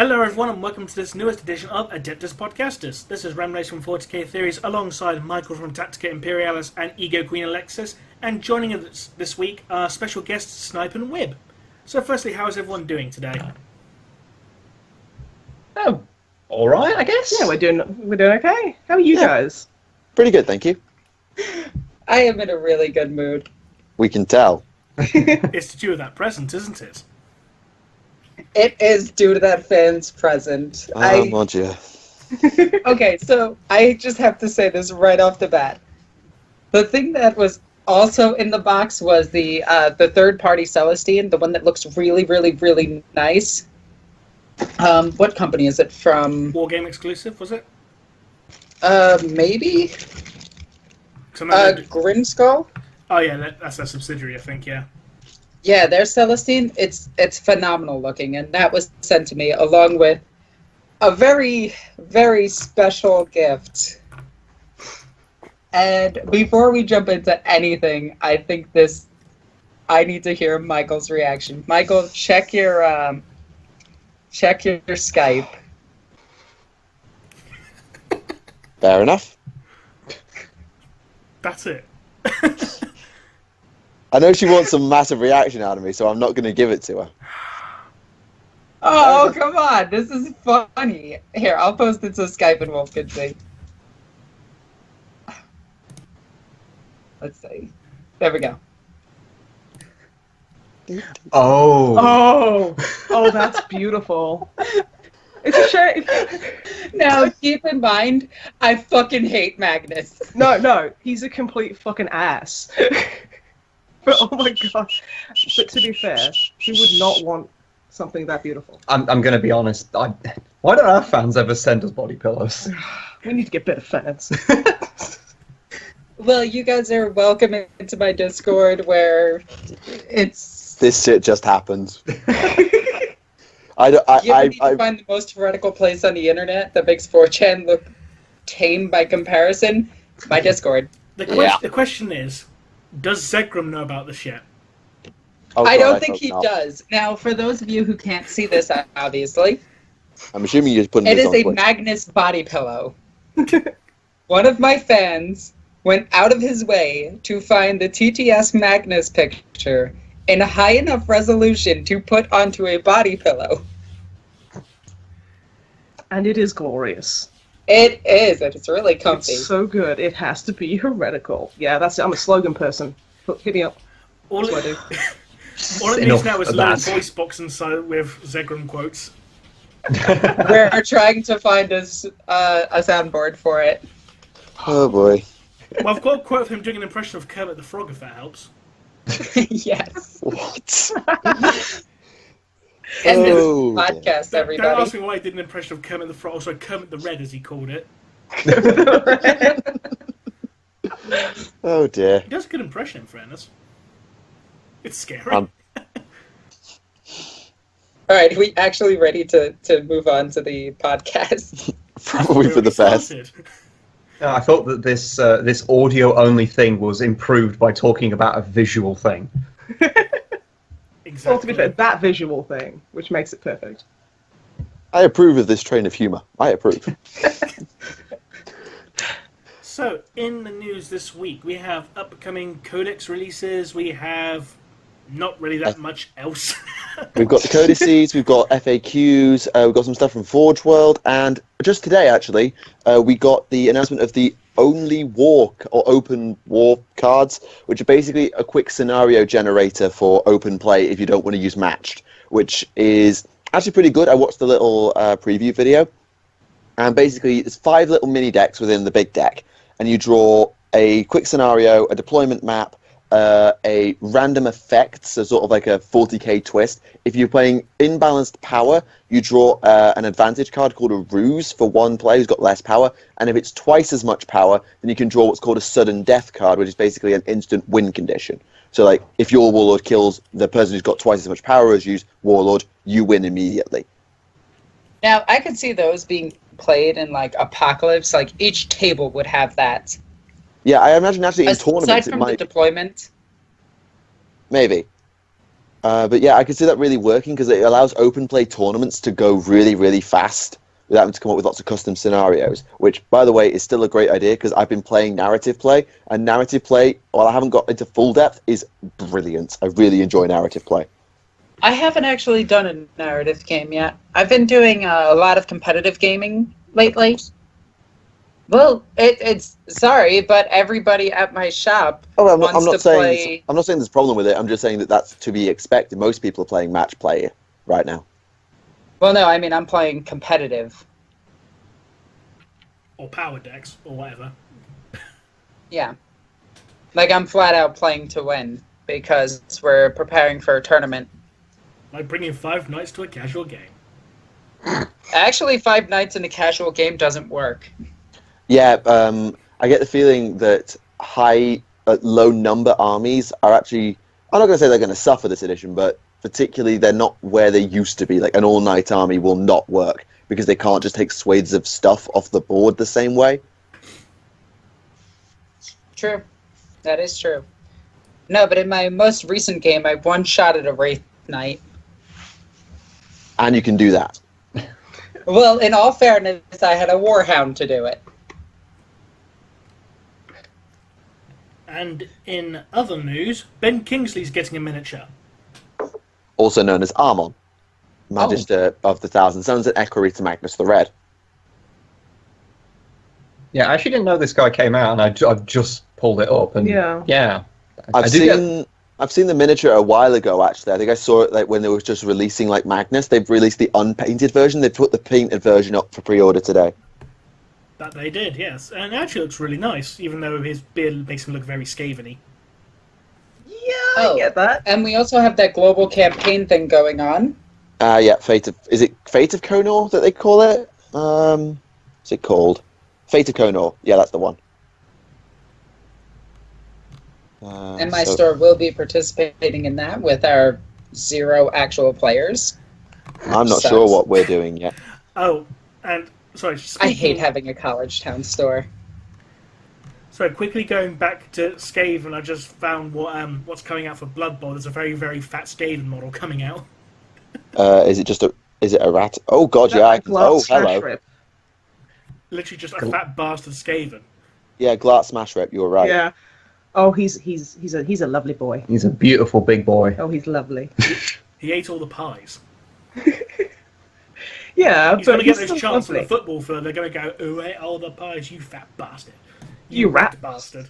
Hello everyone and welcome to this newest edition of Adeptus Podcastus. This is Remake from 40k Theories alongside Michael from Tactica Imperialis and EgoQueenAlexis, and joining us this week are special guests Snipe and Wib. So firstly, how is everyone doing today? Oh, alright, I guess. Yeah, we're doing okay. How are you guys? Pretty good, thank you. I am in a really good mood. We can tell. It's to do with that present, isn't it? It is due to that fan's present. Mod you. Okay, so I just have to say this right off the bat. The thing that was also in the box was the third-party Celestine, the one that looks really, really, really nice. What company is it from? Wargame exclusive, was it? Maybe? Grim Grinskull? Oh yeah, that's a subsidiary, I think, yeah. Yeah, their Celestine, it's phenomenal looking, and that was sent to me along with a very, very special gift. And before we jump into anything, I need to hear Michael's reaction. Michael, check your Skype. Fair enough. That's it. I know she wants some massive reaction out of me, so I'm not going to give it to her. Oh, come on. This is funny. Here, I'll post it to Skype and Wolf can see. Let's see. There we go. Oh, that's beautiful. It's a shame. Now, keep in mind, I fucking hate Magnus. No, he's a complete fucking ass. But oh my gosh. But to be fair, who would not want something that beautiful? I'm going to be honest. Why don't our fans ever send us body pillows? We need to get better fans. Well, you guys are welcome into my Discord where it's... This shit just happened. You need to find the most heretical place on the internet that makes 4chan look tame by comparison. My Discord. The question is, does Zegram know about this yet? Oh, I God, don't think he not. does. Now, for those of you who can't see this, obviously, I'm assuming you're putting it this is on a Twitch. Magnus body pillow. One of my fans went out of his way to find the TTS Magnus picture in a high enough resolution to put onto a body pillow. And it is glorious. It is, and it's really comfy. It's so good. It has to be heretical. Yeah, that's it. I'm a slogan person. Hit me up. All That's what I do. it needs Enough now is a of little that. voice box inside with Zegram quotes. We're trying to find a soundboard for it. Oh boy. Well, I've got a quote of him doing an impression of Kermit the Frog, if that helps. Yes. What? And this Oh, podcast, Don't everybody. ask me why I did an impression of Kermit the Frog, also Kermit the Red, as he called it. Oh dear. He does a good impression, in fairness. It's scary. All right, we actually ready to move on to the podcast? Probably for the best. Started. I thought that this audio-only thing was improved by talking about a visual thing. Exactly. Well, to be fair, that visual thing, which makes it perfect. I approve of this train of humour. I approve. So, in the news this week, we have upcoming codex releases. We have not really that much else. We've got the codices, we've got FAQs, we've got some stuff from Forge World, and just today, actually, we got the announcement of the Only War or Open War cards, which are basically a quick scenario generator for open play if you don't want to use matched, which is actually pretty good. I watched the little preview video, and basically it's 5 little mini decks within the big deck, and you draw a quick scenario, a deployment map, a random effect, so sort of like a 40k twist. If you're playing imbalanced power, you draw an advantage card called a ruse for one player who's got less power, and if it's twice as much power, then you can draw what's called a sudden death card, which is basically an instant win condition. So like, if your warlord kills the person who's got twice as much power as you's warlord, you win immediately. Now, I could see those being played in like Apocalypse. Like each table would have that. Yeah, I imagine actually in Aside tournaments it from the might... deployment. Maybe. But yeah, I can see that really working because it allows open play tournaments to go really, really fast without having to come up with lots of custom scenarios, which, by the way, is still a great idea because I've been playing narrative play, and narrative play, while I haven't got into full depth, is brilliant. I really enjoy narrative play. I haven't actually done a narrative game yet. I've been doing a lot of competitive gaming lately. Well, it's sorry, but everybody at my shop wants I'm not to saying play. I'm not saying there's a problem with it. I'm just saying that that's to be expected. Most people are playing match play right now. Well, no, I mean I'm playing competitive. Or power decks, or whatever. Yeah, like I'm flat out playing to win because we're preparing for a tournament. Like bringing 5 nights to a casual game. Actually, 5 nights in a casual game doesn't work. Yeah, I get the feeling that low number armies are actually. I'm not going to say they're going to suffer this edition, but particularly they're not where they used to be. Like an all-night army will not work because they can't just take swathes of stuff off the board the same way. True, that is true. No, but in my most recent game, I one-shotted a Wraith Knight. And you can do that. Well, in all fairness, I had a Warhound to do it. And in other news, Ben Kingsley's getting a miniature. Also known as Armon, Magister of the Thousand Suns and Equerry to Magnus the Red. Yeah, I actually didn't know this guy came out, and I've just pulled it up. And yeah. I've seen the miniature a while ago. Actually, I think I saw it like when they were just releasing like Magnus. They've released the unpainted version. They put the painted version up for pre-order today. That they did, yes. And it actually looks really nice, even though his beard makes him look very Skaven-y. Yeah, I get that. And we also have that global campaign thing going on. Yeah, is it Fate of Konor that they call it? What's it called? Fate of Konor. Yeah, that's the one. And my store will be participating in that with our 0 actual players. I'm not sure what we're doing yet. Oh, and sorry. I hate having a college town store. So quickly going back to Skaven, I just found what's coming out for Blood Bowl. There's a very, very fat Skaven model coming out. Is it a rat? Oh god, yeah. Oh, hello. Literally just a fat bastard Skaven. Yeah, Glart Smash Rep. You were right. Yeah. Oh, he's a lovely boy. He's a beautiful big boy. Oh, he's lovely. He ate all the pies. Yeah, He's going to get so those chants on lovely. the football field. They're going to go, "Who ate all the pies? You fat bastard! You rat bastard!"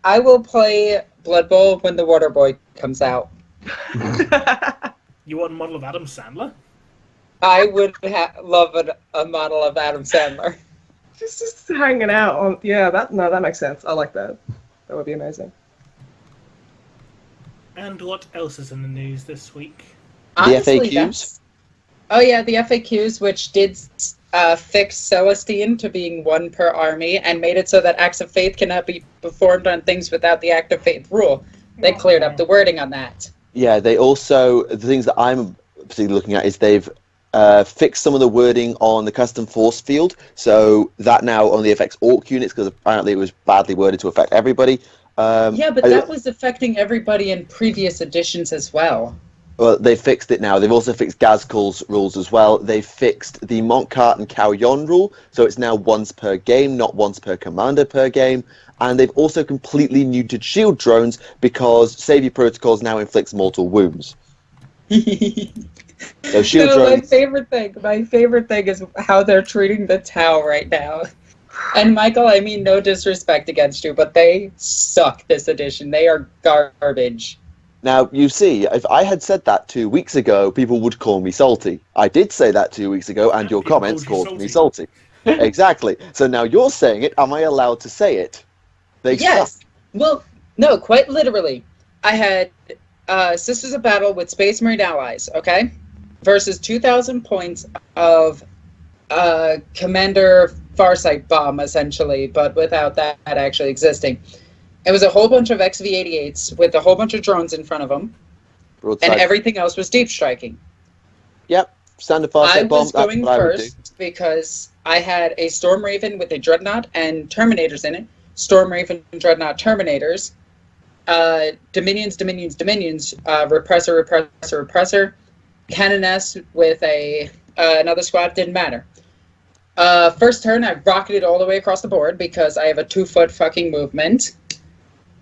I will play Blood Bowl when the Water Boy comes out. You want a model of Adam Sandler? I would love a model of Adam Sandler. just hanging out on. Yeah, that makes sense. I like that. That would be amazing. And what else is in the news this week? Honestly, the FAQs? Oh yeah, the FAQs, which did fix Celestine to being 1 per army and made it so that acts of faith cannot be performed on things without the act of faith rule. They cleared up the wording on that. Yeah, they also, the things that I'm particularly looking at is they've fixed some of the wording on the custom force field, so that now only affects orc units because apparently it was badly worded to affect everybody. Yeah, but that was affecting everybody in previous editions as well. Well, they fixed it now. They've also fixed Gazkul's rules as well. They've fixed the Montcart and Kauyon rule, so it's now once per game, not once per commander per game. And they've also completely neutered shield drones because Savior Protocols now inflicts mortal wounds. So shield drones. My favorite thing is how they're treating the Tau right now. And Michael, I mean no disrespect against you, but they suck this edition. They are garbage. Now, you see, if I had said that 2 weeks ago, people would call me salty. I did say that 2 weeks ago, and your people comments called you called me salty. Exactly. So now you're saying it. Am I allowed to say it? They Yes. suck. Well, no, quite literally. I had Sisters of Battle with Space Marine allies, okay? Versus 2,000 points of Commander Farsight bomb, essentially, but without that actually existing. It was a whole bunch of XV-88s with a whole bunch of drones in front of them, Broadside. and everything else was deep striking. Yep. Standard I Farsight bomb. was That's going what I would do. first because I had a Storm Raven with a Dreadnought and Terminators in it. Storm Raven, Dreadnought, Terminators. Dominions, repressor, Canoness with another squad, didn't matter. First turn, I rocketed all the way across the board because I have a 2-foot fucking movement.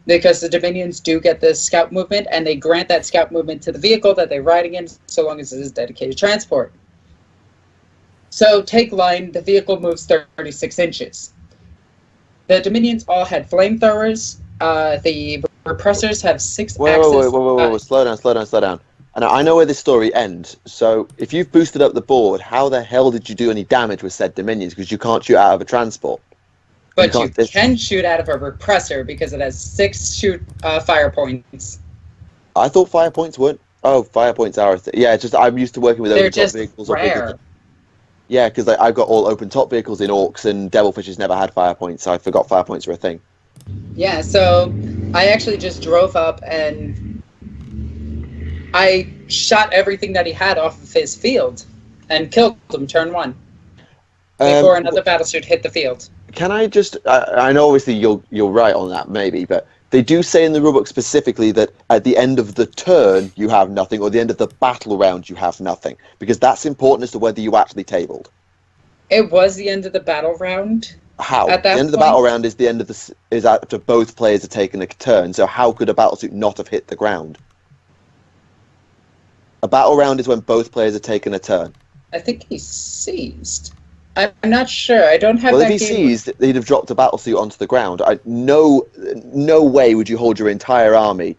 Because the Dominions do get the scout movement, and they grant that scout movement to the vehicle that they're riding in, so long as it is dedicated transport. So, take line, the vehicle moves 36 inches. The Dominions all had flamethrowers. The repressors have 6 axes. Whoa, slow down. And I know where this story ends, so if you've boosted up the board, how the hell did you do any damage with said Dominions? Because you can't shoot out of a transport. But you can shoot out of a repressor because it has 6 fire points. I thought fire points weren't. Oh, fire points are a thing. Yeah, it's just I'm used to working with They're open top just vehicles. rare. Yeah, because I've got all open top vehicles in Orcs, and Devilfishes never had fire points, so I forgot fire points were a thing. Yeah, so I actually just drove up and I shot everything that he had off of his field and killed him turn 1 before another battlesuit hit the field. Can I just? I know obviously you're right on that maybe, but they do say in the rulebook specifically that at the end of the turn you have nothing, or the end of the battle round you have nothing, because that's important as to whether you actually tabled. It was the end of the battle round. How? At The that end of the point? battle round is the end of is after both players have taken a turn. So how could a battlesuit not have hit the ground? A battle round is when both players have taken a turn. I think he seized. I'm not sure. I don't have Well, that if he game. seized, he'd have dropped a battlesuit onto the ground. No way would you hold your entire army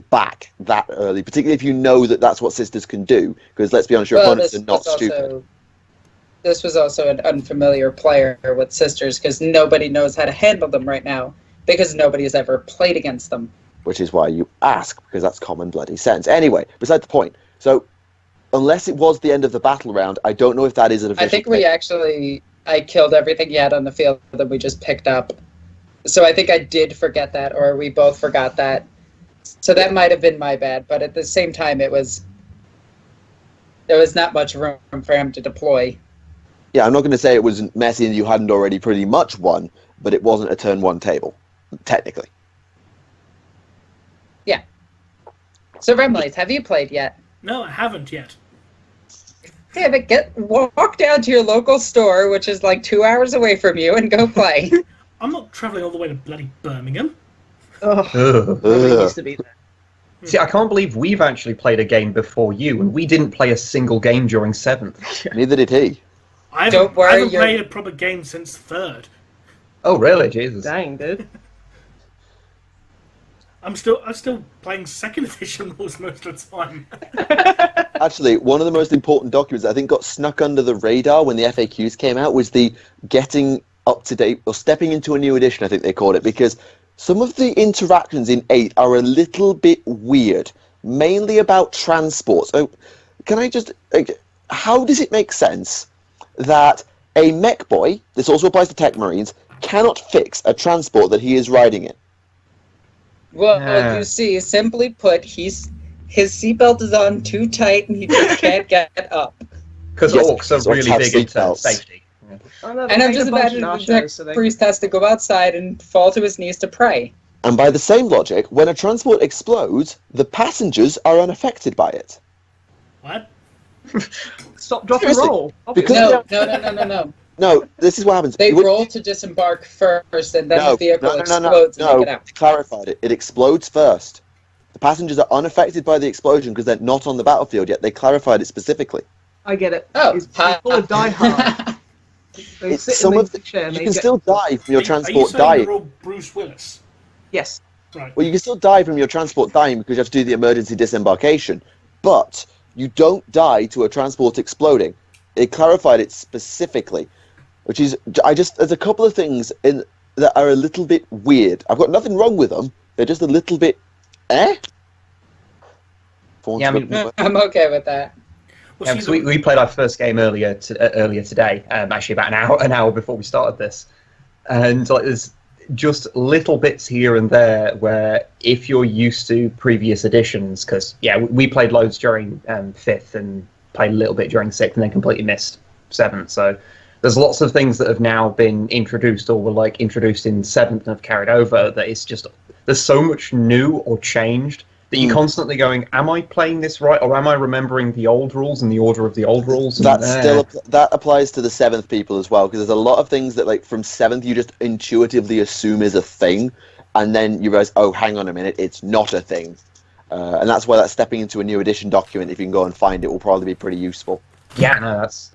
back that early, particularly if you know that that's what sisters can do. Because let's be honest, your opponents are not stupid. This was also an unfamiliar player with sisters because nobody knows how to handle them right now because nobody has ever played against them. Which is why you ask, because that's common bloody sense. Anyway, beside the point. So, unless it was the end of the battle round, I don't know if that is an official. I think I killed everything he had on the field that we just picked up. So I think I did forget that, or we both forgot that. So that might have been my bad, but at the same time, there was not much room for him to deploy. Yeah, I'm not going to say it was messy and you hadn't already pretty much won, but it wasn't a turn 1 table, technically. Yeah. So Remlace, have you played yet? No, I haven't yet. Damn it, walk down to your local store, which is like 2 hours away from you, and go play. I'm not travelling all the way to bloody Birmingham. Ugh. Ugh. Nobody needs to be there. See, I can't believe we've actually played a game before you, and we didn't play a single game during 7th. Neither did he. I Don't haven't, worry, I haven't you're- played a proper game since 3rd. Oh, really? Jesus. Dang, dude. I'm still playing 2nd edition rules most of the time. Actually, one of the most important documents that I think got snuck under the radar when the FAQs came out was the getting up to date, or stepping into a new edition, I think they called it, because some of the interactions in 8 are a little bit weird, mainly about transport. So, can I just... how does it make sense that a mech boy, this also applies to tech marines, cannot fix a transport that he is riding in? Well, you see, simply put, his seatbelt is on too tight and he just can't get up. Because Yes, orcs are orcs really have big into seatbelts. safety. Oh, no, And I'm they just make a bunch of imagining the nachos tech so they priest has to go outside and fall to his knees to pray. And by the same logic, when a transport explodes, the passengers are unaffected by it. What? stop, drop, and Seriously, roll. because- No. No, this is what happens. They You wouldn't- roll to disembark first, and then No, the vehicle no, explodes and they get out. they clarified it. It explodes first. The passengers are unaffected by the explosion because they're not on the battlefield yet. They clarified it specifically. I get it. Oh, It's people are die hard. They It's sit some in of the the, chair and you they can get... still die from your Are you transport saying dying. you're all Bruce Willis? Yes. Right. Well, you can still die from your transport dying because you have to do the emergency disembarkation, but you don't die to a transport exploding. It clarified it specifically, which is there's a couple of things that are a little bit weird. I've got nothing wrong with them. They're just a little bit, Yeah, I mean, I'm okay with that. Well, so we played our first game earlier today, actually about an hour before we started this, and like there's just little bits here and there where if you're used to previous editions, because we played loads during 5th and played a little bit during 6th and then completely missed 7th, so there's lots of things that have now been introduced or were like introduced in 7th and have carried over that it's just there's so much new or changed that you're constantly going, am I playing this right, or am I remembering the old rules and the order of the old rules? And, That applies to the 7th people as well, because there's a lot of things that, like, from 7th you just intuitively assume is a thing, and then you realize, oh, hang on a minute, it's not a thing. And that's why that stepping into a new edition document, if you can go and find it, will probably be pretty useful. Yeah, no, that's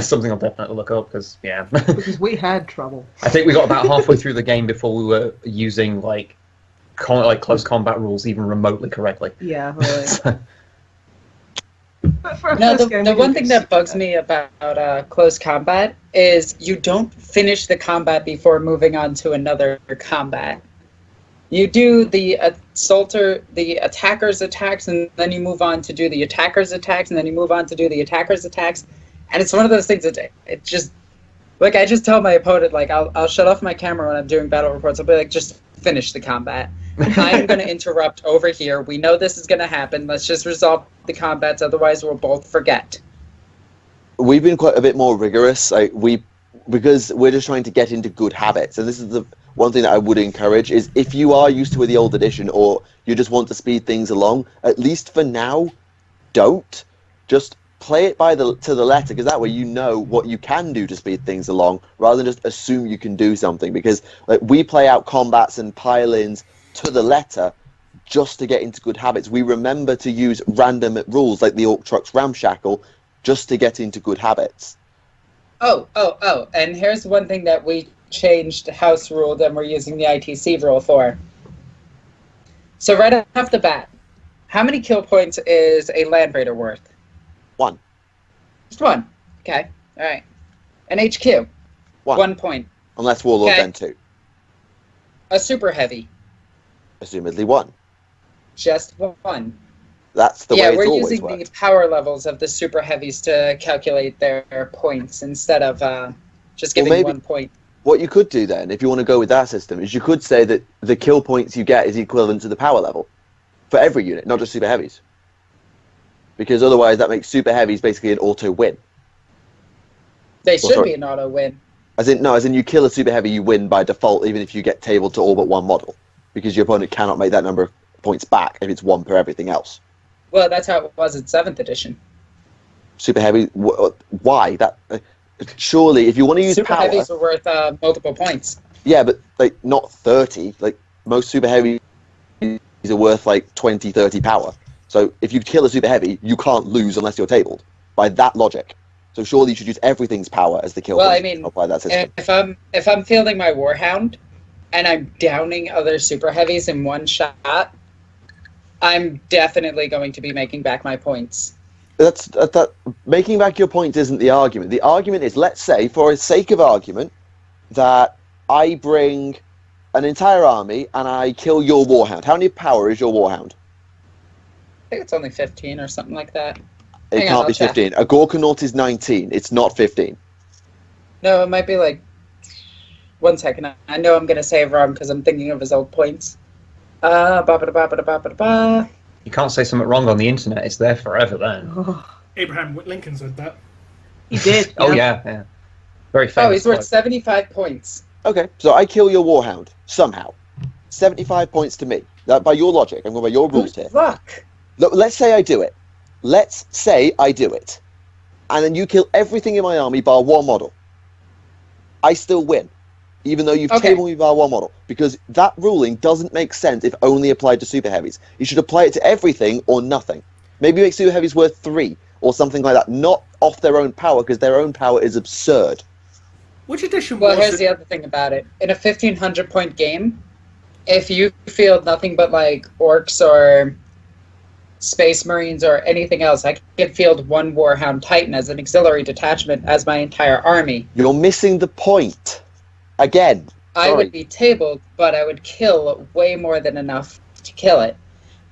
something I'll definitely look up, because, yeah. Because we had trouble. I think we got about halfway through the game before we were using, like close combat rules even remotely correctly. Yeah, really. No, the one thing that bugs me about close combat is you don't finish the combat before moving on to another combat. You do the attacker's attacks, and then you move on to do the attacker's attacks, and then you move on to do the attacker's attacks. And it's one of those things that it just, like, I just tell my opponent, like, I'll shut off my camera when I'm doing battle reports. I'll be like, just finish the combat. I'm going to interrupt over here. We know this is going to happen. Let's just resolve the combats, otherwise we'll both forget. We've been quite a bit more rigorous, because we're just trying to get into good habits. And this is the one thing that I would encourage is, if you are used to the old edition, or you just want to speed things along, at least for now, don't. Just play it to the letter, because that way you know what you can do to speed things along, rather than just assume you can do something. Because, like, we play out combats and pile-ins to the letter just to get into good habits. We remember to use random rules like the Orc Truck's Ramshackle just to get into good habits. Oh, and here's one thing that we changed house ruled and we're using the ITC rule for. So right off the bat, how many kill points is a Land Raider worth? 1. Just 1. Okay, alright. An HQ? 1 point. Unless Warlord, then 2. A Super Heavy? Assumedly 1. Just 1. That's the way it's always we're using worked. the power levels of the Super Heavies to calculate their points instead of just giving 1 point. What you could do then, if you want to go with that system, is you could say that the kill points you get is equivalent to the power level for every unit, not just Super Heavies. Because otherwise that makes Super Heavies basically an auto win. They should be an auto win. As in you kill a Super Heavy, you win by default, even if you get tabled to all but one model. Because your opponent cannot make that number of points back if it's 1 per everything else. Well, that's how it was in 7th edition. Super Heavy, why? Surely, if you want to use Super power... Heavies were worth multiple points. Yeah, but not 30. Most Super Heavies are worth 20, 30 power. So if you kill a Super Heavy, you can't lose unless you're tabled. By that logic. So surely you should use everything's power as the kill. Well, I mean, apply that system. if I'm fielding my Warhound and I'm downing other Super Heavies in one shot, I'm definitely going to be making back my points. That making back your points isn't the argument. The argument is, let's say, for the sake of argument, that I bring an entire army and I kill your Warhound. How many power is your Warhound? I think it's only 15 or something like that. It can't be 15. A Gorkanaut is 19. It's not 15. No, it might be 1 second. I know I'm going to say it wrong because I'm thinking of his old points. You can't say something wrong on the internet. It's there forever then. Abraham Lincoln said that. He did. Oh, yeah. Very famous. Oh, he's worth 75 points. Okay, so I kill your Warhound, somehow. 75 points to me. That, by your logic, I'm going by your rules here. Fuck. Look, let's say I do it. And then you kill everything in my army bar 1 model. I still win. Even though you've tabled me bar 1 model. Because that ruling doesn't make sense if only applied to Super Heavies. You should apply it to everything or nothing. Maybe make Super Heavies worth 3 or something like that. Not off their own power, because their own power is absurd. Which edition Well, was here's the other thing about it. In a 1,500-point game, if you field nothing but Orcs or Space Marines or anything else, I can field 1 Warhound Titan as an auxiliary detachment as my entire army. You're missing the point. Again. I would be tabled, but I would kill way more than enough to kill it.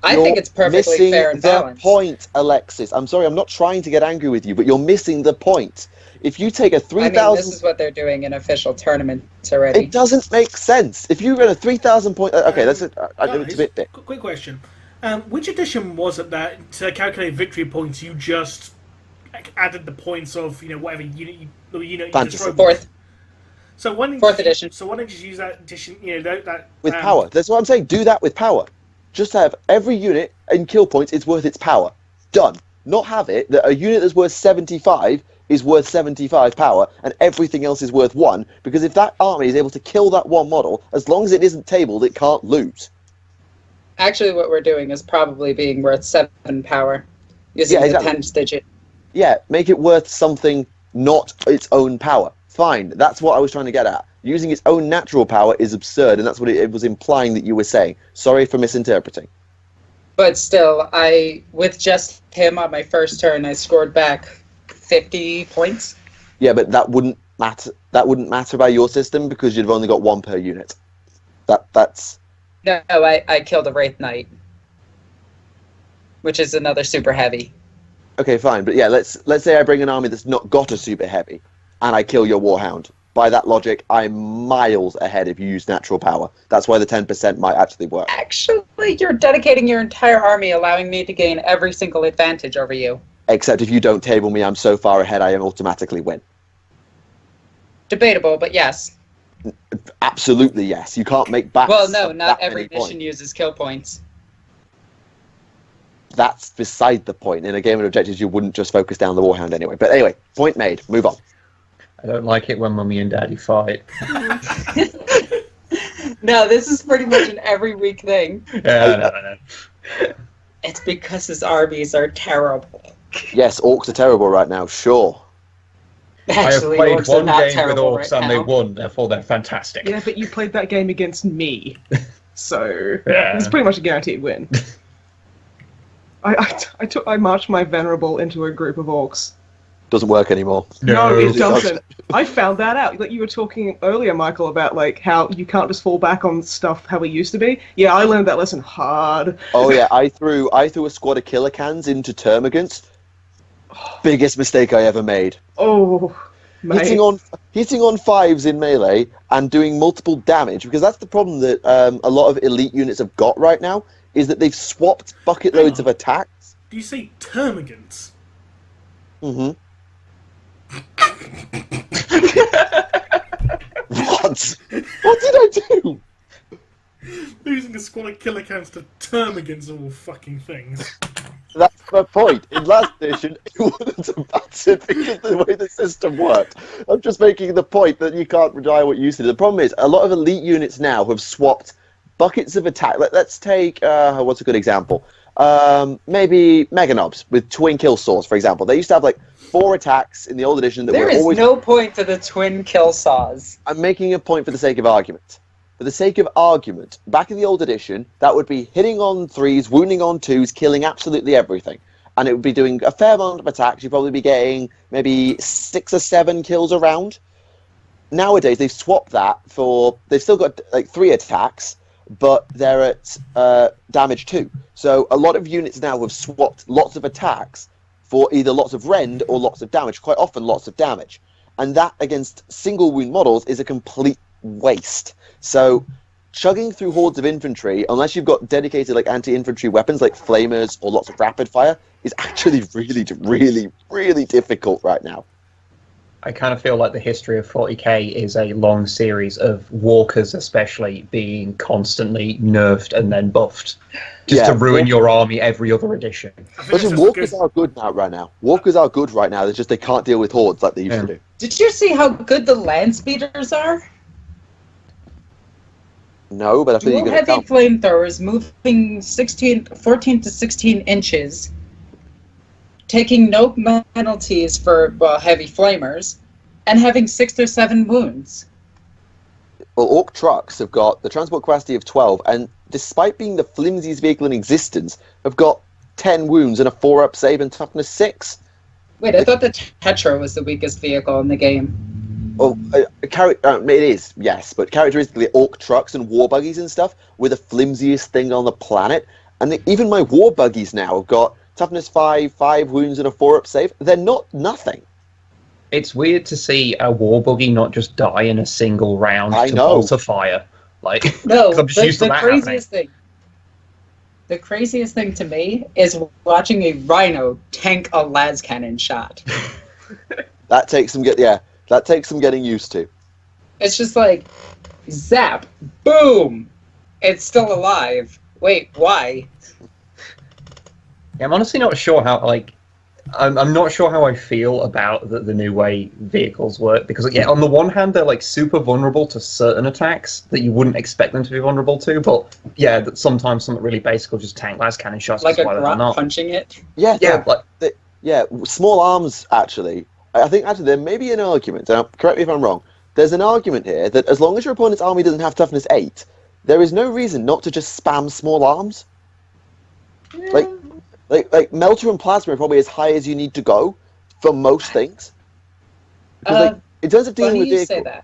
I think it's perfectly fair and balanced. You're missing the point, Alexis. I'm sorry, I'm not trying to get angry with you, but you're missing the point. If you take a 3,000... I mean, this is what they're doing in official tournaments already. It doesn't make sense. If you run a 3,000 point... Okay, that's it. It's a bit... Quick question. Which edition was it that, to calculate victory points, you just added the points of, whatever unit you Fantasy. destroyed? 4th. So why didn't 4th edition. So why don't you use that edition? You know that With power. That's what I'm saying. Do that with power. Just have every unit in kill points is worth its power. Done. Not have it that a unit that's worth 75 is worth 75 power and everything else is worth 1, because if that army is able to kill that one model, as long as it isn't tabled, it can't lose. Actually, what we're doing is probably being worth 7 power, using the tens digit. Yeah, make it worth something, not its own power. Fine, that's what I was trying to get at. Using its own natural power is absurd, and that's what it was implying that you were saying. Sorry for misinterpreting. But still, with just him on my first turn, I scored back 50 points. Yeah, but that wouldn't matter. That wouldn't matter by your system because you'd have only got 1 per unit. That's. No, I killed a Wraith Knight, which is another super heavy. Okay, fine, but yeah, let's say I bring an army that's not got a super heavy, and I kill your Warhound. By that logic, I'm miles ahead if you use natural power. That's why the 10% might actually work. Actually, you're dedicating your entire army, allowing me to gain every single advantage over you. Except if you don't table me, I'm so far ahead I automatically win. Debatable, but yes. Absolutely yes. You can't make back. Well, no, not every mission uses kill points. That's beside the point. In a game of objectives, you wouldn't just focus down the Warhound anyway. But anyway, point made. Move on. I don't like it when Mummy and Daddy fight. No, this is pretty much an every week thing. Yeah, I know. It's because his armies are terrible. Yes, orcs are terrible right now, sure. Actually, I have played orcs are one not game with terrible orcs right and now. they won, therefore they're fantastic. Yeah, but you played that game against me, so Yeah. it's pretty much a guaranteed win. I marched my venerable into a group of orcs. Doesn't work anymore. No, it it doesn't. I found that out. Like you were talking earlier, Michael, about like how you can't just fall back on stuff how it used to be. Yeah, I learned that lesson hard. Oh yeah, I threw a squad of killer cans into Termagants. Biggest mistake I ever made. Oh, mate. Hitting on 5s in melee and doing multiple damage, because that's the problem that a lot of elite units have got right now, is that they've swapped bucket loads of attacks. Do you say termagants? Mm-hmm. What? What did I do? Losing a squad of killer cans to termagants of all fucking things. That's my point. In last edition, it wouldn't have mattered because of the way the system worked. I'm just making the point that you can't rely on what you used to do. The problem is, a lot of elite units now have swapped buckets of attack. Let's take, what's a good example? Maybe Meganobs with twin kill saws, for example. They used to have like 4 attacks in the old edition that There were is always... no point to the twin kill saws. I'm making a point for the sake of argument. For the sake of argument, back in the old edition, that would be hitting on 3s, wounding on 2s, killing absolutely everything. And it would be doing a fair amount of attacks. You'd probably be getting maybe 6 or 7 kills a round. Nowadays, they've swapped that for... They've still got like 3 attacks, but they're at damage 2. So a lot of units now have swapped lots of attacks for either lots of rend or lots of damage, quite often lots of damage. And that against single wound models is a complete waste. So chugging through hordes of infantry, unless you've got dedicated like anti-infantry weapons like flamers or lots of rapid fire, is actually really, really, really difficult right now. I kind of feel like the history of 40k is a long series of walkers especially being constantly nerfed and then buffed. Just to ruin your army every other edition. Listen, walkers are good now right now. Walkers are good right now, it's just they can't deal with hordes like they used to do. Did you see how good the land speeders are? No, but I think you're Dual going to heavy flamethrowers moving 14 to 16 inches, taking no penalties for heavy flamers, and having 6 or 7 wounds. Well, Orc trucks have got the transport capacity of 12, and despite being the flimsiest vehicle in existence, have got 10 wounds and a 4-up save and toughness 6. Wait, I thought the Tetra was the weakest vehicle in the game. Well, it is, yes, but characteristically, Orc trucks and war buggies and stuff were the flimsiest thing on the planet. And even my war buggies now have got toughness 5, 5 wounds, and a 4-up save. They're not nothing. It's weird to see a war buggy not just die in a single round I to know. bolter fire. Like, No, 'cause I'm just used to the that craziest thing. The craziest thing to me is watching a rhino tank a las cannon shot. That takes some getting used to. It's just like, zap, boom, it's still alive. Wait, why? Yeah, I'm honestly not sure how, like, I'm not sure how I feel about the new way vehicles work, because, yeah, on the one hand, they're, like, super vulnerable to certain attacks that you wouldn't expect them to be vulnerable to, but, yeah, that sometimes something really basic will just tank las cannon shots. Like a why they're grot not. punching it? Yeah, Yeah, like, yeah, small arms, actually. I think, actually, there may be an argument, and correct me if I'm wrong, there's an argument here that as long as your opponent's army doesn't have toughness 8, there is no reason not to just spam small arms. Like Melter and Plasma are probably as high as you need to go for most things. Because, in terms of dealing with vehicles...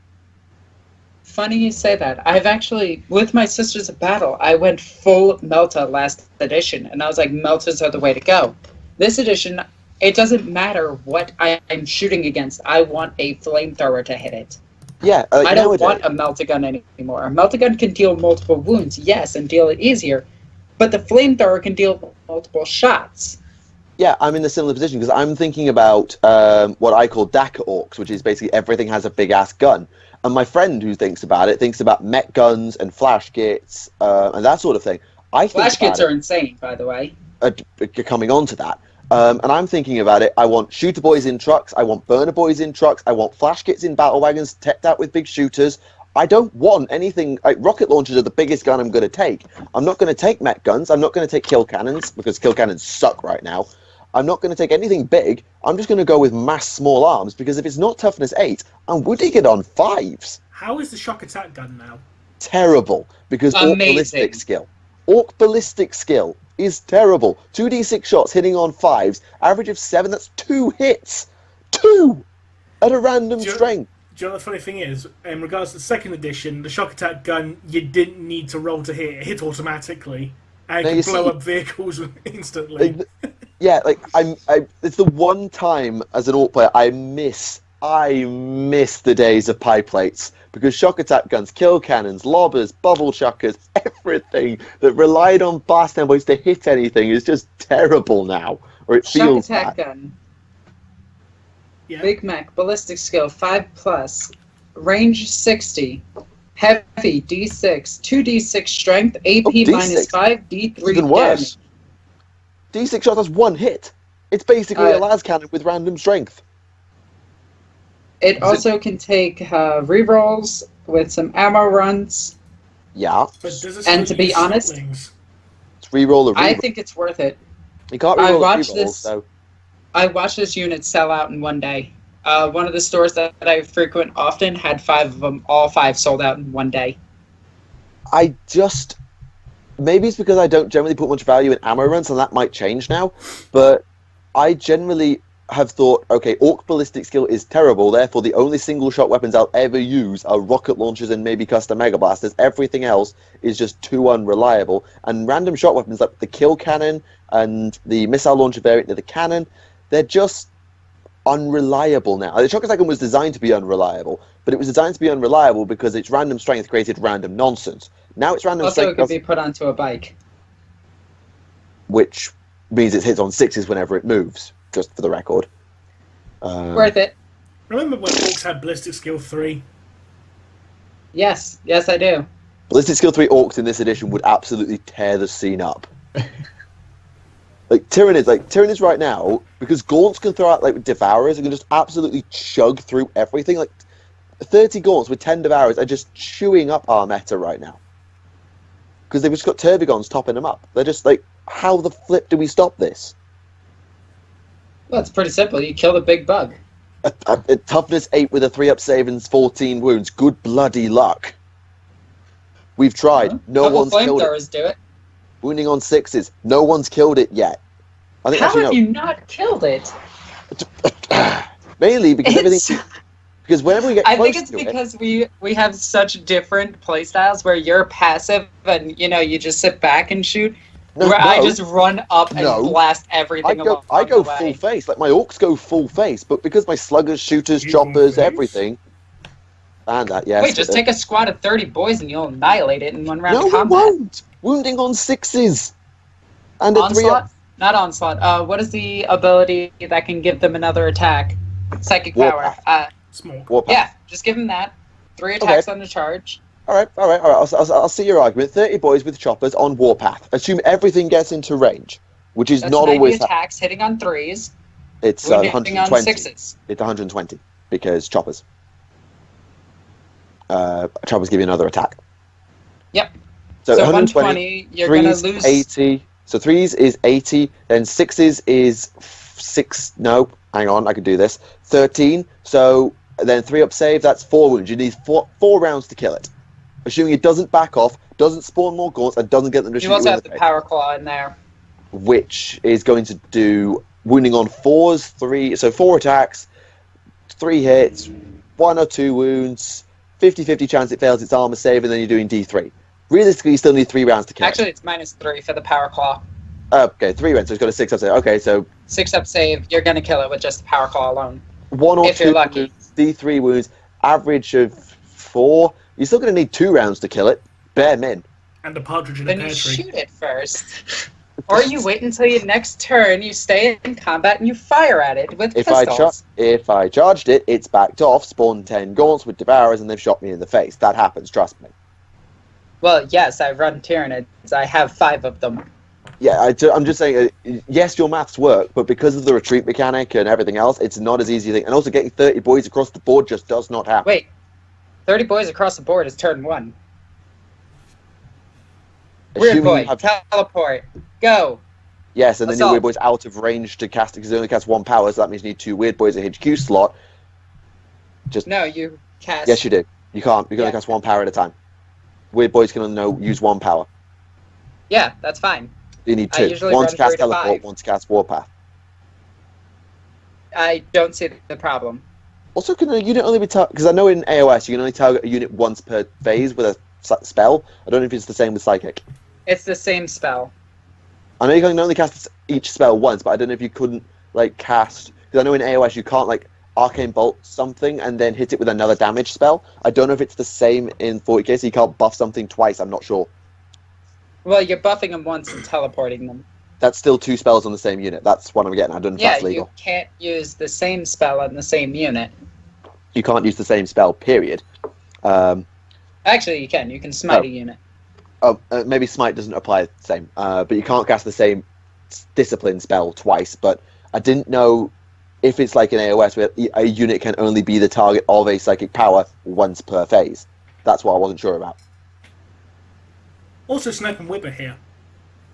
Funny you say that. I've actually, with my Sisters of Battle, I went full Melta last edition, and I was like, Meltas are the way to go. This edition, it doesn't matter what I'm shooting against. I want a flamethrower to hit it. Yeah, I don't want a Meltagun anymore. A Meltagun can deal multiple wounds, yes, and deal it easier, but the flamethrower can deal multiple shots. Yeah, I'm in a similar position because I'm thinking about what I call DACA orcs, which is basically everything has a big-ass gun. And my friend who thinks about mech guns and flash kits and that sort of thing. Flash kits are insane, by the way. Coming on to that. And I'm thinking about it, I want shooter boys in trucks, I want burner boys in trucks, I want flash kits in battle wagons, teched out with big shooters. I don't want anything, like rocket launchers are the biggest gun I'm going to take. I'm not going to take mech guns, I'm not going to take kill cannons, because kill cannons suck right now. I'm not going to take anything big, I'm just going to go with mass small arms, because if it's not toughness 8, I'm wooding it on 5s. How is the shock attack gun now? Terrible, because Orc ballistic skill. Orc ballistic skill is terrible. 2d6 shots hitting on 5s, average of 7, that's 2 hits! 2! At a random strength. Do you know what the funny thing is? In regards to the second edition, the shock attack gun, you didn't need to roll to hit. It hit automatically. And it could blow up vehicles instantly. It's the one time as an Orc player I miss the days of pie plates, because shock attack guns, kill cannons, lobbers, bubble chuckers, everything that relied on blast boys to hit anything is just terrible now. Or it feels shock attack bad. gun. Yeah. Big Mac, ballistic skill 5+, range 60, heavy D6, 2d6 strength, AP minus 5, D3 even worse. damage. D6 shot has 1 hit. It's basically a las cannon with random strength. It also can take rerolls with some ammo runs. Yeah. And to be honest, siblings? It's reroll or reroll. I think it's worth it. You can't reroll I watched this unit sell out in one day. One of the stores that I frequent often had 5 of them. All 5 sold out in one day. Maybe it's because I don't generally put much value in ammo runs, and that might change now. But I generally have thought, okay, Orc ballistic skill is terrible, therefore the only single shot weapons I'll ever use are rocket launchers and maybe custom mega blasters. Everything else is just too unreliable. And random shot weapons like the kill cannon and the missile launcher variant of the cannon, they're just unreliable now. The shock attack gun was designed to be unreliable, but it was designed to be unreliable because its random strength created random nonsense. Now it's random strength. Also, it could be put onto a bike. Which means it hits on 6s whenever it moves, just for the record. Worth it. Remember when Orcs had ballistic skill 3? Yes, I do. Ballistic skill 3 Orcs in this edition would absolutely tear the scene up. Tyranids right now, because Gaunts can throw out Devourers and can just absolutely chug through everything. 30 Gaunts with 10 Devourers are just chewing up our meta right now. Because they've just got Tervigons topping them up. They're just how the flip do we stop this? Well, it's pretty simple. You kill the big bug. A toughness 8 with a 3-up save and 14 wounds. Good bloody luck. We've tried. No one's killed it. Flamethrowers do it. Wounding on 6s. No one's killed it yet. How have you not killed it? Mainly because everything. Because whenever we get close to it... I think it's because we have such different playstyle where you're passive and, you just sit back and shoot. I just run up and blast everything along I go the way. full face. My Orcs go full face. But because my sluggers, shooters, choppers, everything... And that, yes. Wait, just take a squad of 30 boys and you'll annihilate it in one round of combat. No, we won't! Wounding on 6s! And Onslaught? Not Onslaught. What is the ability that can give them another attack? Psychic power. Small. Yeah, just give them that. 3 attacks on the charge. All right. I'll see your argument. 30 boys with choppers on warpath. Assume everything gets into range, which is That's not 90 always. attacks, hitting on 3s. It's wounding 120. on 6s. It's 120 because choppers. Choppers give you another attack. Yep. So, So 120. 120, you're going to 3s, lose... 80. So 3s is 80. Then 6s is 6. No, hang on. I can do this. 13. So then 3 up save. That's 4 wounds. You need 4 rounds to kill it. Assuming it doesn't back off, doesn't spawn more gaunts, and doesn't get them to shoot You also you in have the the face. power claw in there. Which is going to do wounding on 4s, 3, so 4 attacks, 3 hits, 1 or 2 wounds, 50-50 chance it fails its armor save, and then you're doing D3. Realistically, you still need 3 rounds to kill Actually, it's -3 for the power claw. Okay, 3 rounds, so it's got a 6 up save. Okay, so 6 up save, you're going to kill it with just the power claw alone. 1 or If 2 you're lucky. wounds, D3 wounds, average of 4. You're still going to need 2 rounds to kill it. Bare min. And a partridge in a Then pear you tree. shoot it first. Or you wait until your next turn, you stay in combat, and you fire at it with If pistols. if I charged it, it's backed off, spawned 10 gaunts with devourers, and they've shot me in the face. That happens, trust me. Well, yes, I run Tyranids. I have 5 of them. Yeah, I'm just saying, yes, your maths work, but because of the retreat mechanic and everything else, it's not as easy a thing. And also getting 30 boys across the board just does not happen. Wait, 30 boys across the board is turn 1. Weird Assuming boy, you have- teleport, go. Yes, and then your Assault. weird boy's out of range to cast it because they only cast 1 power, so that means you need 2 weird boys at HQ slot. No, you cast. Yes, you do. You can't. You can only Yeah. cast 1 power at a time. Weird boys can only use 1 power. Yeah, that's fine. You need I 2. usually 1 run to cast 3 to teleport, 5. 1 to cast warpath. I don't see the problem. Also, can a unit only be targeted? Because I know in AOS you can only target a unit once per phase with a spell. I don't know if it's the same with Psychic. It's the same spell. I know you can only cast each spell once, but I don't know if you couldn't cast. Because I know in AOS you can't Arcane Bolt something and then hit it with another damage spell. I don't know if it's the same in 40k, so you can't buff something twice. I'm not sure. Well, you're buffing them once and teleporting them. That's still 2 spells on the same unit. That's what I'm getting. I don't know if Yeah, that's legal. you can't use the same spell on the same unit. You can't use the same spell. Period. Actually, you can. You can smite Oh. a unit. Maybe Smite doesn't apply the same, but you can't cast the same discipline spell twice. But I didn't know if it's like in AOS where a unit can only be the target of a psychic power once per phase. That's what I wasn't sure about. Also, Snipe and Wib are here.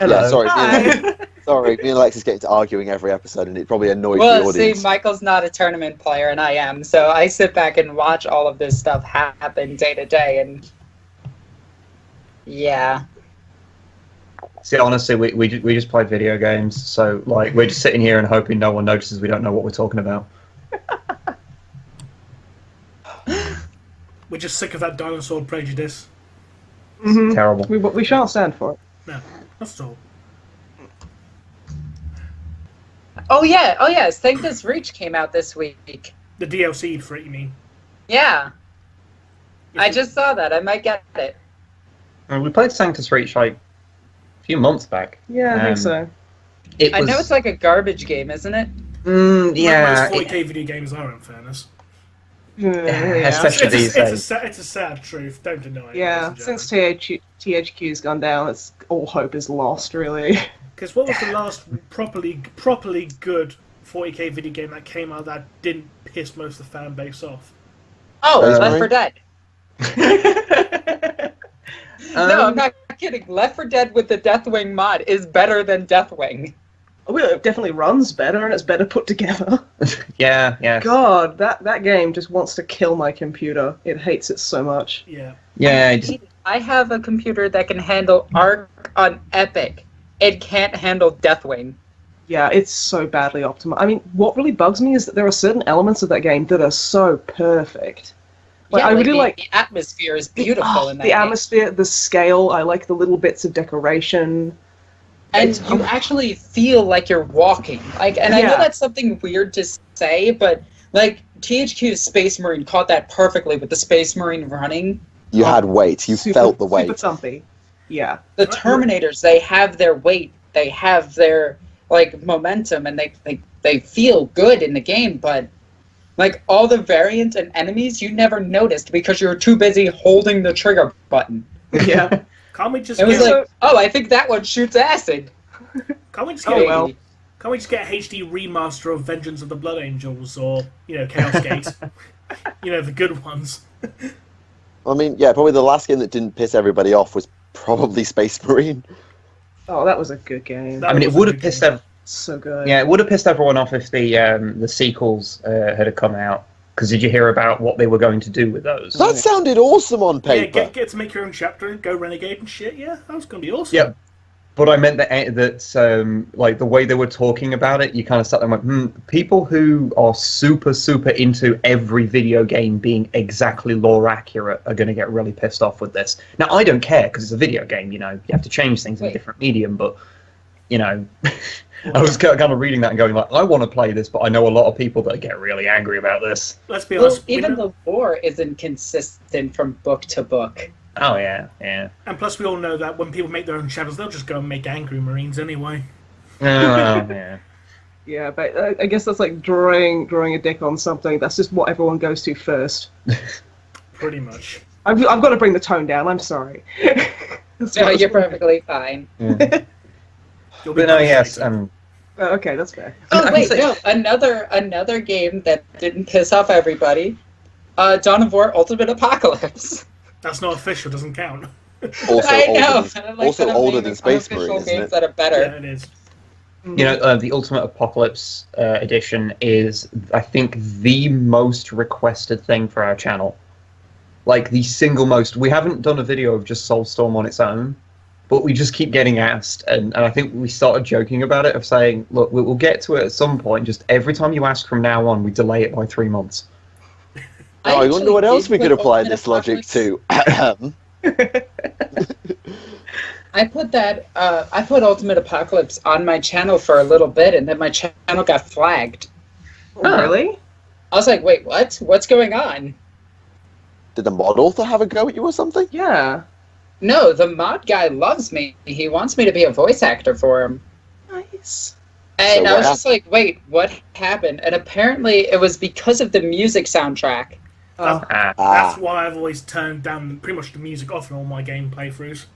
Hello. Yeah, sorry. Hi. Sorry, me and Alexis get into arguing every episode, and it probably annoys the Well, see, audience. Michael's not a tournament player, and I am, so I sit back and watch all of this stuff happen day to day, and yeah. See, honestly, we just play video games, so we're just sitting here and hoping no one notices we don't know what we're talking about. We're just sick of that dinosaur prejudice. Mhm. Terrible. We shan't stand for it. No, that's all. Oh yes, Thankless Reach came out this week. The DLC for it, you mean? Yeah, I just saw that. I might get it. We played Sanctus Reach a few months back. Yeah, I think Um, so. It I was, know it's like a garbage game, isn't it? yeah, Most 40k video games are, in fairness. Yeah. especially these days. It's a sad truth. Don't deny it. Yeah, since THQ's gone down, it's all hope is lost, really. Because what was the last properly good 40k video game that came out that didn't piss most of the fan base off? Oh, Space Left Marine? 4 Dead. No, I'm not kidding. Left 4 Dead with the Deathwing mod is better than Deathwing. Well, it definitely runs better and it's better put together. yeah. God, that game just wants to kill my computer. It hates it so much. Yeah. Yeah, I have a computer that can handle Arc on Epic. It can't handle Deathwing. Yeah, it's so badly optimized. I mean, what really bugs me is that there are certain elements of that game that are so perfect. Like, I really like the atmosphere is beautiful in that the game. atmosphere, the scale. I like the little bits of decoration. And you actually feel like you're walking. I know Yeah. that's something weird to say, but THQ's Space Marine caught that perfectly with the Space Marine running. You had weight. You felt the weight. Super thumpy. Yeah. The Terminators, they have their weight, they have their momentum, and they feel good in the game. But Like, all the variants and enemies you never noticed because you were too busy holding the trigger button. Yeah. Can't we just It was get, like, oh, I think that one shoots acid. can't we just Oh, get well. can't we just get a HD remaster of Vengeance of the Blood Angels or, Chaos Gate? The good ones. I mean, yeah, probably the last game that didn't piss everybody off was probably Space Marine. Oh, that was a good game. That I mean, it was a would have good pissed game. So good. it would have pissed everyone off if the sequels had come out. Because did you hear about what they were going to do with those? That sounded awesome on Yeah, paper. get to make your own chapter and go renegade and shit. Yeah, that was going to be awesome. Yep. But I meant that like the way they were talking about it, you kind of sat there and went, people who are super, super into every video game being exactly lore accurate are going to get really pissed off with this. Now, I don't care because it's a video game, you have to change things in a different medium, but, I was kind of reading that and going like, I want to play this, but I know a lot of people that get really angry about this. Let's be Well, honest. even the lore isn't consistent from book to book. Oh, yeah, yeah. And plus, we all know that when people make their own chapters, they'll just go and make Angry Marines anyway. Oh, well, yeah. Yeah, but I guess that's like drawing a dick on something. That's just what everyone goes to first. Pretty much. I've got to bring the tone down. I'm sorry. That's No, what- you're perfectly fine. You'll be But no, punished yes, later. Okay, that's fair. Oh I wait, can no, another game that didn't piss off everybody. Dawn of War Ultimate Apocalypse. That's not official, doesn't count. Also I know. older than, but I like also that I'm older naming than Space unofficial Marine, isn't games it? that are better. Yeah, it is. The Ultimate Apocalypse edition is, I think, the most requested thing for our channel. Like, the single most. We haven't done a video of just Soulstorm on its own, but we just keep getting asked, and I think we started joking about it, of saying, look, we'll get to it at some point, just every time you ask from now on, we delay it by 3 months. Oh, I wonder what actually else we did could put apply Ultimate this logic Apocalypse- to. I put Ultimate Apocalypse on my channel for a little bit, and then my channel got flagged. Oh, really? I was like, wait, what? What's going on? Did the mod author have a go at you or something? Yeah. No, the mod guy loves me. He wants me to be a voice actor for him. Nice. And So I was what just like, wait, what happened? And apparently it was because of the music soundtrack. Oh, That's why I've always turned down pretty much the music off in all my game playthroughs.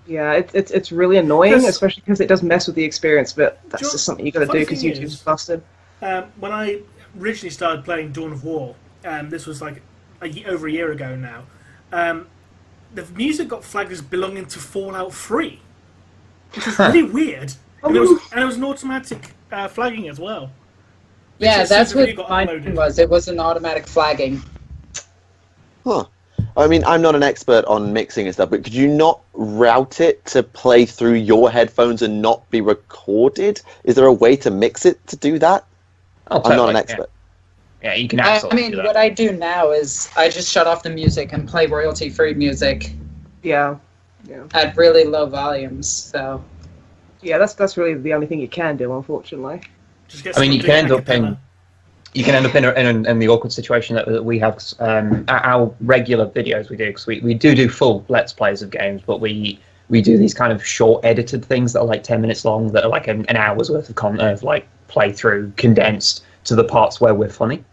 yeah, it's really annoying, Because- especially because it does mess with the experience. But that's Do you know- just something you got to funny do because thing YouTube's is- busted. When I originally started playing Dawn of War, this was like over a year ago now, the music got flagged as belonging to Fallout 3, which was really weird. And it was an automatic flagging as well. Yeah, just that's seems to what got mine uploaded. was. It was an automatic flagging. Huh. I mean, I'm not an expert on mixing and stuff, but could you not route it to play through your headphones and not be recorded? Is there a way to mix it to do that? Oh, I'm not totally, an expert. Yeah, you can I absolutely mean, do what that. I do now is I just shut off the music and play royalty-free music Yeah. at really low volumes. So Yeah, that's really the only thing you can do, unfortunately. Just get I mean, you something can end up acapella. in... You can end up in the awkward situation that we have. Our regular videos we do, because we do full Let's Plays of games, but we do these kind of short edited things that are like 10 minutes long, that are like an hour's worth of like playthrough condensed to the parts where we're funny,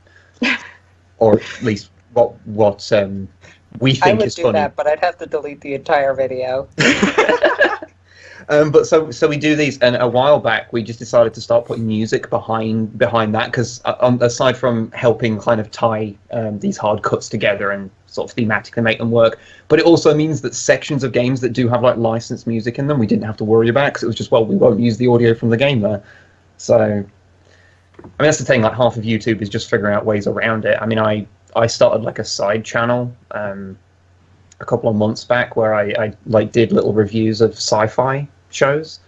or at least what we I think would is do funny. that, but I'd have to delete the entire video. But so we do these, and a while back we just decided to start putting music behind that, because aside from helping kind of tie these hard cuts together and sort of thematically make them work, but it also means that sections of games that do have like licensed music in them, we didn't have to worry about, because it was just, well, we won't use the audio from the game there. So, I mean, that's the thing. Like, half of YouTube is just figuring out ways around it. I mean, I started like a side channel a couple of months back where I like did little reviews of sci-fi shows,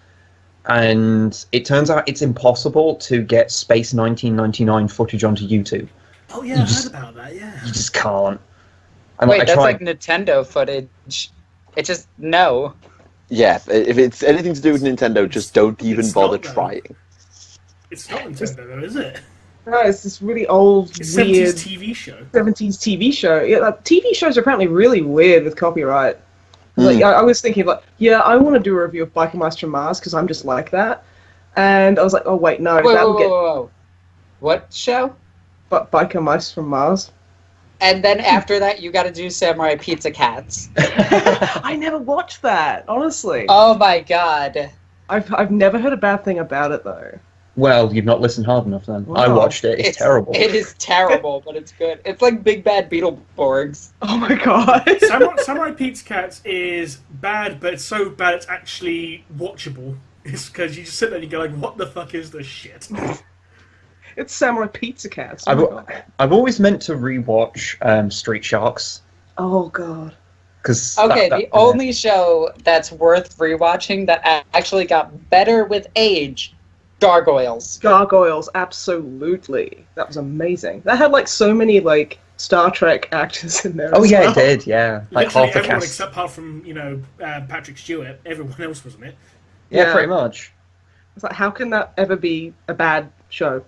and it turns out it's impossible to get Space 1999 footage onto YouTube. Oh yeah, I heard about that. Yeah. You just can't. And Wait, I that's tried. like Nintendo footage. It just no. Yeah, if it's anything to do with Nintendo, just don't even It's bother not, though. trying. It's not Nintendo, though, is it? No, it's this really old, It's weird 70s TV show. 70s TV show. Yeah, like, TV shows are apparently really weird with copyright. Like, I was thinking, like, yeah, I want to do a review of Biker Mice from Mars because I'm just like that. And I was like, oh, wait, no, Whoa, that whoa, will get whoa, whoa. What show? Biker mice from Mars. And then after that, you got to do Samurai Pizza Cats. I never watched that, honestly. Oh my god. I've never heard a bad thing about it though. Well, you've not listened hard enough then. Wow. I watched it. It's terrible. It is terrible, but it's good. It's like Big Bad Beetleborgs. Oh my god. Samurai Pizza Cats is bad, but it's so bad it's actually watchable. It's because you just sit there and you go like, what the fuck is this shit? It's Samurai Pizza Cats. Oh, my God. I've always meant to rewatch Street Sharks. Oh god. Okay, the only show that's worth rewatching that actually got better with age, Gargoyles. Gargoyles, absolutely. That was amazing. That had like so many like Star Trek actors in there. Oh as yeah, well. it did. Yeah, like Literally half the everyone cast. except apart from Patrick Stewart, everyone else was in it. Yeah, Yeah. pretty much. It's like, how can that ever be a bad show?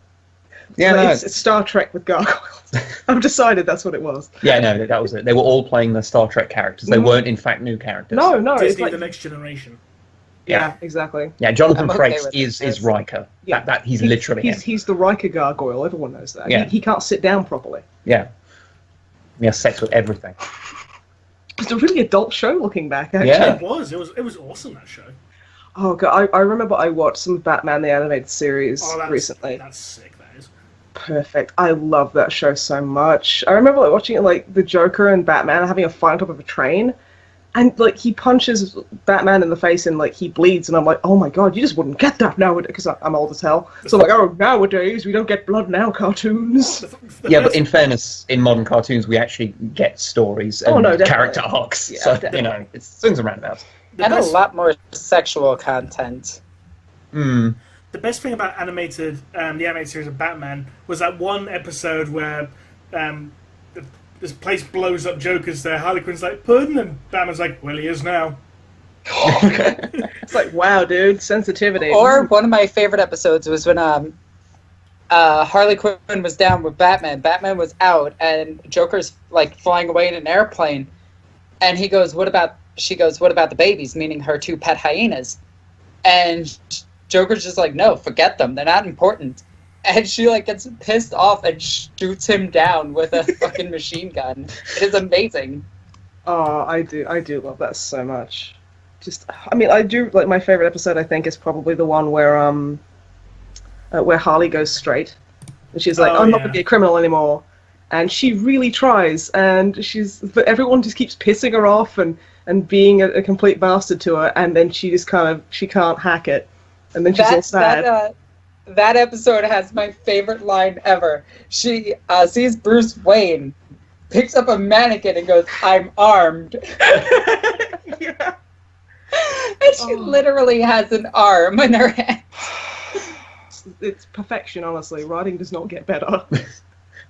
Yeah, Like, no. it's Star Trek with gargoyles. I've decided that's what it was. Yeah, no, that was it. They were all playing the Star Trek characters. They weren't, in fact, new characters. No, it's Disney, like the next generation. yeah, exactly. Yeah, Jonathan I'm okay Frakes with is this. Riker. Yeah. That he's literally him. He's the Riker gargoyle. Everyone knows that. Yeah. He can't sit down properly. Yeah. He has sex with everything. It's a really adult show looking back. Actually. Yeah. It was awesome, that show. Oh god, I remember I watched some Batman the Animated Series recently. That's sick, that is. Perfect. I love that show so much. I remember like watching it, like the Joker and Batman having a fight on top of a train, and like he punches Batman in the face and like he bleeds, and I'm like, oh my god, you just wouldn't get that nowadays because I'm old as hell. So I'm like, oh, nowadays we don't get blood in our cartoons. Yeah, but in fairness, in modern cartoons, we actually get stories and definitely. character arcs. Yeah, so, definitely. it's swings and roundabouts. And a lot more sexual content. Hmm. The best thing about the animated series of Batman was that one episode where this place blows up Joker's there. Harley Quinn's like, Puddin', and Batman's like, well, he is now. It's like, wow, dude, sensitivity. Or one of my favorite episodes was when Harley Quinn was down with Batman. Batman was out, and Joker's like flying away in an airplane, and he goes, she goes, what about the babies, meaning her two pet hyenas? And Joker's just like, no, forget them. They're not important. And she like gets pissed off and shoots him down with a fucking machine gun. It is amazing. Oh, I do love that so much. I do like my favorite episode. I think is probably the one where Harley goes straight, and she's like, I'm not gonna be a criminal anymore, and she really tries, and but everyone just keeps pissing her off and being a complete bastard to her, and then she just she can't hack it, and then she's all sad. That episode has my favorite line ever. She sees Bruce Wayne, picks up a mannequin and goes, I'm armed. Yeah. And she literally has an arm in her hand. It's perfection, honestly. Writing does not get better. It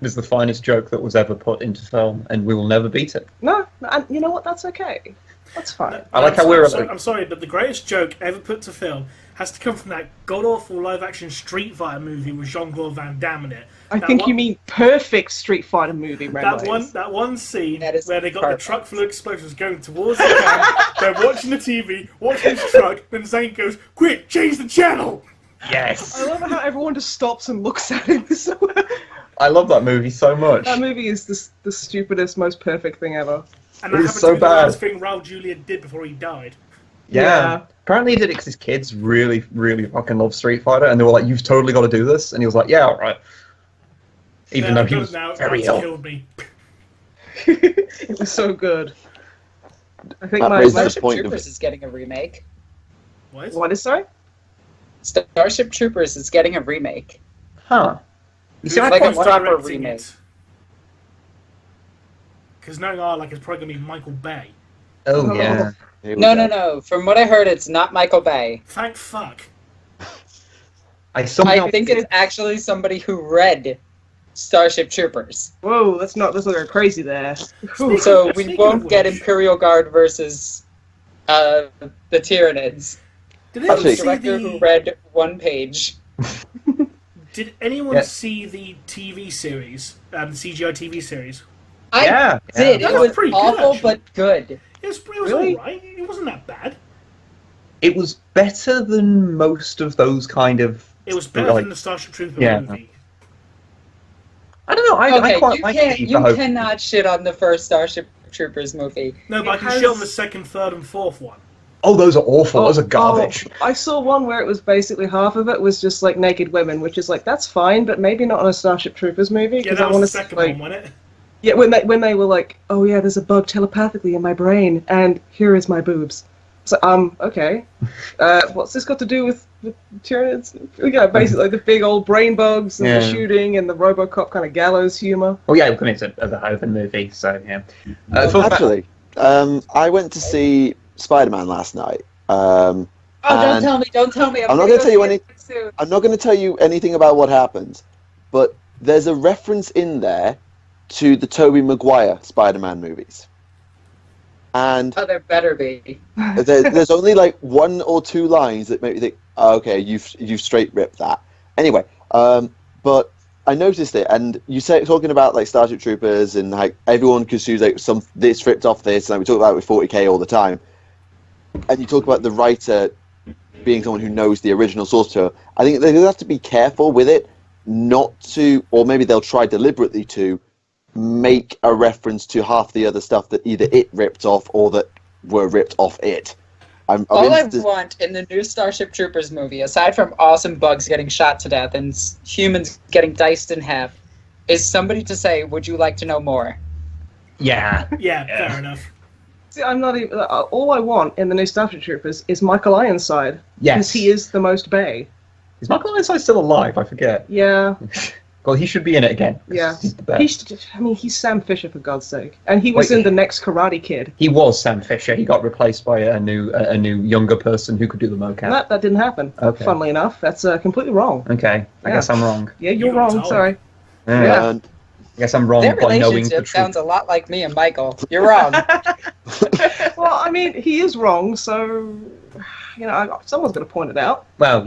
is the finest joke that was ever put into film, and we will never beat it. No, and you know what? That's okay. That's fine. I like how I'm sorry, but the greatest joke ever put to film has to come from that god-awful live-action Street Fighter movie with Jean-Claude Van Damme in it. I think you mean perfect Street Fighter movie, That one scene where they got perfect. the truck full of explosions going towards the camp, they're watching the TV, watching this truck, then Zane goes, quick, change the channel! Yes! I love how everyone just stops and looks at him. I love that movie so much. That movie is the stupidest, most perfect thing ever. And It that was happened so to be the bad. last thing Raul Julia did before he died. Yeah. Apparently he did it because his kids really, really fucking love Street Fighter, and they were like, you've totally got to do this. And he was like, yeah, alright. Even though he was very that's ill. killed me. It was so good. I think That my raises the Starship point of Troopers it. is getting a remake. what is sorry? Starship Troopers is getting a remake. Huh. You see, Who's like a proper directing remake. it? Because knowing it's probably going to be Michael Bay. Oh, yeah. Here we No. go. From what I heard, it's not Michael Bay. Thank fuck. I somehow... I think it's actually somebody who read Starship Troopers. Whoa, let's not go crazy there. Whew. So we Speaking won't of get which- Imperial Guard versus the Tyranids. Did anyone Actually- see Director who the, read one page. Did anyone Yeah. see the TV series, the CGI TV series? I Yeah. did. That It was was pretty good, awful, actually. but good. It was Really? alright. It wasn't that bad. It was better than most of those kind of... It was better like, than the Starship Trooper Yeah. movie. I don't know. I Okay, quite you like can't. it. You cannot shit on the first Starship Troopers movie. No, but I can shit on the second, third, and fourth one. Oh, those are awful. Those are garbage. I saw one where it was basically half of it was just like naked women, which is like that's fine, but maybe not on a Starship Troopers movie. Yeah, that was the second one, wasn't it? Yeah, when they were like, oh yeah, there's a bug telepathically in my brain, and here is my boobs. So okay, what's this got to do with Tyranids? Yeah, basically like the big old brain bugs and the shooting and the RoboCop kind of gallows humor. Well, yeah, it's a Verhoeven movie, so yeah. Actually, I went to see Spider-Man last night. Don't tell me! Don't tell me! I'm not going to tell you anything. I'm not going to tell you anything about what happens, but there's a reference in there to the Tobey Maguire Spider-Man movies. And there better be. there's only like 1 or 2 lines that make me think, oh, okay, you've straight ripped that. Anyway, but I noticed it, and you say talking about like Starship Troopers and like everyone consumes like this ripped off this, and we talk about it with 40K all the time. And you talk about the writer being someone who knows the original source material. I think they have to be careful with it, not to, or maybe they'll try deliberately to make a reference to half the other stuff that either it ripped off or that were ripped off it. All I want in the new Starship Troopers movie, aside from awesome bugs getting shot to death and humans getting diced in half, is somebody to say, "Would you like to know more?" Yeah. Yeah, fair enough. See, I'm not even. All I want in the new Starship Troopers is Michael Ironside. Yes. Because he is the most Bay. Is Michael Ironside still alive? I forget. Yeah. Well, he should be in it again. Yeah. He's the best. He's Sam Fisher, for God's sake. And he was in the next Karate Kid. He was Sam Fisher. He got replaced by a new younger person who could do the mocap. That didn't happen, funnily enough. That's completely wrong. Okay, I guess I'm wrong. Yeah, you're wrong, sorry. Yeah. I guess I'm wrong Their by knowing the relationship truth. sounds a lot like me and Michael. You're wrong. Well, I mean, he is wrong, so, someone's going to point it out. Well,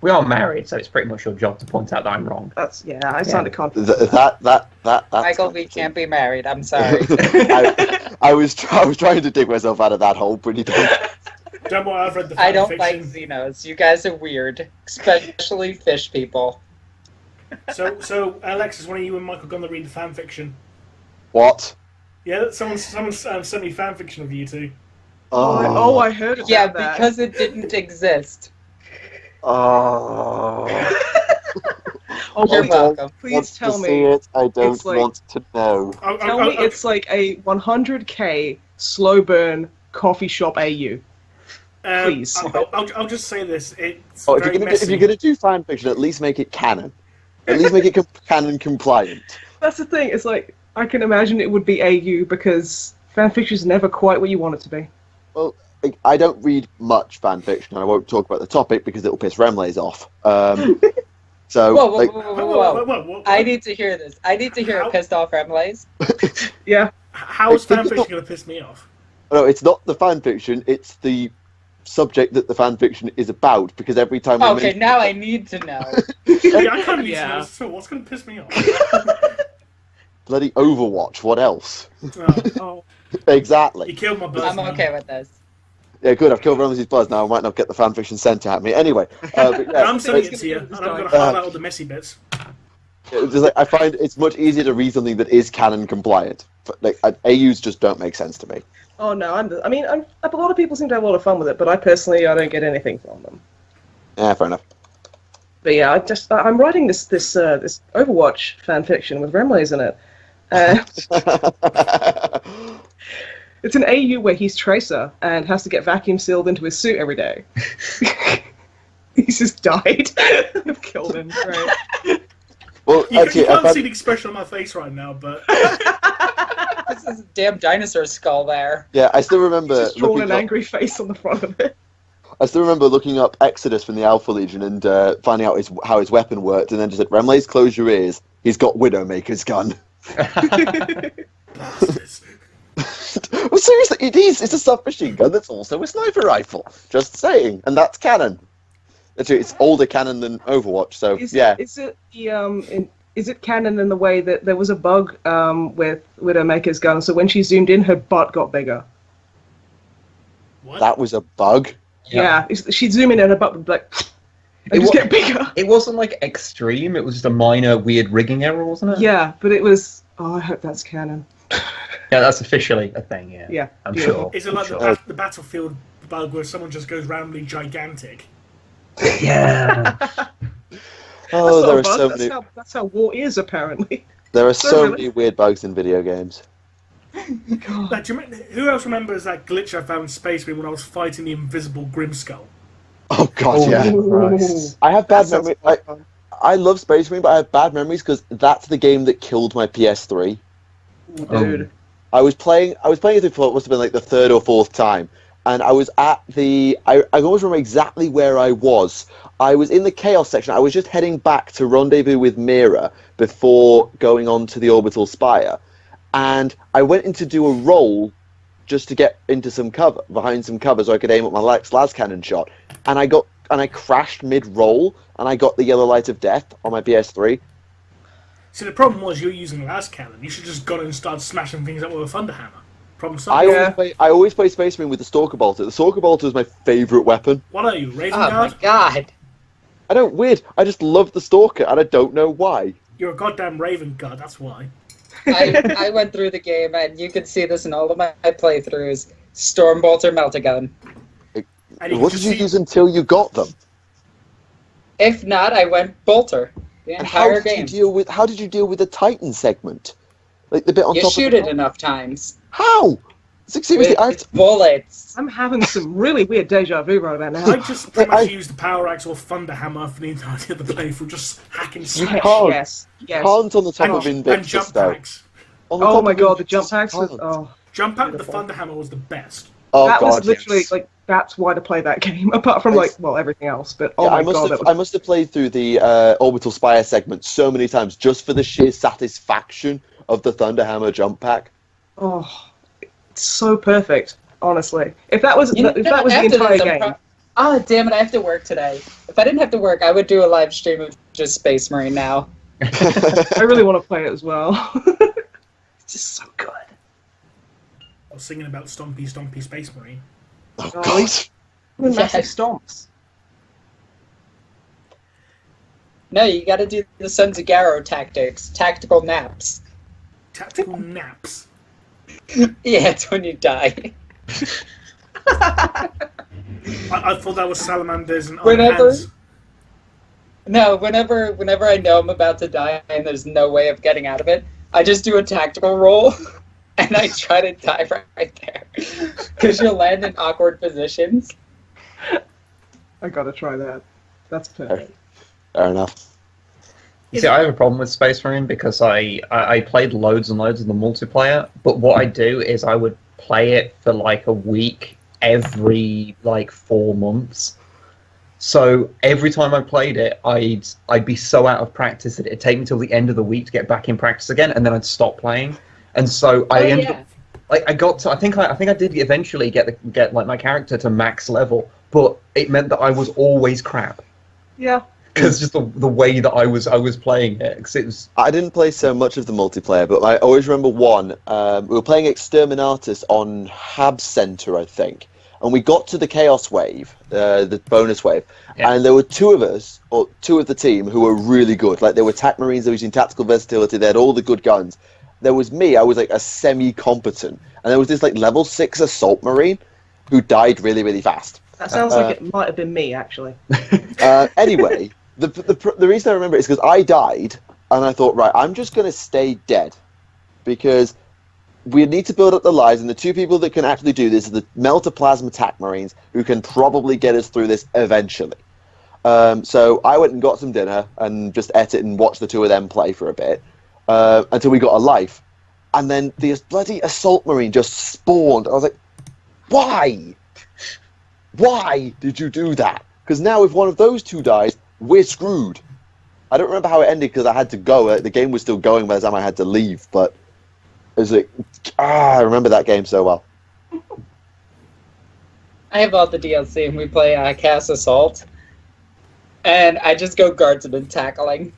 we are married, so it's pretty much your job to point out that I'm wrong. I signed a contract. That's Michael, we can't be married. I'm sorry. I was trying to dig myself out of that hole pretty deep. Don't worry, I've read the I fan don't fiction. like Xenos. You guys are weird, especially fish people. So, Alexis, when are you and Michael going to read the fan fiction? What? Yeah, someone sent me fan fiction of you two. Oh, I heard about Yeah, that. because it didn't exist. Oh. You're welcome. Please tell me. See it. I don't it's like- want to know. Tell me it's like a 100k slow burn coffee shop AU. Please. I'll just say this. It's Oh, very messy. if you're gonna do fan fiction, at least make it canon. At least make it canon compliant. That's the thing. It's like I can imagine it would be AU because fanfiction is never quite what you want it to be. Well, I don't read much fan fiction, and I won't talk about the topic because it'll piss Remlays off. So, Whoa. I need to hear this. I need to hear a pissed off Remlays. Yeah. How is fan fiction going to piss me off? No, it's not the fan fiction. It's the subject that the fan fiction is about. Because every time. Okay, now I need to know. Yeah, I kind of need to know. So what's going to piss me off? Bloody Overwatch. What else? Oh. Exactly. You killed my buzz. I'm now. okay with this. Yeah, good. I've killed Ramsey's buzz now. I might not get the fan fiction sent at me. Anyway, but yeah, I'm sending it to you, and I'm going to highlight all the messy bits. it's just like, I find it's much easier to read something that is canon compliant. Like AUs just don't make sense to me. Oh no, a lot of people seem to have a lot of fun with it, but I don't get anything from them. Yeah, fair enough. But yeah, I'm writing this Overwatch fan fiction with Remlays in it. It's an AU where he's Tracer and has to get vacuum sealed into his suit every day. He's just died. I've killed him. Right. Well, You actually, can't see the expression on my face right now, but This is a damn dinosaur skull there. yeah, I still remember. He's just drawn an looking up- angry face on the front of it. I still remember looking up Exodus from the Alpha Legion and finding out how his weapon worked, and then just said, "Remlays, close your ears. He's got Widowmaker's gun." bastards. Well, seriously, it is. It's a submachine gun that's also a sniper rifle. Just saying, and that's canon. Actually, it's older canon than Overwatch, so Is yeah. Is it canon in the way that there was a bug with Widowmaker's gun, so when she zoomed in, her butt got bigger? What? That was a bug. Yeah, she'd zoom in and her butt would be like... and just get bigger. It wasn't like extreme. It was just a minor weird rigging error, wasn't it? Yeah, but it was. Oh, I hope that's canon. Yeah, that's officially a thing. Yeah. Yeah, I'm beautiful. sure. Is it like I'm the Battlefield bug where someone just goes randomly gigantic? sure. Yeah. Oh, there are That's not a so bug, many. that's how war is, apparently. There are So so really- many weird bugs in video games. God. Like, who else remembers that glitch I found in Space Marine when I was fighting the invisible Grimskull? Oh God, yeah. Christ. I have That bad sounds memory. like fun. I love Space Marine, but I have bad memories because that's the game that killed my PS3. Dude. I was playing it for what must have been like the third or fourth time, and I was at the. I always remember exactly where I was. I was in the Chaos section. I was just heading back to rendezvous with Mira before going on to the Orbital Spire, and I went in to do a roll just to get into some cover, behind some cover, so I could aim at my las cannon shot, and I crashed mid-roll, and I got the yellow light of death on my PS3. See, the problem was you were using las cannon. You should just gone and started smashing things up with a Thunderhammer. Problem solved. I always play Space Marine with the Stalker Bolter. The Stalker Bolter is my favourite weapon. What are you, Raven Oh Guard? my god. I don't weird. I just love the Stalker, and I don't know why. You're a goddamn Raven Guard, that's why. I went through the game, and you can see this in all of my playthroughs. Stormbolter Melt-A-Gun. And you What can did you see- use until you got them? If not, I went Bolter. The And how entire did you game. deal with the Titan segment? Like the bit on You top shoot of it the enough times. How? Seriously, With bullets. I'm having some really weird deja vu right about now. I just pretty much I- used the Power Axe or Thunderhammer for the entirety of the playthrough, just hacking You slash. can't. Yes, yes. Can't on the top of And Invictus jump though. packs. On the Oh top my of god, the Invictus, jump packs you was. can't. Oh, Jump pack with the Beautiful. Thunderhammer was the best. Oh that god, was literally yes. like that's why to play that game. Apart from like everything else, but oh Yeah, my I must god, have that I was, must have played through the Orbital Spire segment so many times just for the sheer satisfaction of the Thunderhammer jump pack. oh, it's so perfect. Honestly, if that was You know, the after entire this, game, Oh, damn it, I have to work today. If I didn't have to work, I would do a live stream of just Space Marine now. I really want to play it as well. It's just so good. I was singing about Stompy Stompy Space Marine. Oh Oh, god. Massive Yes. stomps. No, you gotta do the Sons of Garrow tactics. Tactical naps. Tactical naps. Yeah, it's when you die. I thought that was salamanders and Whenever- ants. No, whenever I know I'm about to die and there's no way of getting out of it, I just do a tactical roll and I try to die right there. Because you'll land in awkward positions. I gotta try that. That's perfect. Fair enough. You see, I have a problem with Space Marine because I played loads and loads of the multiplayer, but what I do is I would play it for like a week every like 4 months. So every time I played it, I'd be so out of practice that it'd take me till the end of the week to get back in practice again, and then I'd stop playing. And so I ended up, like I got to, I think I did eventually get like my character to max level, but it meant that I was always crap Yeah. because just the way that I was playing it, because it was. I didn't play so much of the multiplayer, but I always remember one. We were playing Exterminatus on Hab Center, I think, and we got to the Chaos Wave, the bonus wave, Yeah. and there were two of us, or two of the team, who were really good. Like, they were TAC Marines, they were using tactical versatility, they had all the good guns. There was me, I was like a semi-competent, and there was this like level 6 Assault Marine who died really, really fast. That sounds like it might have been me, actually. Anyway, the reason I remember it is because I died, and I thought, right, I'm just going to stay dead, because we need to build up the lives, and the two people that can actually do this are the Meltoplasma TAC Marines, who can probably get us through this eventually. So I went and got some dinner, and just ate it and watched the two of them play for a bit, until we got a life. And then the bloody Assault Marine just spawned. I was like, why? Why did you do that? Because now if one of those two dies, we're screwed. I don't remember how it ended because I had to go. Like, the game was still going by the time I had to leave, but it was like, I remember that game so well. I have all the DLC and we play Cast Assault. And I just go guardsman tackling.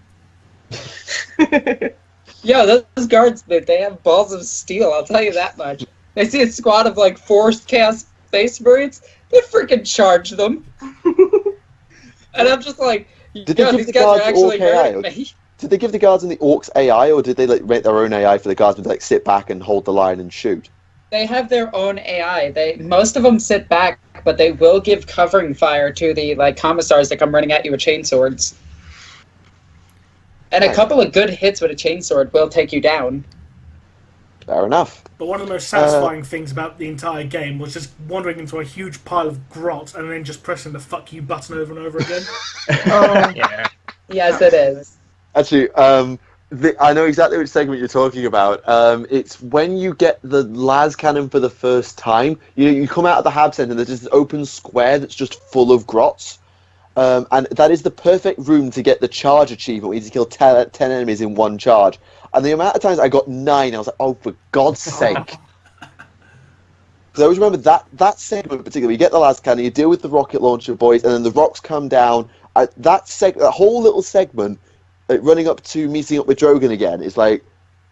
Yo, those guardsmen, they have balls of steel, I'll tell you that much. They see a squad of like 4 Chaos Space Marines, they freaking charge them. And I'm just like, Did they give these the guys guards are actually Orc AI? hurting me. Did they give the guards and the orcs AI, or did they like make their own AI for the guards to like sit back and hold the line and shoot? They have their own AI. Most of them sit back, but they will give covering fire to the commissars that come running at you with chainswords. And a couple of good hits with a chainsword will take you down. Fair enough. But one of the most satisfying things about the entire game was just wandering into a huge pile of grot and then just pressing the fuck you button over and over again. Oh, Yeah. Yes, it is. Actually, I know exactly which segment you're talking about. It's when you get the las cannon for the first time. You come out of the hab center and there's this open square that's just full of grots. And that is the perfect room to get the charge achievement, where you need to kill 10 enemies in one charge. And the amount of times I got 9, I was like, oh, for God's sake. Because I always remember that segment particularly. You get the las cannon, you deal with the rocket launcher boys, and then the rocks come down. That whole little segment, running up to meeting up with Drogon again, is like,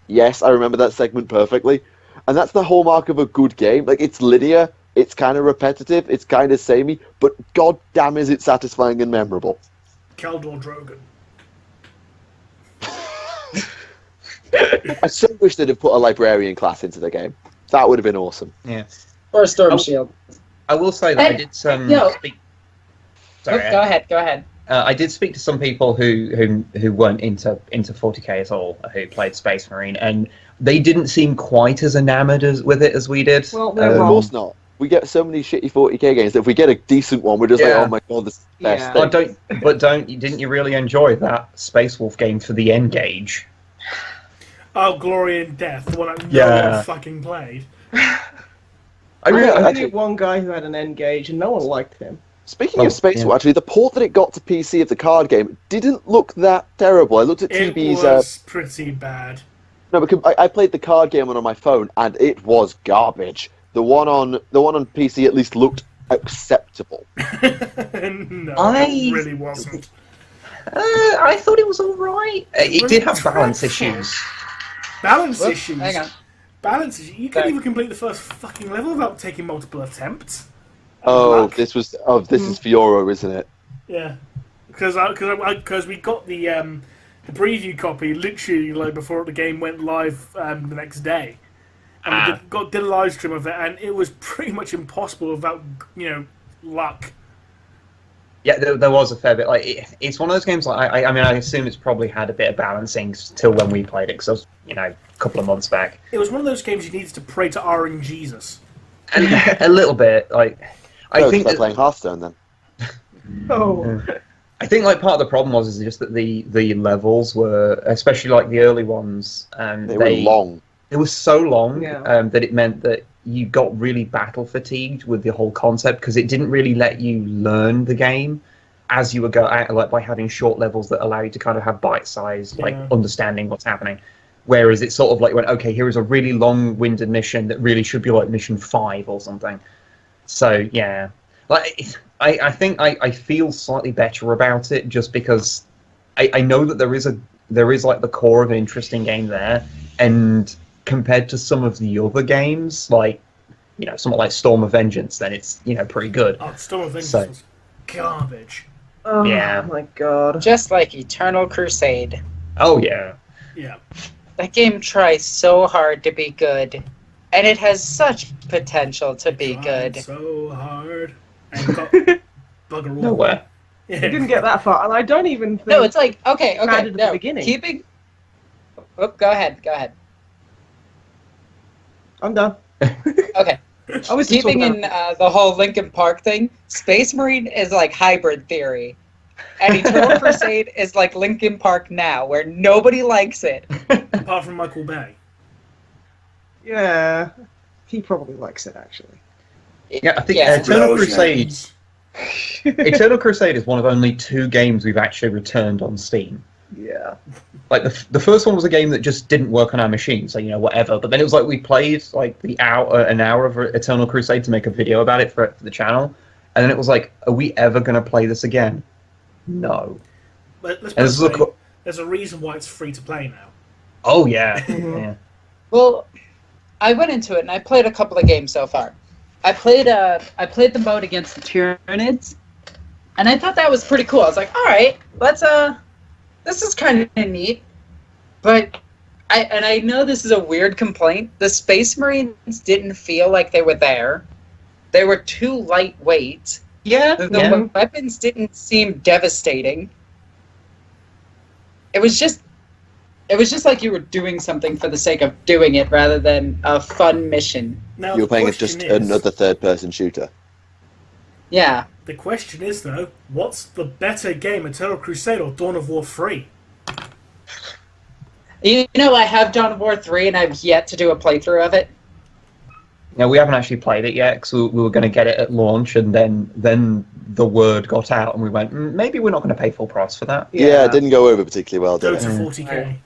yes, I remember that segment perfectly. And that's the hallmark of a good game. Like, it's linear, it's kind of repetitive, it's kind of samey, but god damn is it satisfying and memorable. Keldor Drogon. I so wish they'd have put a librarian class into the game. That would have been awesome. Yeah. Or a Storm Shield. I will say that I And- did some. yo. Sorry, Go ahead. I did speak to some people who weren't into 40k at all, who played Space Marine, and they didn't seem quite as enamored with it as we did. well, they're Of wrong. course not. We get so many shitty 40k games that if we get a decent one, we're just Yeah. like, oh my god, this is the best Yeah. thing. Didn't you really enjoy that Space Wolf game for the N-Gauge? Oh, Glory and Death, the one that no Yeah. one fucking played. I really, I actually- knew one guy who had an N-Gauge and no one liked him. Speaking Oh, of Space yeah. Wolf, actually, the port that it got to PC of the card game didn't look that terrible. I looked at It TB's... was pretty bad. No, because I played the card game on my phone, and it was garbage. The one on PC at least looked acceptable. No, I- it really wasn't. I thought it was all right. It did have balance issues. Balance Whoops, issues. hang on. Balance issues. You couldn't even complete the first fucking level without taking multiple attempts. Oh, Luck. this is Fioro, isn't it? Yeah, because we got the preview copy literally like before the game went live the next day, and we did a live stream of it, and it was pretty much impossible without luck. Yeah, there was a fair bit. Like it's one of those games. Like I mean, I assume it's probably had a bit of balancing till when we played it, because I was a couple of months back, It was one of those games you needed to pray to RNG Jesus. and a little bit. Like I think playing Hearthstone then. Oh, I think like part of the problem was just that the levels were, especially like the early ones, They were long. They were so long Yeah. that it meant that you got really battle fatigued with the whole concept, because it didn't really let you learn the game as you were going, like by having short levels that allow you to kind of have bite-sized like Yeah. understanding what's happening. Whereas it sort of like went, okay, here is a really long-winded mission that really should be like mission 5 or something. So yeah, like I think I feel slightly better about it just because I know that there is like the core of an interesting game there, and compared to some of the other games, like something like Storm of Vengeance, then it's pretty good. Oh, Storm of Vengeance So- was garbage. oh Yeah. my god. Just like Eternal Crusade. Oh yeah, Yeah. That game tries so hard to be good, and it has such potential to be Tried good. so hard and got bugger all. nowhere. Yeah. I didn't get that far, and I don't even think... No, it's like okay, Bad at the no. beginning. Keeping. Oh, go ahead. I'm done. Okay. I was just Keeping talking in about... the whole Linkin Park thing, Space Marine is like hybrid theory, and Eternal Crusade is like Linkin Park now, where nobody likes it. Apart from Michael Bay. Yeah. He probably likes it, actually. Yeah, I think Yeah. Eternal Crusade. Eternal Crusade is one of only 2 games we've actually returned on Steam. Yeah. Like the first one was a game that just didn't work on our machine, so whatever. But then it was like we played like an hour of Eternal Crusade to make a video about it for the channel, and then it was like, are we ever going to play this again? No. But let's And this is a put it this way, there's a reason why it's free to play now. Oh yeah, Mhm. yeah. Well, I went into it and I played a couple of games so far. I played the mode against the Tyranids, And I thought that was pretty cool. I was like, all right, this is kind of neat. But I know this is a weird complaint. The Space Marines didn't feel like they were there. They were too lightweight. Yeah. The weapons didn't seem devastating. It was just like you were doing something for the sake of doing it rather than a fun mission. Now, You were the playing as question just is- another third-person shooter. Yeah. The question is, though, what's the better game, Eternal Crusade or Dawn of War 3? You know, I have Dawn of War 3 and I've yet to do a playthrough of it. No, we haven't actually played it yet because we were going to get it at launch, and then the word got out, and we went, maybe we're not going to pay full price for that. Yeah, it didn't go over particularly well, Go did to it? 40k.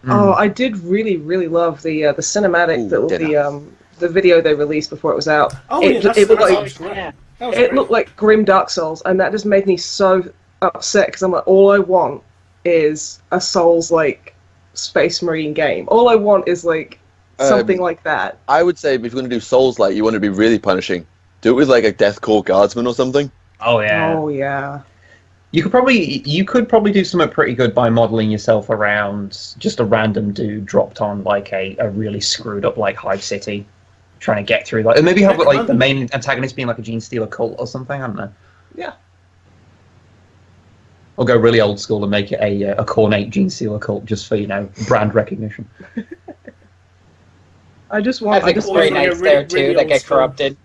Oh, I did really, really love the cinematic, Ooh, dinner. the video they released before it was out. Oh, it, yeah, that's it looked like was great. Yeah. That was it great. looked like grim Dark Souls, and that just made me so upset because I'm like, all I want is a Souls-like Space Marine game. All I want is like something like that. I would say if you're going to do Souls-like, you want to be really punishing. Do it with like a Deathcore Guardsman or something. Oh yeah. Oh yeah. You could probably do something pretty good by modeling yourself around just a random dude dropped on like a really screwed up like Hive City, trying to get through like, and maybe have like the main antagonist being like a Gene Stealer cult or something. I don't know. Yeah. Or go really old school and make it a Cornate Gene Stealer cult just for brand recognition. I just I want. think just Grey want, like, a Knights really- there too really that old get school. corrupted.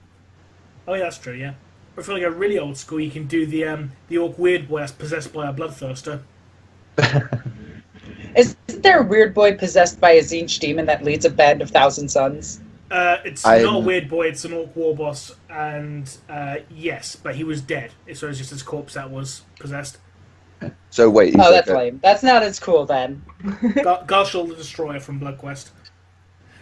Oh yeah, that's true. Yeah, but for like a really old school, you can do the Orc Weird Boy that's possessed by a bloodthirster. Isn't there a weird boy possessed by a Tzeentch demon that leads a band of Thousand Sons? It's not a weird boy; it's an Orc war boss, and yes, but he was dead, so it's just his corpse that was possessed. So wait. Oh, that's lame. That's not as cool then. Garshul the Destroyer from BloodQuest.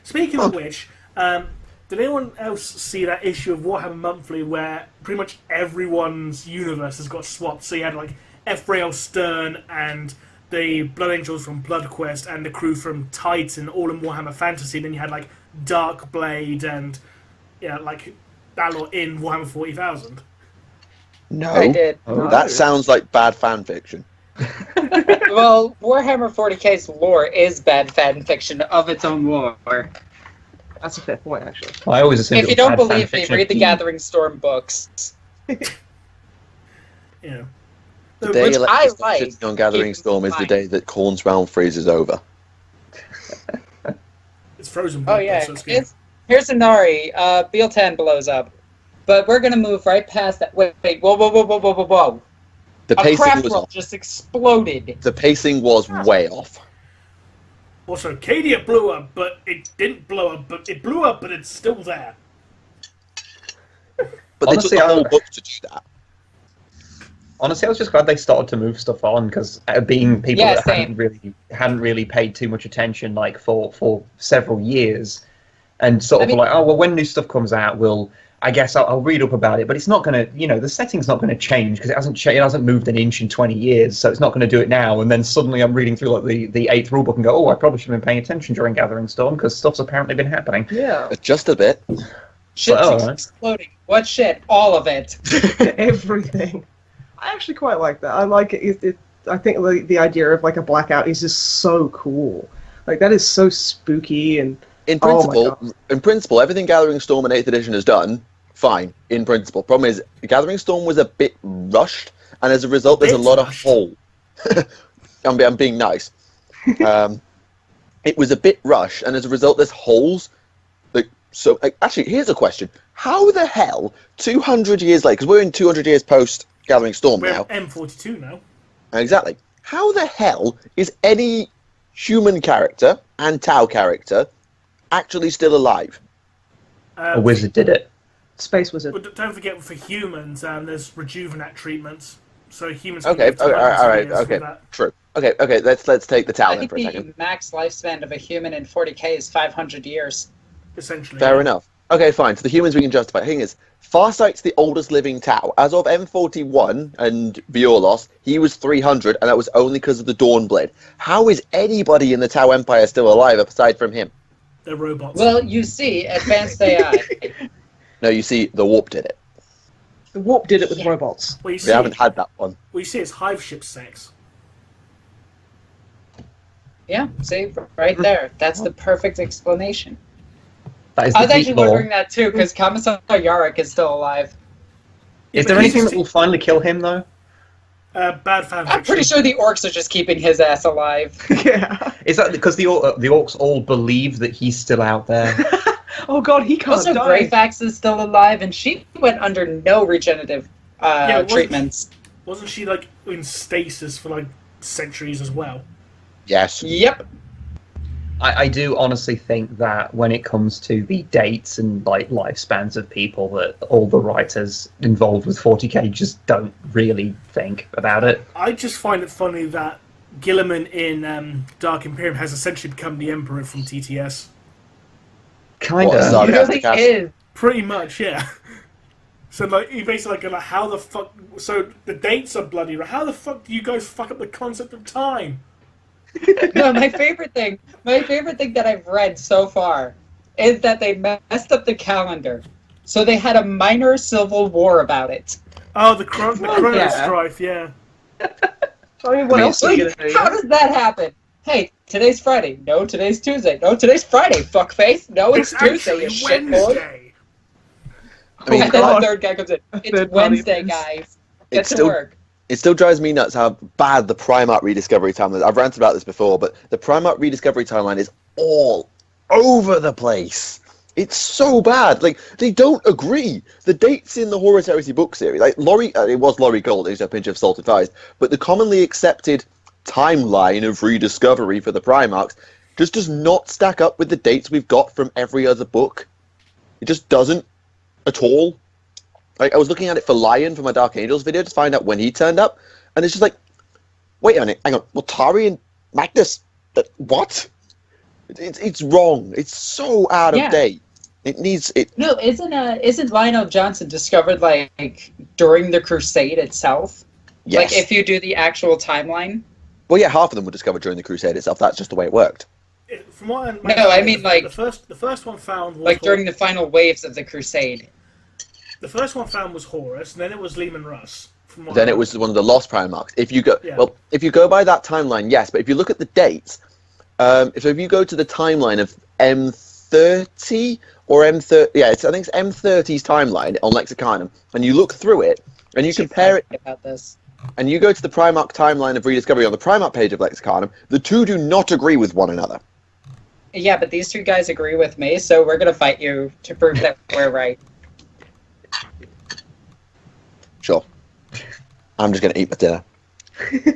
Speaking of which, did anyone else see that issue of Warhammer Monthly where pretty much everyone's universe has got swapped? So you had like Ephrael Stern and the Blood Angels from BloodQuest and the crew from Titan all in Warhammer Fantasy. Then you had like Darkblade and like Balor in Warhammer 40,000. No. I did. That sounds like bad fan fiction. Well, Warhammer 40k's lore is bad fan fiction of its own lore. That's a fair point, actually. I always assumed If it you was don't bad believe me, fanfiction read of the Eve. Gathering Storm books. Yeah. The day Which I Alexis like, sitting on Gathering keep Storm is the in day that Khorne's realm freezes over. It's frozen. Oh blood, yeah, so it's good. here's Inari. Bealtan blows up. But we're gonna move right past that. Wait, whoa. The A pacing craft was roll off. just exploded. The pacing was way off. Also, Cadia blew up, but it didn't blow up, but it blew up, but it's still there. But Honestly, they took the whole I- book to do that. Honestly, I was just glad they started to move stuff on because being people Yeah, that same. hadn't really paid too much attention like for several years, and sort I of mean- like, oh well, when new stuff comes out, I guess I'll read up about it, but it's not going to, the setting's not going to change because it hasn't moved an inch in 20 years, so it's not going to do it now. And then suddenly I'm reading through like the 8th rulebook and go, oh, I probably should have been paying attention during Gathering Storm because stuff's apparently been happening. Yeah. Just a bit. Shit's Oh, right. exploding. What shit? All of it. Everything. I actually quite like that. I like it. I think the idea of like a blackout is just so cool. Like that is so spooky and In Oh my principle, everything Gathering Storm and 8th edition has done, fine, in principle. Problem is, Gathering Storm was a bit rushed, and as a result, there's a Bit lot of rushed. hole. I'm being nice. It was a bit rushed, and as a result, there's holes. Actually, here's a question. How the hell, 200 years later, because we're in 200 years post Gathering Storm We're now. M42 now. Exactly. How the hell is any human character and Tau character actually still alive? A wizard did it. Space Wizard. But don't forget, for humans, there's rejuvenate treatments. So humans. Okay, live to all hundreds of right, years okay, with that. true. Okay, let's take the Tau I then think for a the second. max lifespan of a human in 40k is 500 years. Essentially. Fair enough. Okay, fine. So the humans we can justify. The thing is, Farsight's the oldest living Tau. As of M41 and Violos, he was 300, and that was only because of the Dawnblade. How is anybody in the Tau Empire still alive aside from him? They're robots. Well, you see, advanced AI. No, you see, the Warp did it. The Warp did it with robots. Well, you We see, haven't had that one. well, you see, it's hive ship sex. Yeah, see, right there. That's the perfect explanation. That is I the was actually deep lore. wondering that too, because Commissar Yarrick is still alive. Is but there he's anything just- that will finally kill him, though? Bad fan I'm pretty sure the orcs are just keeping his ass alive. Yeah. Is that because the orcs all believe that he's still out there? Oh god, he can't Also, die. Greyfax is still alive, and she went under no regenerative treatments. Wasn't she like in stasis for like centuries as well? Yes. Yep. I do honestly think that when it comes to the dates and like lifespans of people, that all the writers involved with 40k just don't really think about it. I just find it funny that Gilliman in Dark Imperium has essentially become the Emperor from TTS. Kind What, of. sorry? He really Sarcastic is. Pretty much, yeah. So like, he basically like, how the fuck? So the dates are bloody. How the fuck do you guys fuck up the concept of time? No, my favorite thing that I've read so far is that they messed up the calendar. So they had a minor civil war about it. Oh, the Chrono yeah. Strife, yeah. I mean, what else are you gonna do? How does that happen? Hey, today's Friday. No, today's Tuesday. No, today's Friday, fuckface. No, it's Tuesday, you actually shitboard. Wednesday. I mean, And then God. the third guy comes in. It's Third party Wednesday, wins. guys. Get It's to still- work. it still drives me nuts how bad the Primarch rediscovery timeline is. I've ranted about this before, but the Primarch rediscovery timeline is all over the place. It's so bad. Like, they don't agree. The dates in the Horus Heresy book series, like Laurie, it was Laurie Gold, who's a pinch of salt advised, but the commonly accepted timeline of rediscovery for the Primarchs just does not stack up with the dates we've got from every other book. It just doesn't at all. Like, I was looking at it for Lion for my Dark Angels video to find out when he turned up, and it's just like, wait a minute, hang on, well, Tari and Magnus, what? It's wrong. It's so out of date. It needs it. No, isn't Lionel Johnson discovered like during the Crusade itself? Yes. Like if you do the actual timeline. Well, yeah, half of them were discovered during the Crusade itself. That's just the way it worked. From what I mean, like- the first one found was Like during the final waves of the Crusade. the first one found was Horus, and then it was Lehman Russ. From what Then I it was one of the lost Primarchs. If you go, Yeah. well, if you go by that timeline, yes. But if you look at the dates, if you go to the timeline of M30 or M30, yeah, I think it's M30's timeline on Lexicanum, and you look through it and you compare it, About this. and you go to the Primarch timeline of rediscovery on the Primarch page of Lexicanum, the two do not agree with one another. Yeah, but these two guys agree with me, so we're gonna fight you to prove that we're right. Sure. I'm just gonna eat my dinner.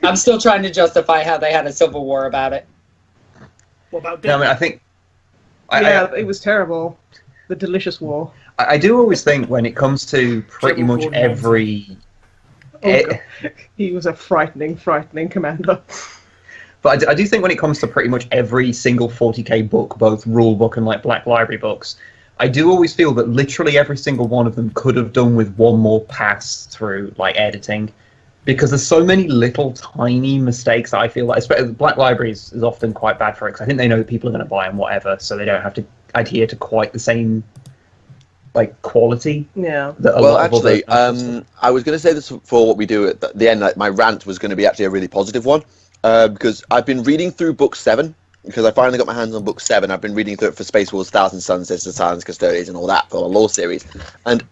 I'm still trying to justify how they had a civil war about it. What about No, I mean, I think. Yeah, it was terrible. The delicious war. I do always think when it comes to pretty Triple much coordinates. every. Oh, God. He was a frightening, frightening commander. But I do think when it comes to pretty much every single 40k book, both rule book and like Black Library books, I do always feel that literally every single one of them could have done with one more pass through like editing, because there's so many little tiny mistakes that I feel like, especially Black Library is often quite bad for it, because I think they know that people are going to buy them whatever, so they don't have to adhere to quite the same like quality. Yeah. That a Well, lot of other- actually, I was going to say this for what we do at the end. Like, my rant was going to be actually a really positive one, because I've been reading through book 7, because I finally got my hands on book 7. I've been reading through it for Space Wars, Thousand Suns, Sisters, Silence, Custodians, and all that for the lore series. And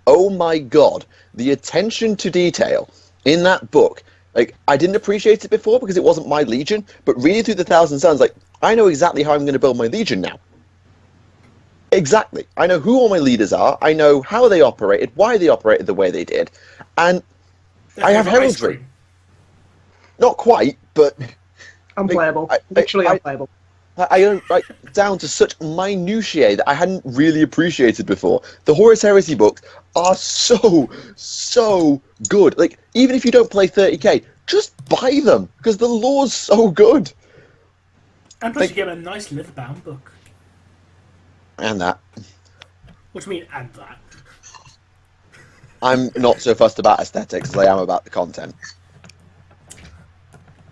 oh my god, the attention to detail in that book. Like, I didn't appreciate it before because it wasn't my Legion, but reading through the Thousand Suns, like, I know exactly how I'm going to build my Legion now. Exactly. I know who all my leaders are. I know how they operated, why they operated the way they did. And I have Definitely ice heraldry. cream. not quite, but Unplayable. I- Literally I- unplayable. I don't like down to such minutiae that I hadn't really appreciated before. The Horus Heresy books are so good. Like, even if you don't play 30k, just buy them because the lore's so good. And plus, Like- you get a nice live-bound book. And that. What do you mean, and that? I'm not so fussed about aesthetics as I am about the content.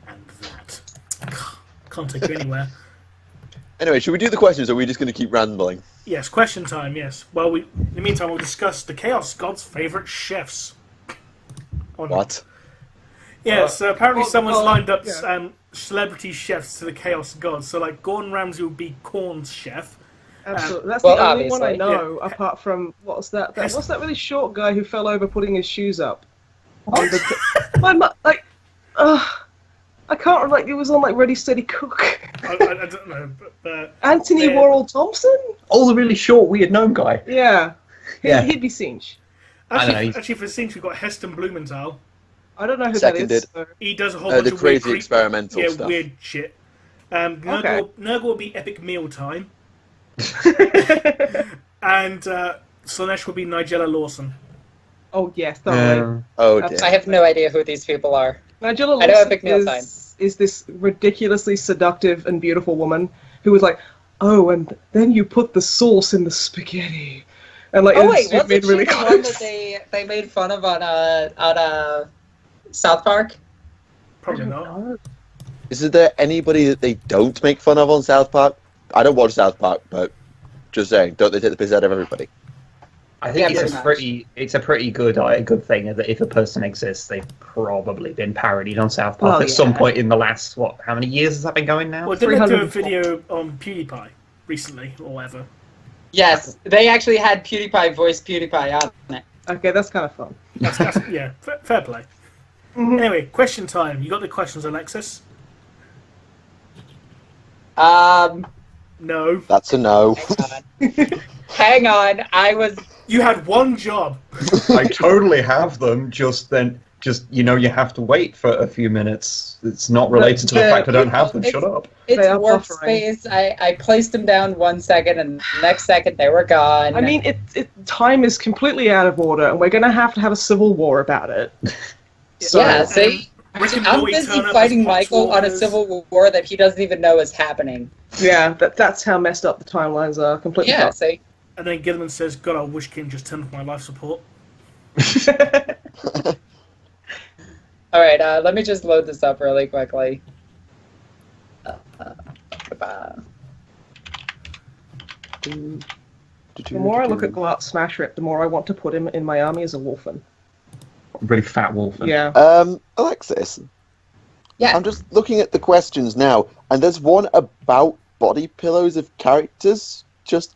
And that. Can't take you anywhere. Anyway, should we do the questions or are we just going to keep rambling? Yes, question time, yes. Well, in the meantime, we'll discuss the Chaos God's favourite chefs. What? Yeah, so apparently someone's lined up yeah. celebrity chefs to the Chaos Gods. So, like, Gordon Ramsay would be Corn's chef. Absolutely. That's well, the only one I obviously, know, apart from, what's that really short guy who fell over putting his shoes up? On I can't remember, like, it was on, like, Ready, Steady, Cook. I don't know, but Anthony Worrell Thompson? Oh, the really short, weird gnome guy. Yeah. Yeah. He'd be Sinch. Actually, for Sinch, we've got Heston Blumenthal. I don't know who Seconded. that is. So. He does a whole bunch The of crazy weird, experimental stuff. weird shit. Okay. Nurgle will be Epic Mealtime. And Slanesh will be Nigella Lawson. Oh, yes, totally. Oh dear. I have no idea who these people are. Nigella I know Lawson Epic Mealtime. is this ridiculously seductive and beautiful woman who was like, oh, and then you put the sauce in the spaghetti. And like, Oh wait, it wasn't made she really the one close. that they made fun of on South Park? Probably not. Is there anybody that they don't make fun of on South Park? I don't watch South Park, but just saying, don't they take the piss out of everybody? I think Yeah, it's a pretty good thing that if a person exists, they've probably been parodied on South Park Well, at some yeah. point in the last, how many years has that been going now? Well, didn't they do a 304. video on PewDiePie recently, or whatever? Yes, they actually had PewDiePie voice PewDiePie on it. Okay, that's kind of fun. Yeah, fair play. Anyway, question time. You got the questions, Alexis? No. That's a no. Hang on, I was. You had one job. I totally have them, you have to wait for a few minutes. It's not related to the fact I don't have them. Shut up. It's They are workspace. I placed them down 1 second, and the next second they were gone. I mean, time is completely out of order, and we're going to have a civil war about it. So, yeah. See, Rick and I'm Morty busy turn up fighting as Michael on a Podswallowers. civil war that he doesn't even know is happening. yeah, that's how messed up the timelines are. Completely. Yeah. See. And then Gilliman says, God, I wish King just turned off my life support. All right. Let me just load this up really quickly. The more I look at Glart Smash Rip, the more I want to put him in my army as a wolfen. Really fat wolf. Yeah. Alexis, Yeah. I'm just looking at the questions now, and there's one about body pillows of characters. Just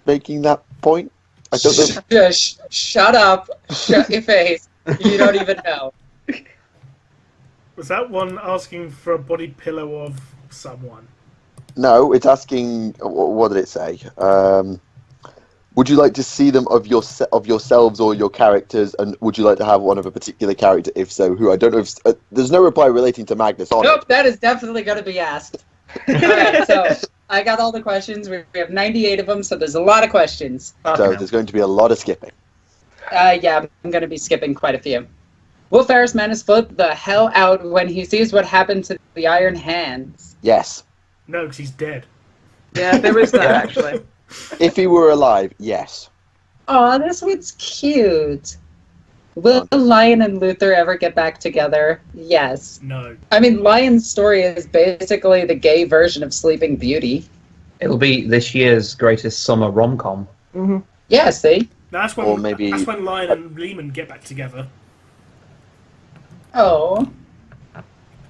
making that point. I don't know. Just shut up. Shut your face. You don't even know. Was that one asking for a body pillow of someone? No, it's asking. What did it say? Would you like to see them of yourselves or your characters, and would you like to have one of a particular character? If so, who? I don't know. If there's no reply relating to Magnus on Nope, it. that is definitely going to be asked. Alright, so I got all the questions. We have 98 of them, so there's a lot of questions. So there's going to be a lot of skipping. Yeah, I'm going to be skipping quite a few. Will Ferris Manus flip the hell out when he sees what happened to the Iron Hands? Yes. No, because he's dead. Yeah, there is that actually. If he were alive, yes. Aw, this one's cute. Will Lion and Luther ever get back together? Yes. No. I mean, Lion's story is basically the gay version of Sleeping Beauty. It'll be this year's greatest summer rom-com. Mm-hmm. Yeah, see? That's when, Or maybe- that's when Lion and Lehman get back together. Oh.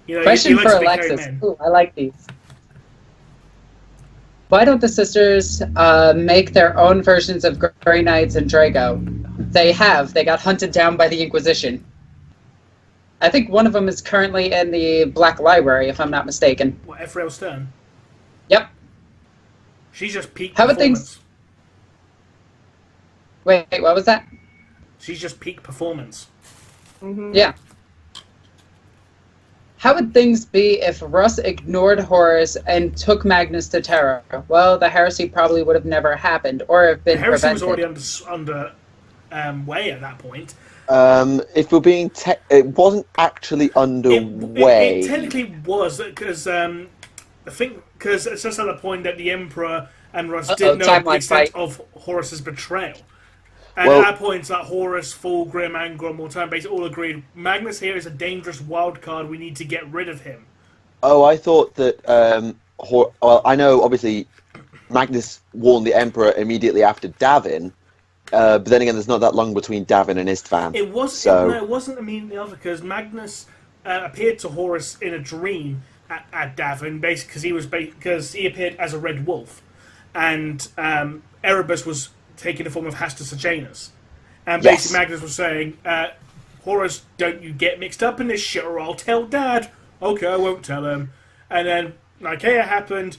You know, Question he for likes to be carried Alexis. men. Ooh, I like these. Why don't the sisters make their own versions of Grey Knights and Drago? They have. They got hunted down by the Inquisition. I think one of them is currently in the Black Library, if I'm not mistaken. What, Ephraim Stern? Yep. She's just peak How about performance. things- Wait, what was that? She's just peak performance. Mm-hmm. Yeah. How would things be if Russ ignored Horus and took Magnus to Terra? Well, the heresy probably would have never happened, or have The been heresy prevented. was already under way at that point. If we're being, it wasn't actually underway. It technically was, because I think because it's just at the point that the Emperor and Russ did know the timeline extent fight. of Horus's betrayal. And Well- at that point, that Horus, Fulgrim, Angron, Mortan basically all agreed, Magnus here is a dangerous wild card, we need to get rid of him. Oh, I thought that. Well, I know obviously Magnus warned the Emperor immediately after Davin. But then again, there's not that long between Davin and Istvan. It wasn't immediately after, because Magnus appeared to Horus in a dream at Davin, basically because he appeared as a red wolf, and Erebus was taking the form of Hasta Sejanus, and basically Magnus was saying, Horus, don't you get mixed up in this shit, or I'll tell Dad. Okay, I won't tell him. And then Nicaea happened.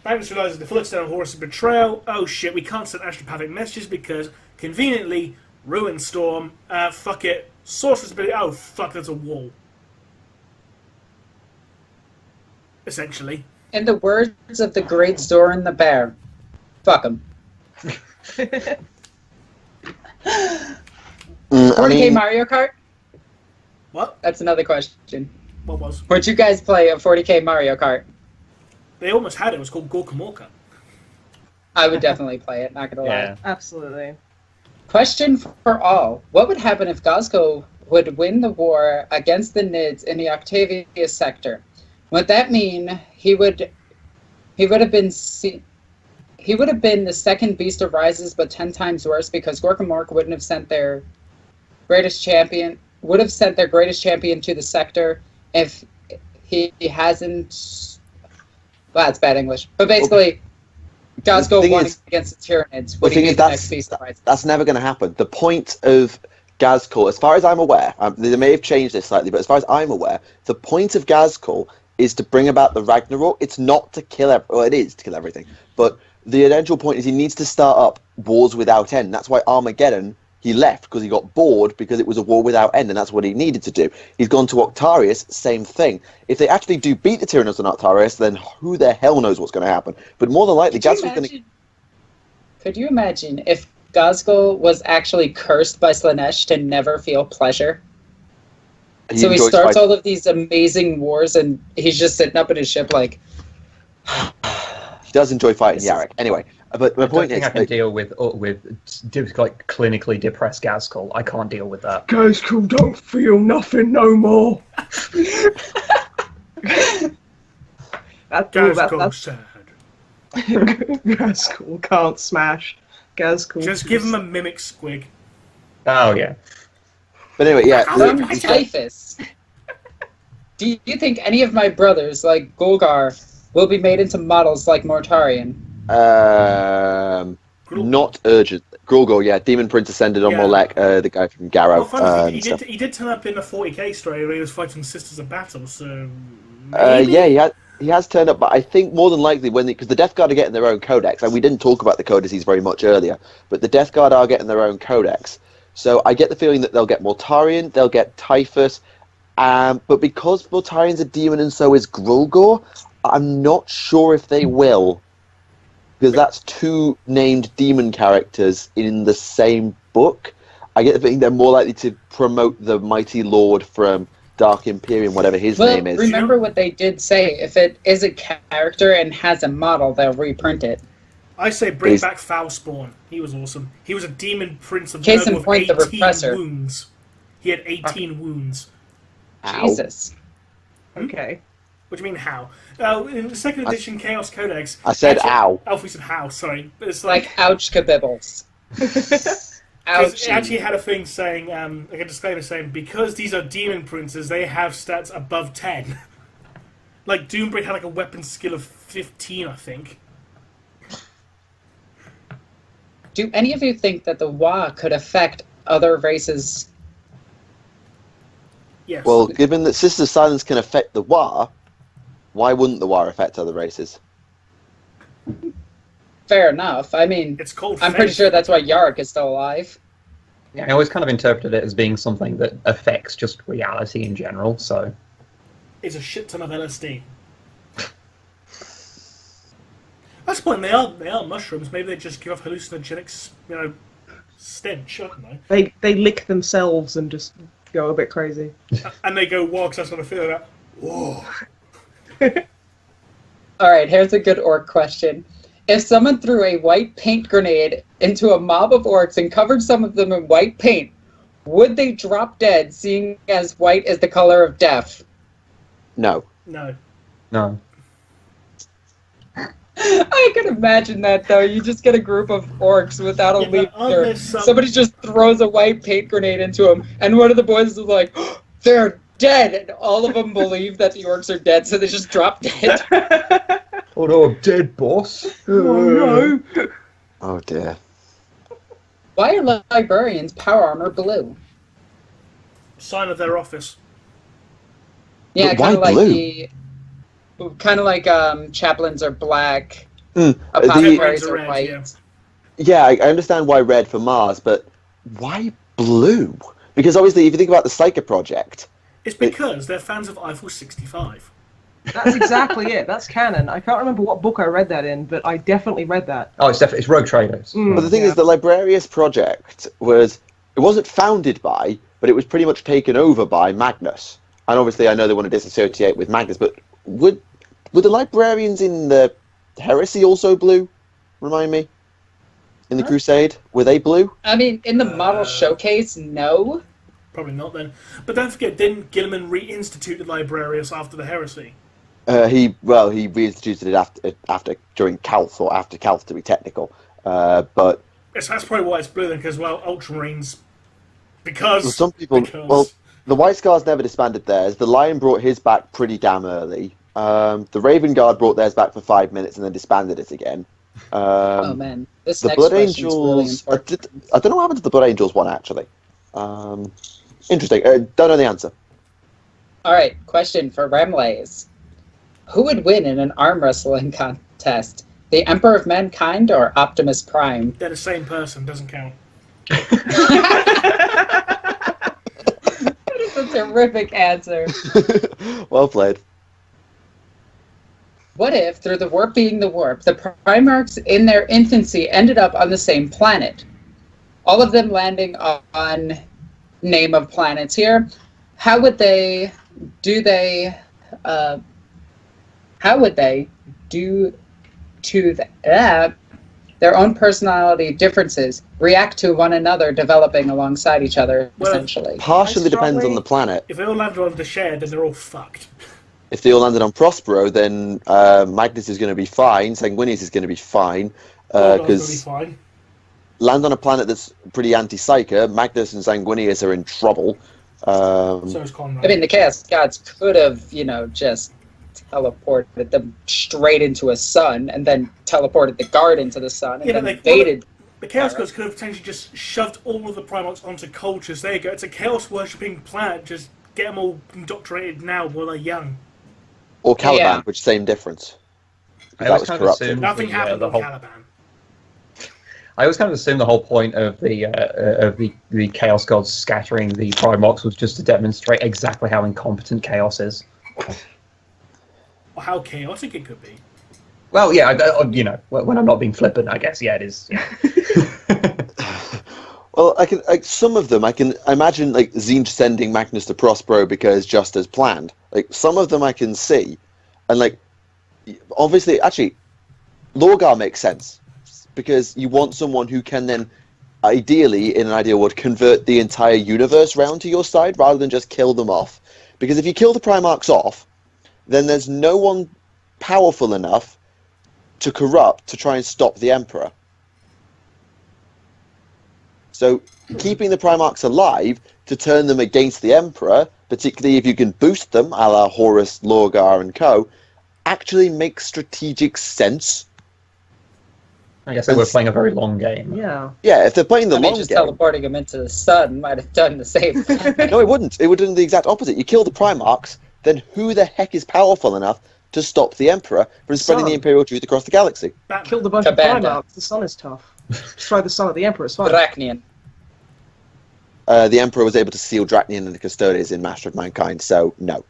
Magnus realizes the full extent of Horus' betrayal. Oh shit, we can't send astropathic messages because, conveniently, Ruin Storm, fuck it, Sorcerer's ability, oh fuck, there's a wall. Essentially. In the words of the great Zoran the Bear, fuck him. 40K Mario Kart? What? That's another question. What was? Would you guys play a 40K Mario Kart? They almost had it. It was called Gorkamorka. I would definitely play it, not gonna lie. Absolutely. Question for all. What would happen if Gazco would win the war against the Nids in the Octavius sector? Would that mean he would have been the second Beast of Rises, but 10 times worse, because Gorkamork wouldn't have sent their greatest champion to the sector if he hasn't. Well, that's bad English. But basically, Gazco won against the Tyranids. Would he be the next Beast of Rises? That's never going to happen. The point of Gazco, as far as I'm aware, they may have changed this slightly, but as far as I'm aware, the point of Gazco is to bring about the Ragnarok. It's not to kill it is to kill everything, but the eventual point is he needs to start up wars without end. That's why Armageddon, he left, because he got bored, because it was a war without end, and that's what he needed to do. He's gone to Octarius, same thing. If they actually do beat the Tyranids on Octarius, then who the hell knows what's going to happen? But more than likely, Gazco's going to... Could you imagine if Gazco was actually cursed by Slanesh to never feel pleasure? So he starts all of these amazing wars, and he's just sitting up in his ship like... He does enjoy fighting Yarrick. Anyway, but my point is... I can deal with like clinically depressed Gazkul. I can't deal with that. Gazkul don't feel nothing no more. Gazkul sad. Gazkul can't smash. Gazkul. Just give him a mimic squig. Oh yeah. But anyway, yeah. Typhus. Do you think any of my brothers, like Golgar, will be made into models like Mortarion? Not urgent. Grulgor, yeah. Demon Prince ascended on Molek, the guy from Garrow. Well, he did turn up in the 40k story where he was fighting Sisters of Battle, so... Maybe? Yeah, he has turned up, but I think more than likely because the Death Guard are getting their own codex, and we didn't talk about the codices very much earlier, but the Death Guard are getting their own codex. So I get the feeling that they'll get Mortarion, they'll get Typhus, but because Mortarion's a demon and so is Grulgor, I'm not sure if they will. Because that's two named demon characters in the same book. I get the feeling they're more likely to promote the Mighty Lord from Dark Imperium, whatever his name is. Remember what they did say. If it is a character and has a model, they'll reprint it. I say bring back Foulspawn. He was awesome. He was a demon prince of Case in with point, 18 the wounds. He had 18 wounds. Jesus. Okay. What do you mean, how? In the second edition Chaos Codex... I said ow. Oh, we said how, sorry. But it's like ouch kabibbles. It actually had a thing saying, like a disclaimer saying, because these are demon princes, they have stats above 10. Like, Doombreak had like a weapon skill of 15, I think. Do any of you think that the Wa could affect other races? Yes. Well, given that Sisters of Silence can affect the Wa, why wouldn't the Wa affect other races? Fair enough. I mean, it's called I'm pretty sure that's why Yarrick is still alive. Yeah, I always kind of interpreted it as being something that affects just reality in general, so... It's a shit ton of LSD. That's the point, they are mushrooms. Maybe they just give off hallucinogenic, stench, I don't know. They lick themselves and just go a bit crazy. And they go, whoa, because that's what I feel like. Whoa. Alright, here's a good orc question. If someone threw a white paint grenade into a mob of orcs and covered some of them in white paint, would they drop dead, seeing as white is the color of death? No. No. No. I can imagine that, though. You just get a group of orcs without a Yeah, but aren't leader. there some- Somebody just throws a white paint grenade into them, and one of the boys is like, "Oh, they're dead!" And all of them believe that the orcs are dead, so they just drop dead. Oh no, I'm dead, boss. Oh no! Oh dear. Why are librarians' power armor blue? Sign of their office. Yeah, But why kind of like blue? chaplains are black, The, apothecaries are Red, white. yeah. yeah, I understand why red for Mars, but why blue? Because obviously, if you think about the Psyker project, It's because they're fans of Eiffel 65. That's exactly it. That's canon. I can't remember what book I read that in, but I definitely read that. Oh, it's definitely Rogue Traders. but the thing Yeah. is, the Librarius project it wasn't founded by, but it was pretty much taken over by Magnus. And obviously, I know they want to disassociate with Magnus, but would the librarians in the Heresy also blue? Remind me. In the Crusade, were they blue? I mean, in the model showcase, no. Probably not then. But don't forget, didn't Gilliman reinstitute the Librarius after the heresy? He reinstituted it after during Calth, or after Calth to be technical. But Yes, that's probably why it's blue then, because, well, Ultramarines. Because. some people, because- the White Scars never disbanded theirs. The Lion brought his back pretty damn early. The Raven Guard brought theirs back for 5 minutes and then disbanded it again. Oh man, this The next Blood question's really Angels. important. I don't know what happened to the Blood Angels one actually. Interesting. Don't know the answer. All right, question for Remlays. Who would win in an arm wrestling contest? The Emperor of Mankind or Optimus Prime? They're the same person, doesn't count. That is a terrific answer. Well played. What if, through the warp being the warp, the Primarchs in their infancy ended up on the same planet? All of them landing on name of planets here. How would they do to that their own personality differences react to one another developing alongside each other, Well, essentially? Partially depends strongly- on the planet. If they all landed on the Shared, then they're all fucked. If they all landed on Prospero, then Magnus is going to be fine. Sanguinius is going to be fine. All those Because will be fine. land on a planet that's pretty anti-Psyker, Magnus and Sanguinius are in trouble. So is Conrad. I mean, the Chaos Gods could have, just teleported them straight into a sun and then teleported the guard into the sun and Yeah, but then they- invaded. the Chaos Gods could have potentially just shoved all of the Primarchs onto cultures. There you go. It's a chaos-worshipping planet. Just get them all indoctrinated now while they're young. Or Caliban, Yeah. which same difference. I That always was kind of corrupted. assumed Nothing the, happened the on whole. Caliban. I always kind of assumed the whole point of the Chaos Gods scattering the Primarchs was just to demonstrate exactly how incompetent Chaos is. Or how chaotic it could be. Well, yeah, when I'm not being flippant, I guess, yeah, it is. Yeah. Well, some of them I can imagine like Zinj sending Magnus to Prospero because just as planned. Like some of them I can see, and like obviously, actually, Lorgar makes sense because you want someone who can then, ideally, in an ideal world, convert the entire universe round to your side rather than just kill them off. Because if you kill the Primarchs off, then there's no one powerful enough to corrupt to try and stop the Emperor. So keeping the Primarchs alive to turn them against the Emperor, particularly if you can boost them, a la Horus, Lorgar, and co., actually makes strategic sense. I guess they were playing a very long game. Yeah. Yeah, if they're playing the I mean, long just game, teleporting them into the sun might have done the same thing. no, it wouldn't. It would do the exact opposite. You kill the Primarchs, then who the heck is powerful enough to stop the Emperor from spreading the Sun. Imperial truth across the galaxy? Batman. Killed a bunch of Kabanda. Primarchs. The sun is tough. Try the sun at the Emperor, it's fine. Dracnian. The Emperor was able to seal Dracnian and the Custodes in Master of Mankind, so no.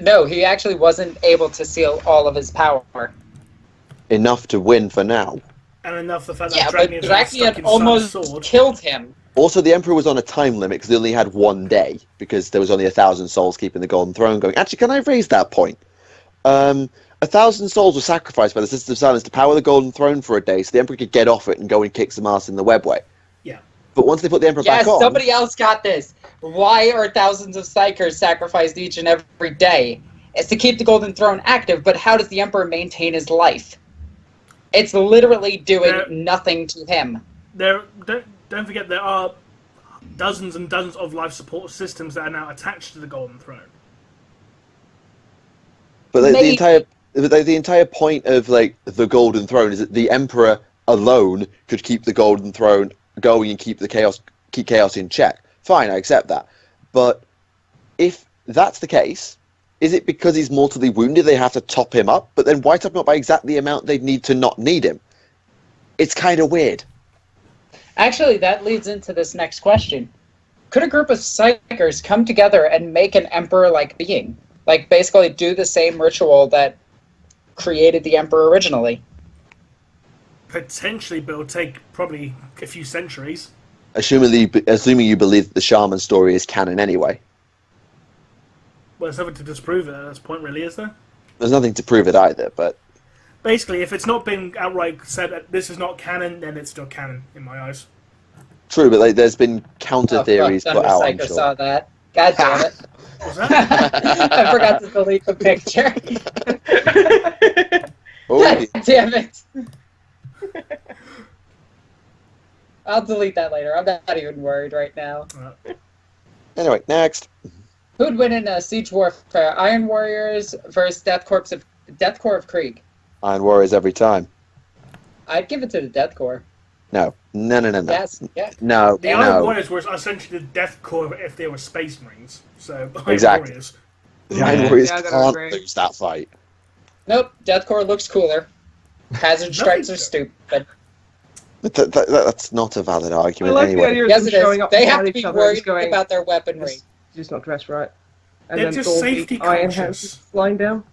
No, he actually wasn't able to seal all of his power. Enough to win for now. And enough the fact Yeah, that but Dracnian's stuck Dracnian inside almost a sword. killed him. Also, the Emperor was on a time limit because they only had 1 day, because there was only 1,000 souls keeping the Golden Throne going. Actually, can I raise that point? 1,000 souls were sacrificed by the Sisters of Silence to power the Golden Throne for a day, so the Emperor could get off it and go and kick some ass in the webway. Yeah. But once they put the Emperor Yes, back on... somebody else got this. Why are thousands of Psychers sacrificed each and every day? It's to keep the Golden Throne active, but how does the Emperor maintain his life? It's literally doing There- nothing to him. Don't forget there are dozens and dozens of life support systems that are now attached to the Golden Throne. But like, Maybe- the entire point of like the Golden Throne is that the Emperor alone could keep the Golden Throne going and keep chaos in check. Fine, I accept that. But if that's the case, is it because he's mortally wounded they have to top him up? But then why top him up by exactly the amount they'd need to not need him? It's kind of weird. Actually, that leads into this next question. Could a group of psychers come together and make an emperor-like being? Like, basically do the same ritual that created the emperor originally? Potentially, but it'll take probably a few centuries. Assuming you believe that the shaman story is canon anyway. Well, there's nothing to disprove it at this point, really, is there? There's nothing to prove it either, but... Basically, if it's not been outright said that this is not canon, then it's still canon, in my eyes. True, but like, there's been counter theories put out, I'm Psycho sure. saw that. God damn it. Was that? I forgot to delete the picture. Oh, God damn it. I'll delete that later. I'm not even worried right now. anyway, next. Who'd win in Siege Warfare? Iron Warriors versus Death Corps of Krieg. Iron Warriors every time. I'd give it to the Death Corps. No. Yes, yeah. No, The Iron no. Warriors were essentially the Death Corps if they were Space Marines. So, Iron Exactly. Warriors. The Iron Warriors Yeah, I gotta can't agree. lose that fight. Nope, Death Corps looks cooler. Hazard strikes are stupid. That's not a valid I argument like the anyway. idea of Yes, them it showing is. up They have behind to be each other and worried just going, about their weaponry. just not dressed right. And They're then just all safety the iron conscious. hands flying down.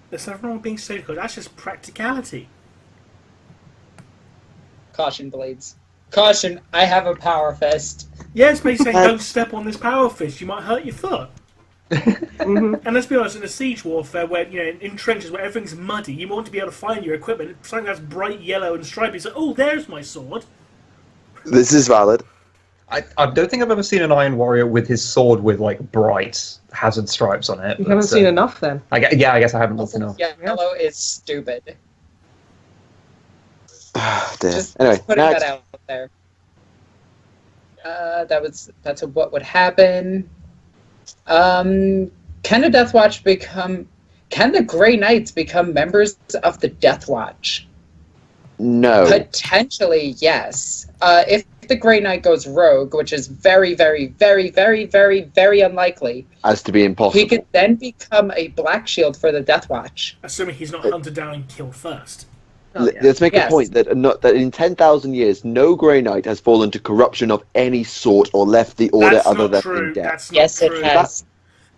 There's nothing wrong with being safety conscious. That's just practicality. Caution, Blades. Caution, I have a power fist. Yeah, it's basically saying don't step on this power fist, you might hurt your foot. Mhm. And let's be honest, in a siege warfare where, you know, in trenches where everything's muddy, you want to be able to find your equipment. Something that's bright yellow and stripy, so, oh, there's my sword. This is valid. I don't think I've ever seen an Iron Warrior with his sword with like bright hazard stripes on it. You but, haven't seen enough then. I guess I haven't looked enough. Yellow is stupid. Dear. Just Anyway, putting next. that out there. That's what would happen. Can the Death Watch become? Can the Grey Knights become members of the Death Watch? No. Potentially, yes. If the Grey Knight goes rogue, which is very, very, very, very, very, very unlikely, As to be impossible. he could then become a Black Shield for the Death Watch. Assuming he's not hunted down and killed first. Oh, yeah. Let's make Yes. a point that that in 10,000 years, no Grey Knight has fallen to corruption of any sort or left the Order That's other not than true. in death. That's not Yes, true. it has.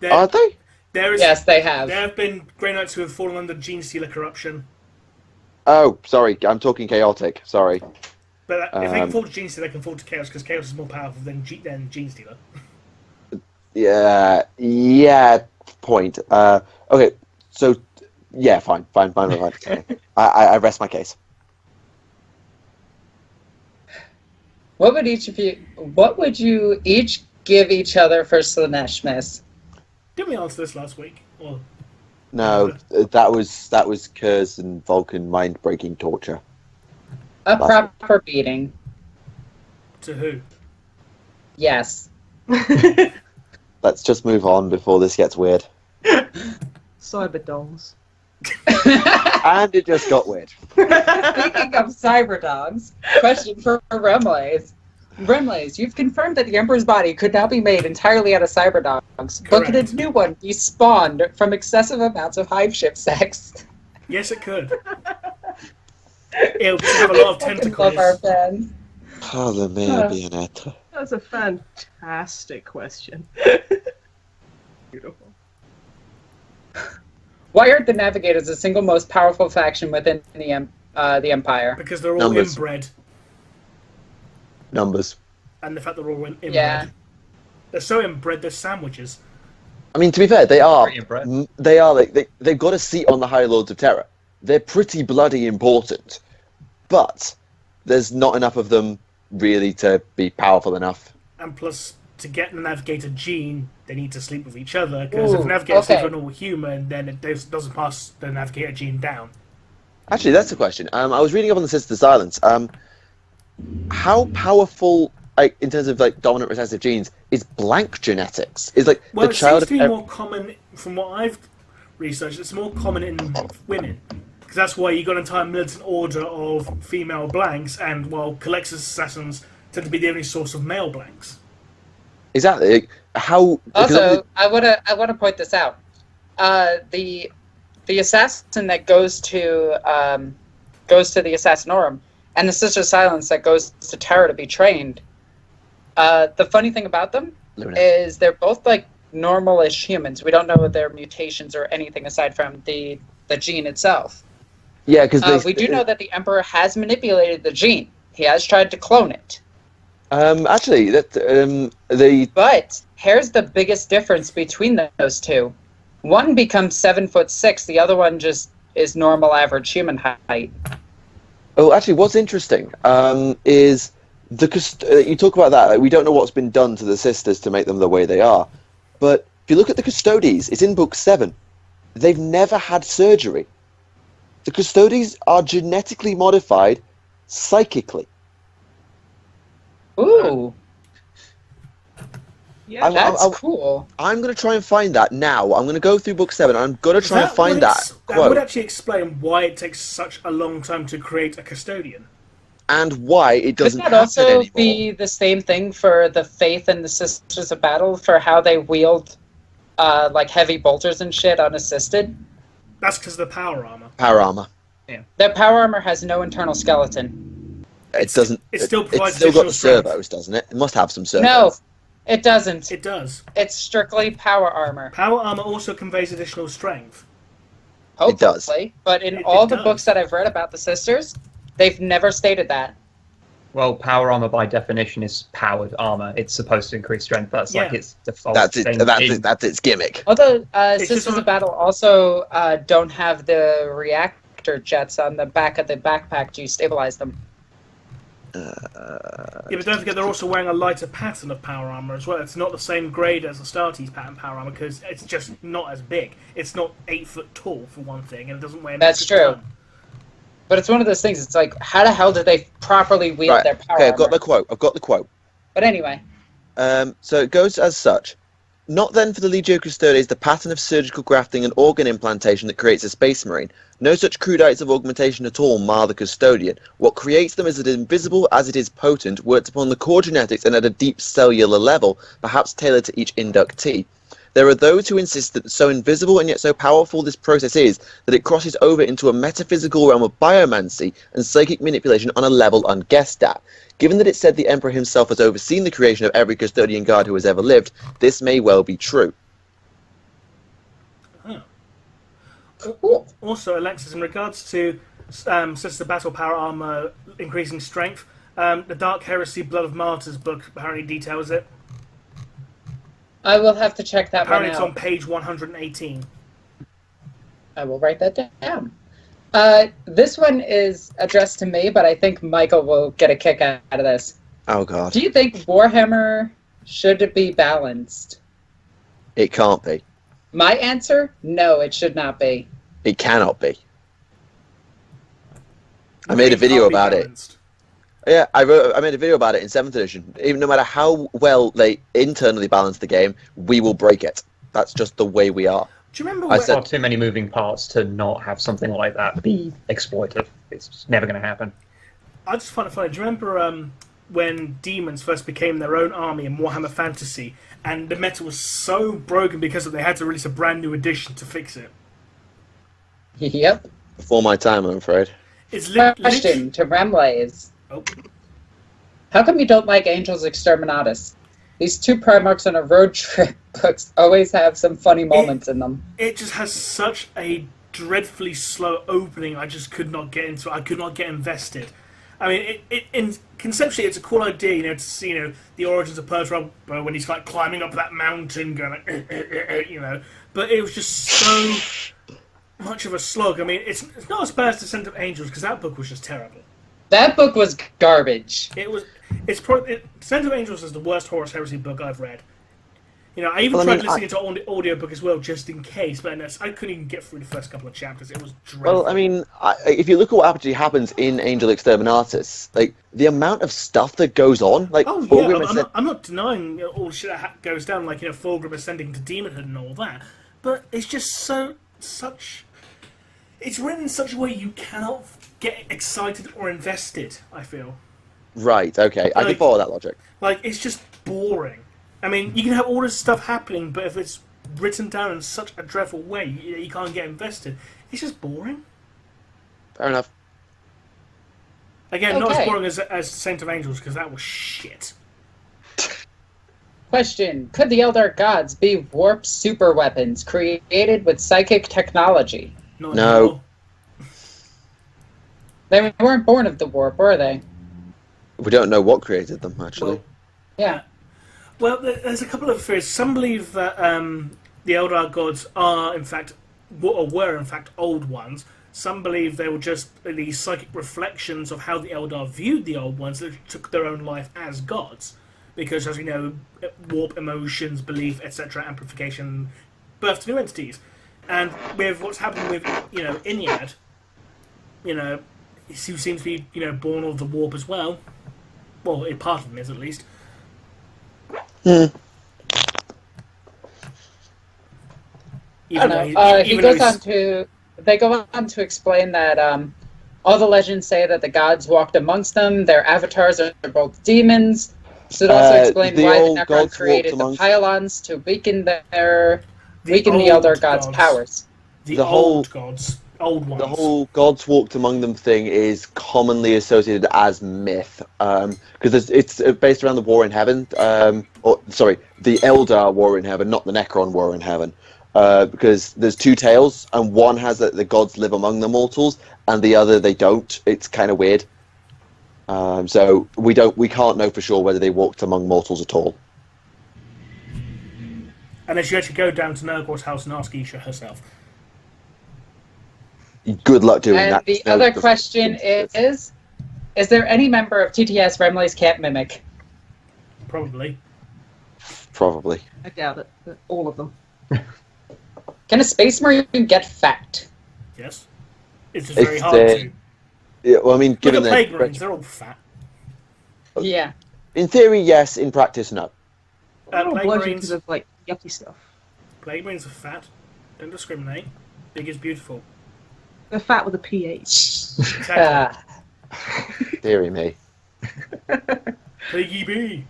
There, Are they? there is, Yes, they have. There have been Grey Knights who have fallen under Gene Stealer corruption. Oh, sorry. I'm talking chaotic. Sorry. But if they can Um, fall to Gene Stealer, they can fall to Chaos, because Chaos is more powerful than Gene Stealer. Yeah. Point. Okay. So, yeah. Fine. I rest my case. What would you each give each other for Slaanesh? Didn't we answer this last week? Or No, that was Kurz and Vulcan mind-breaking torture. A proper beating. to who? Yes. Let's just move on before this gets weird. Cyber dolls. And it just got weird. Speaking of cyber dogs, question for Remlays. Remlays, you've confirmed that the Emperor's body could now be made entirely out of cyber dogs, but could Correct. a new one be spawned from excessive amounts of hive ship sex? Yes, it could. It'll just have a lot of Fucking tentacles. love our fans. Oh, the mea Bianetta. That's a fantastic question. Beautiful. Why aren't the Navigators the single most powerful faction within the Empire? Because they're all Numbers. inbred. Numbers. And the fact they're all inbred. Yeah. They're so inbred, they're sandwiches. I mean, to be fair, they are. Pretty impressed. They are. They've got a seat on the High Lords of Terror. They're pretty bloody important, but there's not enough of them really to be powerful enough. And plus, to get the Navigator gene, they need to sleep with each other. Because if Ooh, the Navigator sleeps okay. with a normal human, then it doesn't pass the Navigator gene down. Actually, that's a question. I was reading up on the Sister Silence. How powerful, like, in terms of like dominant recessive genes, is blank genetics? Is like Well, the it child seems to be of more common, from what I've researched, it's more common in women. Because that's why you got an entire militant order of female blanks, and while Calexis assassins tend to be the only source of male blanks. exactly like, how. Also, I want to point this out. The assassin that goes to the Assassinorum, and the Sister Silence that goes to Terra to be trained. The funny thing about them is they're both like normal-ish humans. We don't know their mutations or anything aside from the gene itself. Yeah, because we do know that the Emperor has manipulated the gene. He has tried to clone it. Actually, that But here's the biggest difference between those two. One becomes 7'6", the other one just is normal average human height. Oh, actually, what's interesting is you talk about that. Like, we don't know what's been done to the sisters to make them the way they are. But if you look at the Custodes, it's in Book 7. They've never had surgery. The Custodes are genetically modified psychically. Ooh, Yeah, that's cool. I'm going to try and find that now. I'm going to go through Book 7. I'm going to try and find that That quote. would actually explain why it takes such a long time to create a custodian. And why it Could doesn't that happen also anymore. be the same thing for the Faith and the Sisters of Battle, for how they wield like heavy bolters and shit unassisted? That's because of the power armor. Power armor. Their power armor has no internal skeleton. It doesn't. It still provides It's still got additional strength. servos, doesn't it? It must have some servos. No, it doesn't. It does. It's strictly power armor. Power armor also conveys additional strength. Hopefully. It does. But in It all the does. books that I've read about the sisters, they've never stated that. Well, power armor by definition is powered armor. It's supposed to increase strength. That's like Yeah. its default That's it. thing. That's its gimmick. Although It's Sisters just of Battle also don't have the reactor jets on the back of the backpack to stabilize them. Yeah, but don't forget they're also wearing a lighter pattern of power armor as well. It's not the same grade as the Astartes pattern power armor because it's just not as big. It's not 8 foot tall for one thing, and it doesn't weigh. an That's extra true. ton. But it's one of those things, it's like, how the hell did they properly wield Right. their power Okay, armor? I've got the quote. But anyway, So it goes as such. Not then for the Legio Custodes the pattern of surgical grafting and organ implantation that creates a space marine. No such crudities of augmentation at all mar the custodian. What creates them is as invisible as it is potent, works upon the core genetics and at a deep cellular level, perhaps tailored to each inductee. There are those who insist that so invisible and yet so powerful this process is that it crosses over into a metaphysical realm of biomancy and psychic manipulation on a level unguessed at. Given that it's said the Emperor himself has overseen the creation of every custodian guard who has ever lived, this may well be true. Also, Alexis, in regards to Sister Battle power armor increasing strength, the Dark Heresy Blood of Martyrs book apparently details it. I will have to check that one Apparently, it's out. on page 118. I will write that down. This one is addressed to me, but I think Michael will get a kick out of this. Oh god. Do you think Warhammer should be balanced? It can't be. My answer? No, it should not be. It cannot be. I made a video Can't be about it. balanced. Yeah, I made a video about it in 7th edition. Even no matter how well they internally balance the game, we will break it. That's just the way we are. Do you remember I when, said- Far too many moving parts to not have something like that be exploitive. It's just never going to happen. I just find it funny. Do you remember when demons first became their own army in Warhammer Fantasy, and the meta was so broken because of they had to release a brand new edition to fix it? Yep. Before my time, I'm afraid. It's Question to Remlays. Oh, How come you don't like Angels Exterminatus? These two Primarchs on a road trip books always have some funny moments in them. it just has such a dreadfully slow opening. I just could not get into it. I could not get invested. I mean, conceptually, it's a cool idea, to see, the origins of Pertwee when he's like climbing up that mountain, going like, But it was just so much of a slog. I mean, it's not as bad as Descent of Angels because that book was just terrible. That book was garbage. Descent of Angels is the worst Horus Heresy book I've read. You know, I even Well, I tried mean, listening to an audiobook as well, just in case, but I couldn't even get through the first couple of chapters. It was dreadful. Well, I mean, if you look at what actually happens in Angel Exterminatus, like the amount of stuff that goes on, like Oh yeah, Fulgrim I'm not denying all the shit that goes down, like Fulgrim ascending to demonhood and all that. But it's just such. It's written in such a way you cannot get excited or invested. I feel. Right. Okay, I can follow that logic. Like it's just boring. I mean, you can have all this stuff happening, but if it's written down in such a dreadful way, you can't get invested. It's just boring. Fair enough. Again, not as Okay. boring as Saint of Angels, because that was shit. Question: could the Eldar gods be warp super weapons created with psychic technology? Not No. anymore. They weren't born of the warp, were they? We don't know what created them, actually. Well, Yeah. Well, there's a couple of theories. Some believe that the Eldar gods are, in fact, or were, in fact, old ones. Some believe they were just these psychic reflections of how the Eldar viewed the old ones that took their own life as gods. Because, as we know, warp emotions, belief, etc., amplification, birth to new entities. And with what's happened with, Inyad, who seems to be, born of the warp as well. Well, a part of him is, at least. I don't know. They go on to explain that all the legends say that the gods walked amongst them. Their avatars are both demons. So it also explained the why the old Necron gods created walked the amongst- pylons to weaken the old Eldar gods' powers. The The old whole- gods. Old ones. The whole gods walked among them thing is commonly associated as myth, because it's based around the war in heaven. The Eldar war in heaven, not the Necron war in heaven. Because there's two tales, and one has that the gods live among the mortals, and the other they don't. It's kind of weird. So we can't know for sure whether they walked among mortals at all. Unless you actually go down to Nurgle's house and ask Isha herself. Good luck doing And that. the No, other doesn't- question is there any member of TTS Remley's Cat Mimic? Probably. Probably. I doubt it. All of them. Can a Space Marine get fat? Yes. It's just If very hard they- to. Yeah, well, I mean, Look given at Plague that, Marines, they're all fat. Yeah. in theory, yes. In practice, no. They're all Plague bloated Marines, because of like yucky stuff. Plague Marines are fat. Don't discriminate. Big is beautiful. They're fat with a pH. Exactly. Deary me. Plaguey B.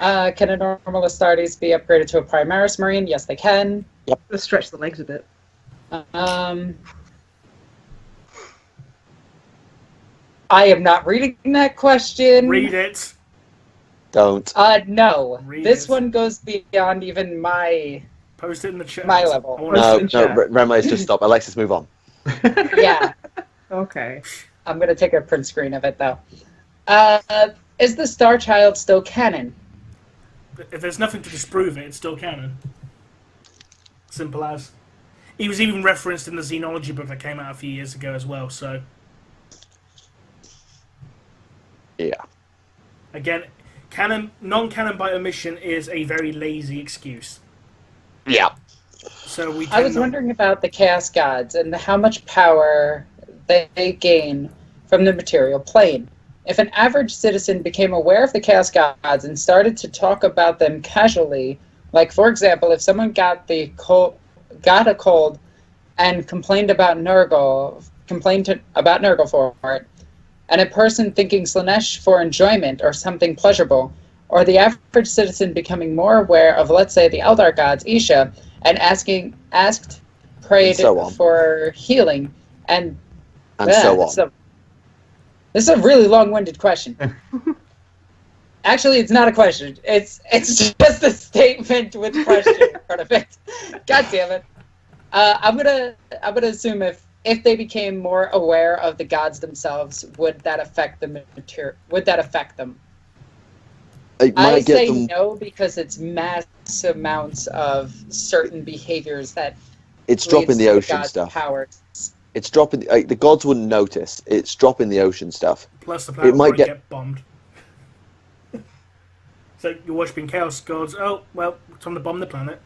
Can a normal Astartes be upgraded to a Primaris Marine? Yes, they can. Let's stretch the legs a bit. I am not reading that question. Read it. Don't. No. Read This it. one goes beyond even my... Post it in the chat. My level. I wanna No, see- in no. chat. Remley's just stop. Alexis, move on. Yeah. Okay. I'm going to take a print screen of it, though. Is the Star Child still canon? If there's nothing to disprove it, it's still canon. Simple as. He was even referenced in the Xenology book that came out a few years ago as well, so... Yeah. Again, non-canon by omission is a very lazy excuse. Yeah. So we. I was wondering about the Chaos Gods and how much power they gain from the material plane. If an average citizen became aware of the Chaos Gods and started to talk about them casually, like for example, if someone got a cold and complained about Nurgle for it, and a person thinking Slanesh for enjoyment or something pleasurable, or the average citizen becoming more aware of, let's say, the Eldar gods, Isha, and prayed And so on. for healing, and So on. This is a really long-winded question. Actually, it's not a question. It's just a statement with a question in front of it. God damn it! I'm gonna assume if they became more aware of the gods themselves, would that affect the material? Would that affect them? It I might get say them. no because it's mass amounts of certain behaviors that It's dropping leads the to ocean god's stuff. powers. It's dropping. The gods wouldn't notice. It's dropping the ocean stuff. Plus the planet might might get- get bombed. So you're worshipping Chaos Gods. Oh, well, it's time to bomb the planet.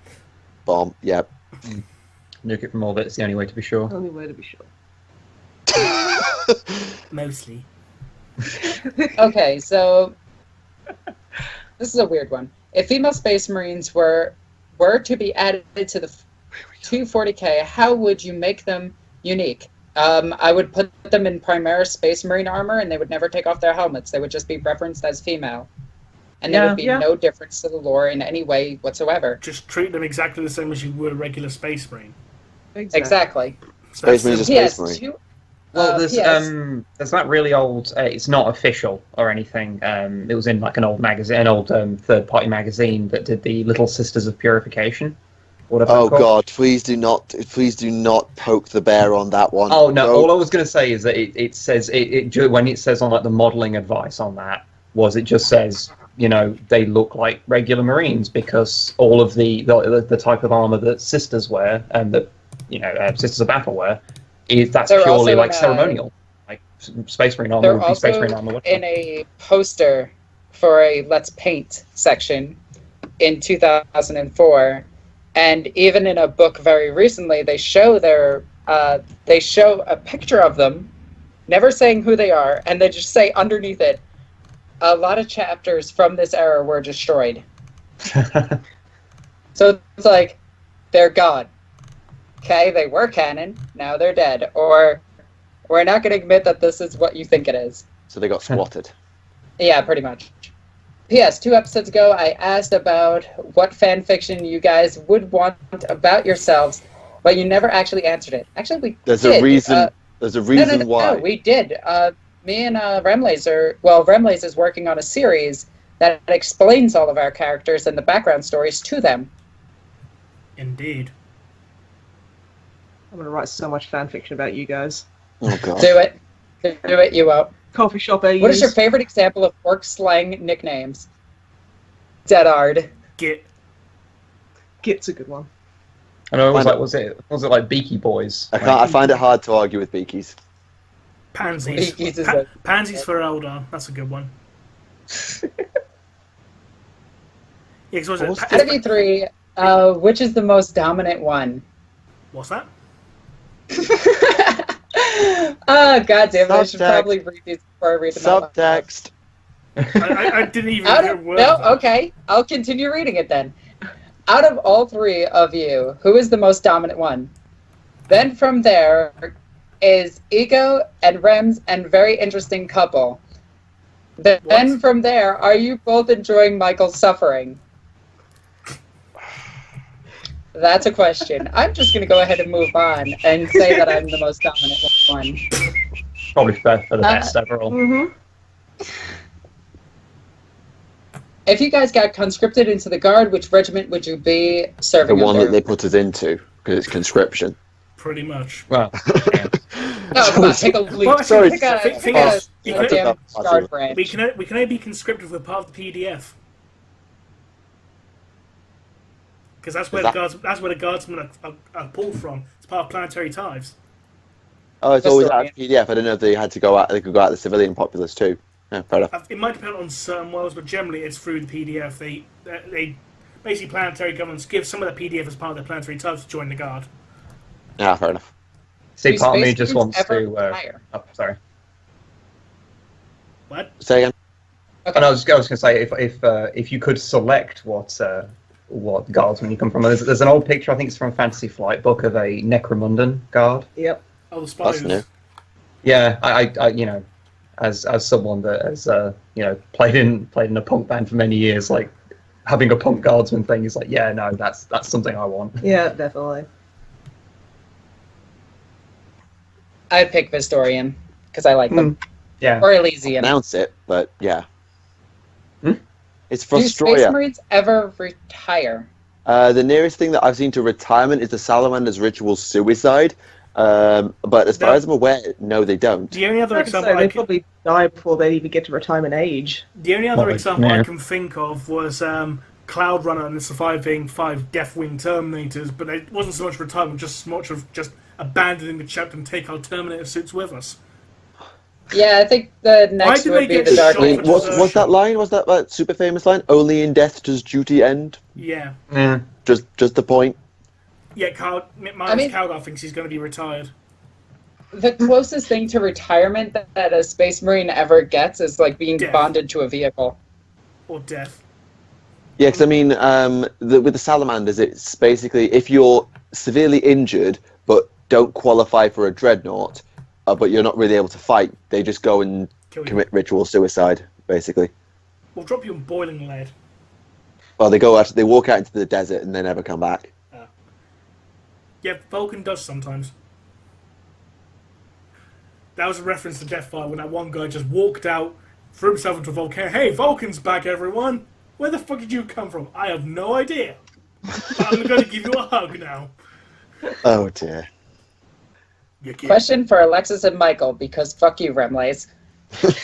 Bomb. Yeah. Nuke it from orbit. It's the only way to be sure. Only way to be sure. Mostly. Okay, so this is a weird one. If female Space Marines were to be added to the 240K, how would you make them unique? I would put them in Primaris Space Marine armor, and they would never take off their helmets. They would just be referenced as female. And there would be no difference to the lore in any way whatsoever. Just treat them exactly the same as you would a regular Space Marine. Exactly. So Space Marine's a Space Marine. Well, there's that really old. It's not official or anything. It was in like an old magazine, an old third-party magazine that did the Little Sisters of Purification. Oh God! Please do not poke the bear on that one. Oh no! All I was going to say is that it says when it says on like the modelling advice on that it just says they look like regular Marines because all of the type of armor that sisters wear and that Sisters of Battle wear that's They're purely like also ceremonial, like Space Marine armor would be Space Marine armor. In a poster for a Let's Paint section in 2004, and even in a book very recently, they show a picture of them, never saying who they are, and they just say underneath it, a lot of chapters from this era were destroyed. So it's like, they're gone. Okay, they were canon, now they're dead. Or, we're not going to admit that this is what you think it is. So they got squatted. Yeah, pretty much. P.S. 2 episodes ago, I asked about what fan fiction you guys would want about yourselves, but you never actually answered it. Actually, we did. There's a reason why. No, we did. Me and Remlaze is working on a series that explains all of our characters and the background stories to them. Indeed. I'm gonna write so much fan fiction about you guys. Oh God. Do it, you won't. Coffee shop AUs. What is your favorite example of orc slang nicknames? Deadard. Git. Git's a good one. I know. Was it like Beaky Boys? I find it hard to argue with Beakies. Pansies. Beakies is Pansies for Eldar. That's a good one. Yeah, out of you three, which is the most dominant one? What's that? Oh, God damn it. I should probably read these before I read them out. Subtext. I didn't even hear a word of that. Okay. I'll continue reading it then. Out of all three of you, who is the most dominant one? Then from there is Ego and Rems and very interesting couple. Then from there, are you both enjoying Michael's suffering? That's a question. I'm just going to go ahead and move on and say that I'm the most dominant one. Probably for the best overall. Mm-hmm. If you guys got conscripted into the Guard, which regiment would you be serving The one under? that they put us into, because it's conscription. Pretty much. Well, yeah. No, come on, take a leap. Well, Sorry. Pick a you can- damn Guard branch. We can only be conscripted with part of the PDF. Because that's where the guardsmen are pulled from. It's part of Planetary Ties. Oh, it's always out of PDF. I didn't know if they had to go out. They could go out the civilian populace too. Yeah, fair enough. It might depend on certain worlds, but generally it's through the PDF. They basically planetary governments give some of the PDF as part of their Planetary Ties to join the Guard. Yeah, fair enough. See, Do part of me Space just Marines wants ever to. retire? Oh, sorry. What? Say again. Okay. And I was going to say if you could select what guardsman you come from, there's an old picture. I think it's from a Fantasy Flight book of a Necromundan guard. Yep. Oh, the That's spiders. new. Yeah, I as someone that has played in a punk band for many years, like having a punk guardsman thing is like, yeah, no, that's something I want. Yeah, definitely. I'd pick Vistorian, because I like them. Yeah. Or Elysian. Announce it, but yeah. Hmm? It's Do Space Frostroya. Marines ever retire? The nearest thing that I've seen to retirement is the Salamander's Ritual Suicide. But as far as I'm aware, no, they don't. The only other Like I say, example they probably die before they even get to retirement age. The only other Well, example yeah. I can think of was Cloud Runner and the surviving 5 Deathwing Terminators, but it wasn't so much retirement, just as much of just abandoning the chapter and take our Terminator suits with us. Yeah, I think the next did would they be get the Dark shot? I mean, Which Ages. is what's that line? Was that super famous line? Only in death does duty end. Yeah. Yeah. Just the point. Yeah, Minus I mean- Calgar thinks he's going to be retired. The closest thing to retirement that a Space Marine ever gets is like being Death. bonded to a vehicle. Or death. Yeah, because I mean, with the salamanders, it's basically if you're severely injured but don't qualify for a dreadnought, but you're not really able to fight, they just go and Kill you. commit ritual suicide, basically. We'll drop you in boiling lead. Well, they walk out into the desert and they never come back. Yeah, Vulcan does sometimes. That was a reference to Deathfire when that one guy just walked out, threw himself into a volcano. Hey, Vulcan's back, everyone! Where the fuck did you come from? I have no idea. But I'm going to give you a hug now. Oh dear. You kid. Question for Alexis and Michael, because fuck you, Remlays.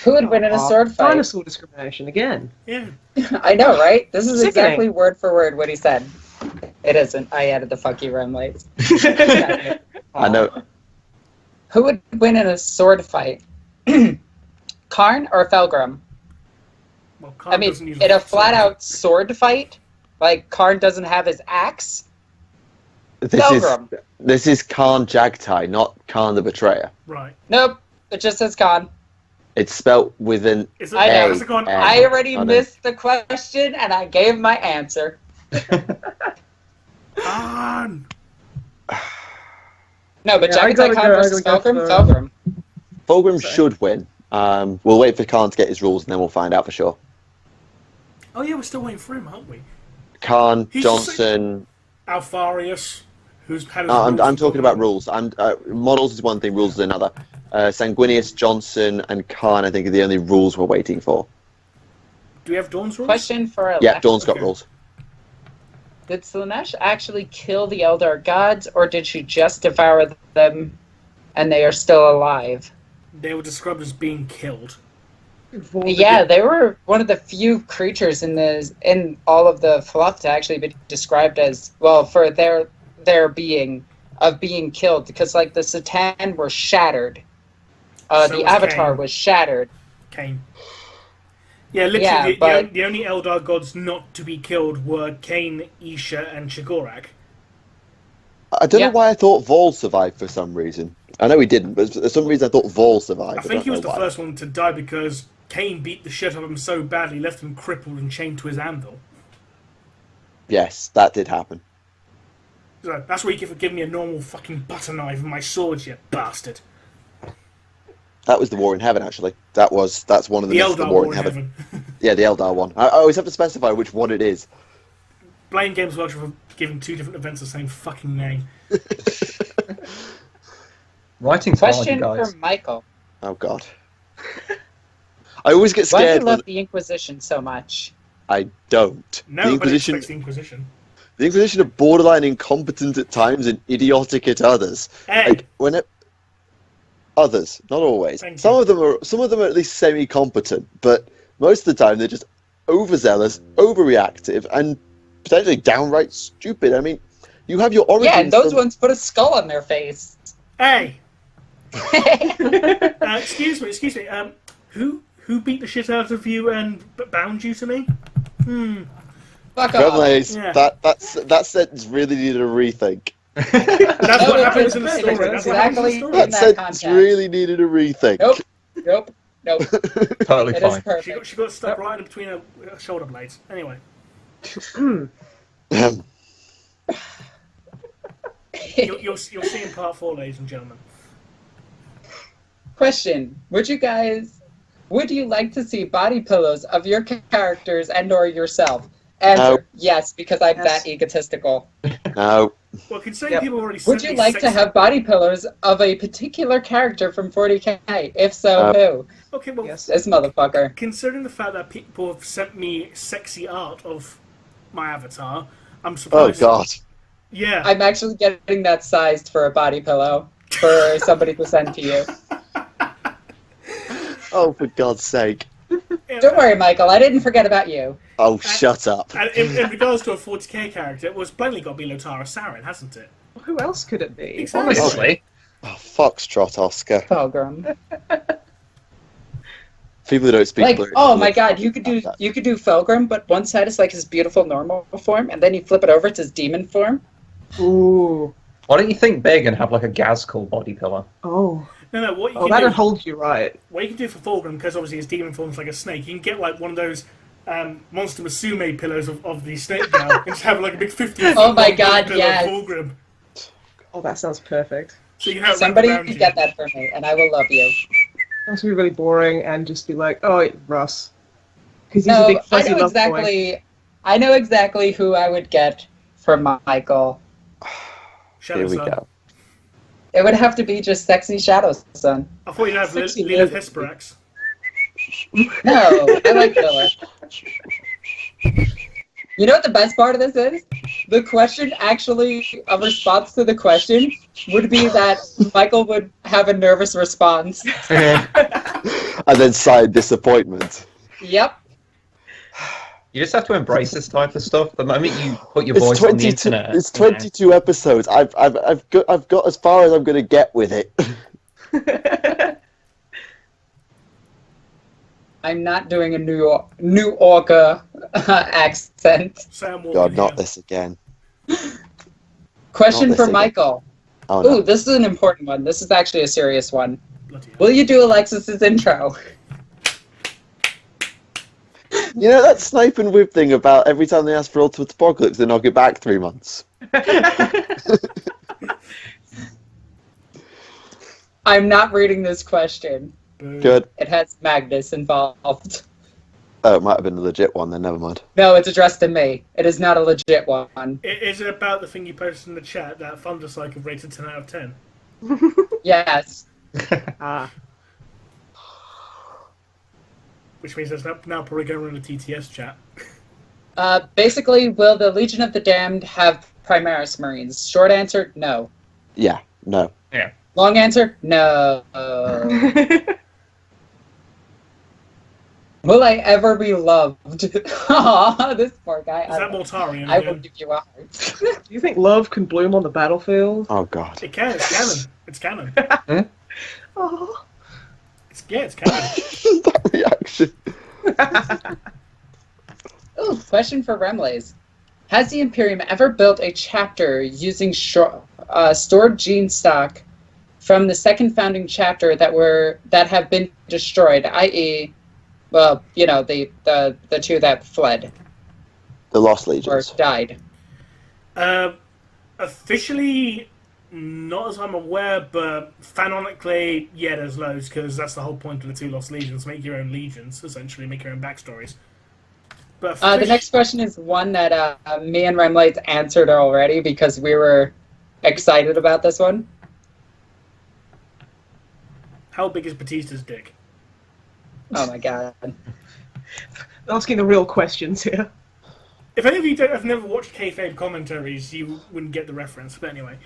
Who would win in a sword fight? Dinosaur discrimination again. Yeah. I know, right? This is Sickening. exactly word for word what he said. It isn't. I added the fuck you, Remlays. I know. Who would win in a sword fight? Karn or Felgrim? Well, I Khan mean, doesn't use in a swords. flat-out sword fight, like Karn doesn't have his axe. Felgrim. This is Khan Jagtai, not Khan the Betrayer. Right. Nope. It just says Karn. It's spelt with an Is it, I know. Is it gone? I already I know. missed the question, and I gave my answer. Khan! No, but Yeah, I Jagtai gotta Khan go- I versus gotta go Felgrim? for- Felgrim. Fulgrim Sorry. should win. We'll wait for Khan to get his rules and then we'll find out for sure. Oh yeah, we're still waiting for him, aren't we? Khan, He's Johnson. Alfarius, who's had his I'm rules talking about rules. Models is one thing, rules is another. Sanguinius, Johnson, and Khan, I think, are the only rules we're waiting for. Do we have Dawn's rules? Question for Alexis. Yeah, Dawn's got Okay. rules. Did Slanesh actually kill the Eldar gods, or did she just devour them and they are still alive? They were described as being killed. Yeah, they were one of the few creatures in all of the fluff to actually be described as, well, for their being killed, because like the Satan were shattered. So The was Avatar Cain. was shattered. Cain. Yeah, literally, Yeah, but- the only Eldar gods not to be killed were Cain, Isha, and Shagorak. I don't Yeah. know why I thought Vol survived for some reason. I know he didn't, but for some reason I thought Vol survived. I think he was the why. first one to die because Cain beat the shit out of him so badly, left him crippled and chained to his anvil. Yes, that did happen. So that's what you get for giving me a normal fucking butter knife and my swords, you bastard. That was the War in Heaven, actually. That's one of the The myths of Eldar the War War in in Heaven. Heaven. Yeah, the Eldar one. I always have to specify which one it is. Blame Games Workshop for giving two different events the same fucking name. Writing's hard, you Question guys. for Michael. Oh God. I always get Why do you scared when love the Inquisition so much? I don't. No, the but Inquisition, expects the Inquisition. the Inquisition are borderline incompetent at times and idiotic at others. Hey, Like when it, others, not always. Thank Some you. of them are at least semi-competent, but most of the time they're just overzealous, overreactive, and potentially downright stupid. I mean, you have your origins. Yeah, and those from- ones put a skull on their face. hey! Excuse me. Who beat the shit out of you and bound you to me? Fuck off. Remlays, Yeah. that sentence really needed a rethink. That's No, what it happens is- in the it story. is That's what happens in the exactly story. in That that sentence context. really needed a rethink. Nope. Totally It is fine. perfect. She got stuck right in between her shoulder blades. Anyway. You'll see in part 4, ladies and gentlemen. Question: Would you like to see body pillows of your characters and/or yourself? Answer: No. Yes, because I'm Yes. that egotistical. No. Well, considering Yep. people already Would sent you me like to sexy- have body pillows of a particular character from 40K? If so, who? Okay, well, Yes. This motherfucker. considering the fact that people have sent me sexy art of my avatar, I'm Oh surprised. God. Yeah. I'm actually getting that sized for a body pillow for somebody to send to you. Oh, for God's sake. Don't worry, Michael. I didn't forget about you. Oh, shut up. And in regards to a 40k character, it was plainly got to be Lotara Sarin, hasn't it? Who else could it be? Exactly. Honestly, Oh, foxtrot, Oscar. Pilgrim. People who don't speak Like, British oh will my god, probably you could do have that. Fulgrim, but one side is like his beautiful normal form, and then you flip it over to his demon form. Ooh. Why don't you think big and have like a Gazkul body pillar? Oh. No, what you Oh, can that'd do, hold you right. what you can do for Fulgrim, because obviously his demon form's like a snake, you can get like one of those Monster Musume pillows of the snake gal, and just have like a big 50 Oh my god, pillow yes. of Fulgrim. Oh, that sounds perfect. So you can have it Somebody wrapped around you. get that for me, and I will love you. That's be really boring and just be like, oh, Russ. Because he's a No, big I fuzzy know love boy. exactly. I know exactly who I would get for Michael. Shadow Here we Sun. go. It would have to be just sexy Shadow Sun. I thought you'd have Sexy Lilith Lilith. Hesperax. No, I like Lilith. You know what the best part of this is? The question actually, a response to the question would be that Michael would have a nervous response. And then sigh in disappointment. Yep. You just have to embrace this type of stuff. The moment you put your It's voice on the 22. internet, It's you know, 22 episodes. I've got as far as I'm going to get with it. I'm not doing a New Orca accent. Sam Walker. God, not here. this again. Question Not for this again. Michael. Oh no. Ooh, this is an important one. This is actually a serious one. Bloody hell. Will you do Alexis's intro? You know that Snipe and Wib thing about every time they ask for Ultimate Apocalypse, they knock it back 3 months. I'm not reading this question. Boo. Good. It has Magnus involved. Oh, it might have been a legit one then, never mind. No, it's addressed to me. It is not a legit one. Is it about the thing you posted in the chat, that Thunder Cycle rated 10 out of 10? Yes. Ah. Which means there's now probably going on a TTS chat. Basically, will the Legion of the Damned have Primaris Marines? Short answer, no. Yeah, no. Long answer, no. Will I ever be loved? Aw, this poor guy. Is that Mortarian? I will give you a heart. Do you think love can bloom on the battlefield? Oh god. It can, it's canon. It's canon. Oh. It's canon. That reaction. Ooh, question for Remlays. Has the Imperium ever built a chapter using stored gene stock from the second founding chapter that have been destroyed, i.e., well, you know, the two that fled The Lost or Legions. died? Officially, not as I'm aware, but canonically, yeah, there's loads, because that's the whole point of the two Lost Legions. Make your own legions, essentially, make your own backstories. But The next question is one that me and Remlays answered already because we were excited about this one. how big is Batista's dick? Oh my god. Asking the real questions here. If any of you have never watched kayfabe commentaries, you wouldn't get the reference. But anyway,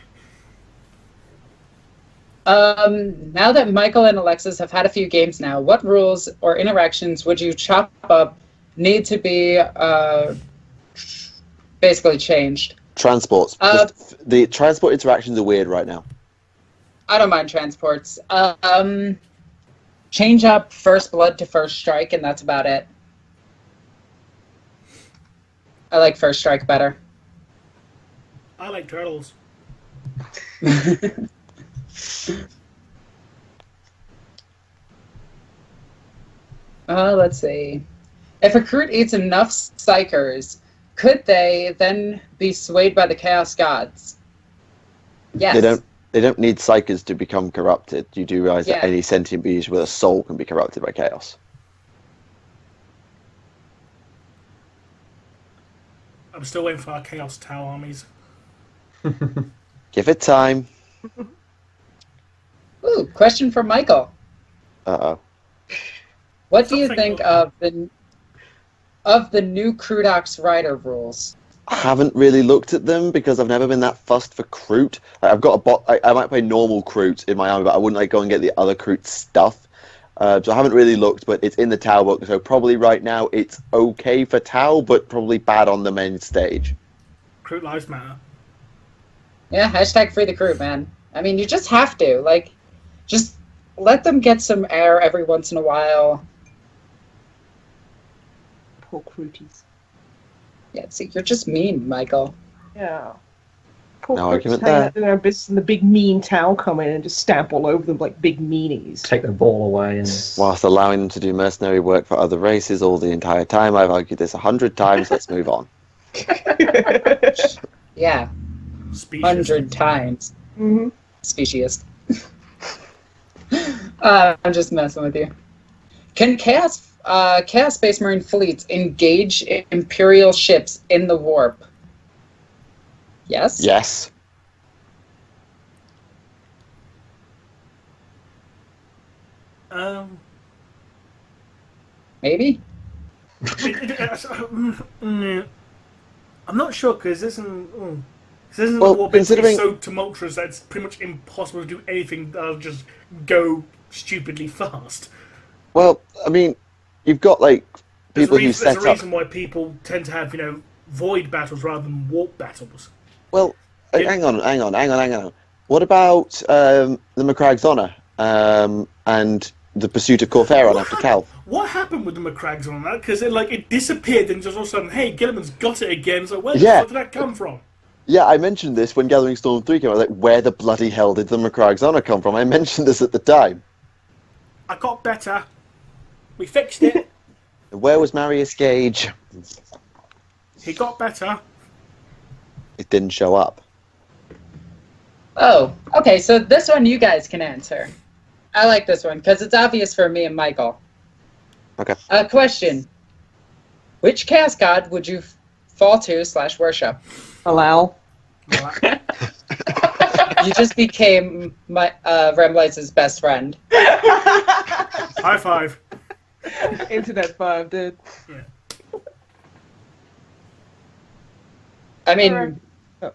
Now that Michael and Alexis have had a few games now, what rules or interactions would you chop up need to be basically changed? Transports. The transport interactions are weird right now. I don't mind transports. Change up First Blood to First Strike, and that's about it. I like First Strike better. I like turtles. Let's see. If a recruit eats enough psychers, could they then be swayed by the Chaos Gods? Yes. They don't need psychers to become corrupted. You do realize that Yeah. any sentient being with a soul can be corrupted by chaos. I'm still waiting for our Chaos Tau armies. Give it time. Ooh, question for Michael. Uh-oh. What do you Something think of the new Crudox Rider rules? I haven't really looked at them because I've never been that fussed for Kroot. Like, I've got a bot. I might play normal Kroot in my army, but I wouldn't like go and get the other Kroot stuff. So I haven't really looked, but it's in the Tau book. So probably right now it's okay for Tau, but probably bad on the main stage. Crew lives matter. Yeah, hashtag free the crew, man. I mean, you just have to. Like, just let them get some air every once in a while. Poor Cruties. Yeah, see, you're just mean, Michael. Yeah. Poor No Cruties argument hanging there. out in their business and the big mean towel come in and just stamp all over them like big meanies. Take the ball away and Whilst allowing them to do mercenary work for other races all the entire time. I've argued this 100 times. Let's move on. Yeah, Species. 100 times. Mm-hmm. Speciesist. I'm just messing with you. Can Chaos Space Marine fleets engage Imperial ships in the warp? Yes? Yes. Maybe? I'm not sure because isn't the Well, war considering- so tumultuous that it's pretty much impossible to do anything that'll just go stupidly fast. Well, I mean, you've got like people who There's set a up. reason why people tend to have void battles rather than warp battles. Well, Yeah. hang on. What about the McCragg's Honor and the Pursuit of Corferon after Cal? What happened with the McCrags on that? Because it disappeared and just all of a sudden, hey, Gilliman's got it again. So where the Yeah. fuck did that come from? Yeah, I mentioned this when Gathering Storm 3 came out. I was like, where the bloody hell did the McCragg's Honor come from? I mentioned this at the time. I got better. We fixed it. Where was Marius Gage? He got better. It didn't show up. Oh, okay, so this one you guys can answer. I like this one because it's obvious for me and Michael. Okay. Question. Which chaos god would you fall to / worship? Allow. You just became my Remlice's best friend. High five. Internet 5, dude. I mean, Alright. Oh.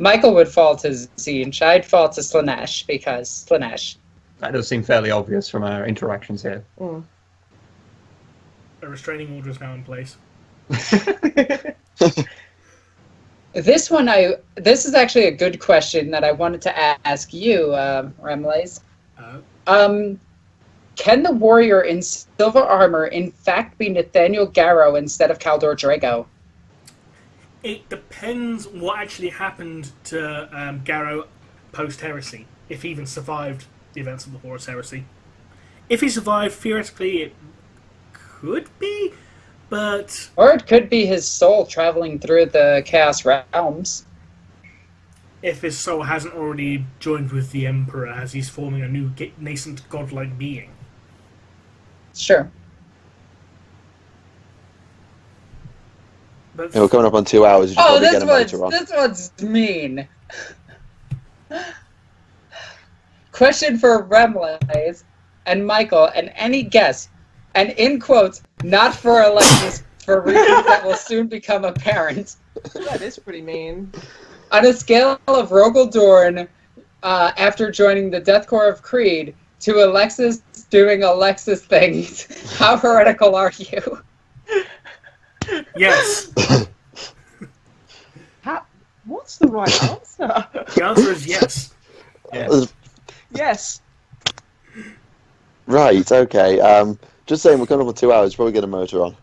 Michael would fall to Zinch. I'd fall to Slanesh because Slanesh. that does seem fairly obvious from our interactions here. Mm. A restraining order is now in place. This one, this is actually a good question that I wanted to ask you, Remlice. Can the warrior in silver armor in fact be Nathaniel Garrow instead of Caldor Drago? It depends what actually happened to Garrow post-heresy, if he even survived the events of the Horus Heresy. If he survived, theoretically it could be, but Or it could be his soul traveling through the Chaos Realms. if his soul hasn't already joined with the Emperor as he's forming a new nascent godlike being. Sure. But Yeah, we're coming up on 2 hours. You should Oh, probably get a motor on. this one's mean. Question for Remlice and Michael and any guest, and in quotes, not for Alexis, for reasons that will soon become apparent. That is pretty mean. On a scale of Rogel Dorn after joining the Death Corps of Creed to Alexis doing Alexis things, how heretical are you? yes, What's the right answer? the answer is yes. Yeah. Yes. Right, okay. Just saying, we're coming up on 2 hours. Probably get a motor on.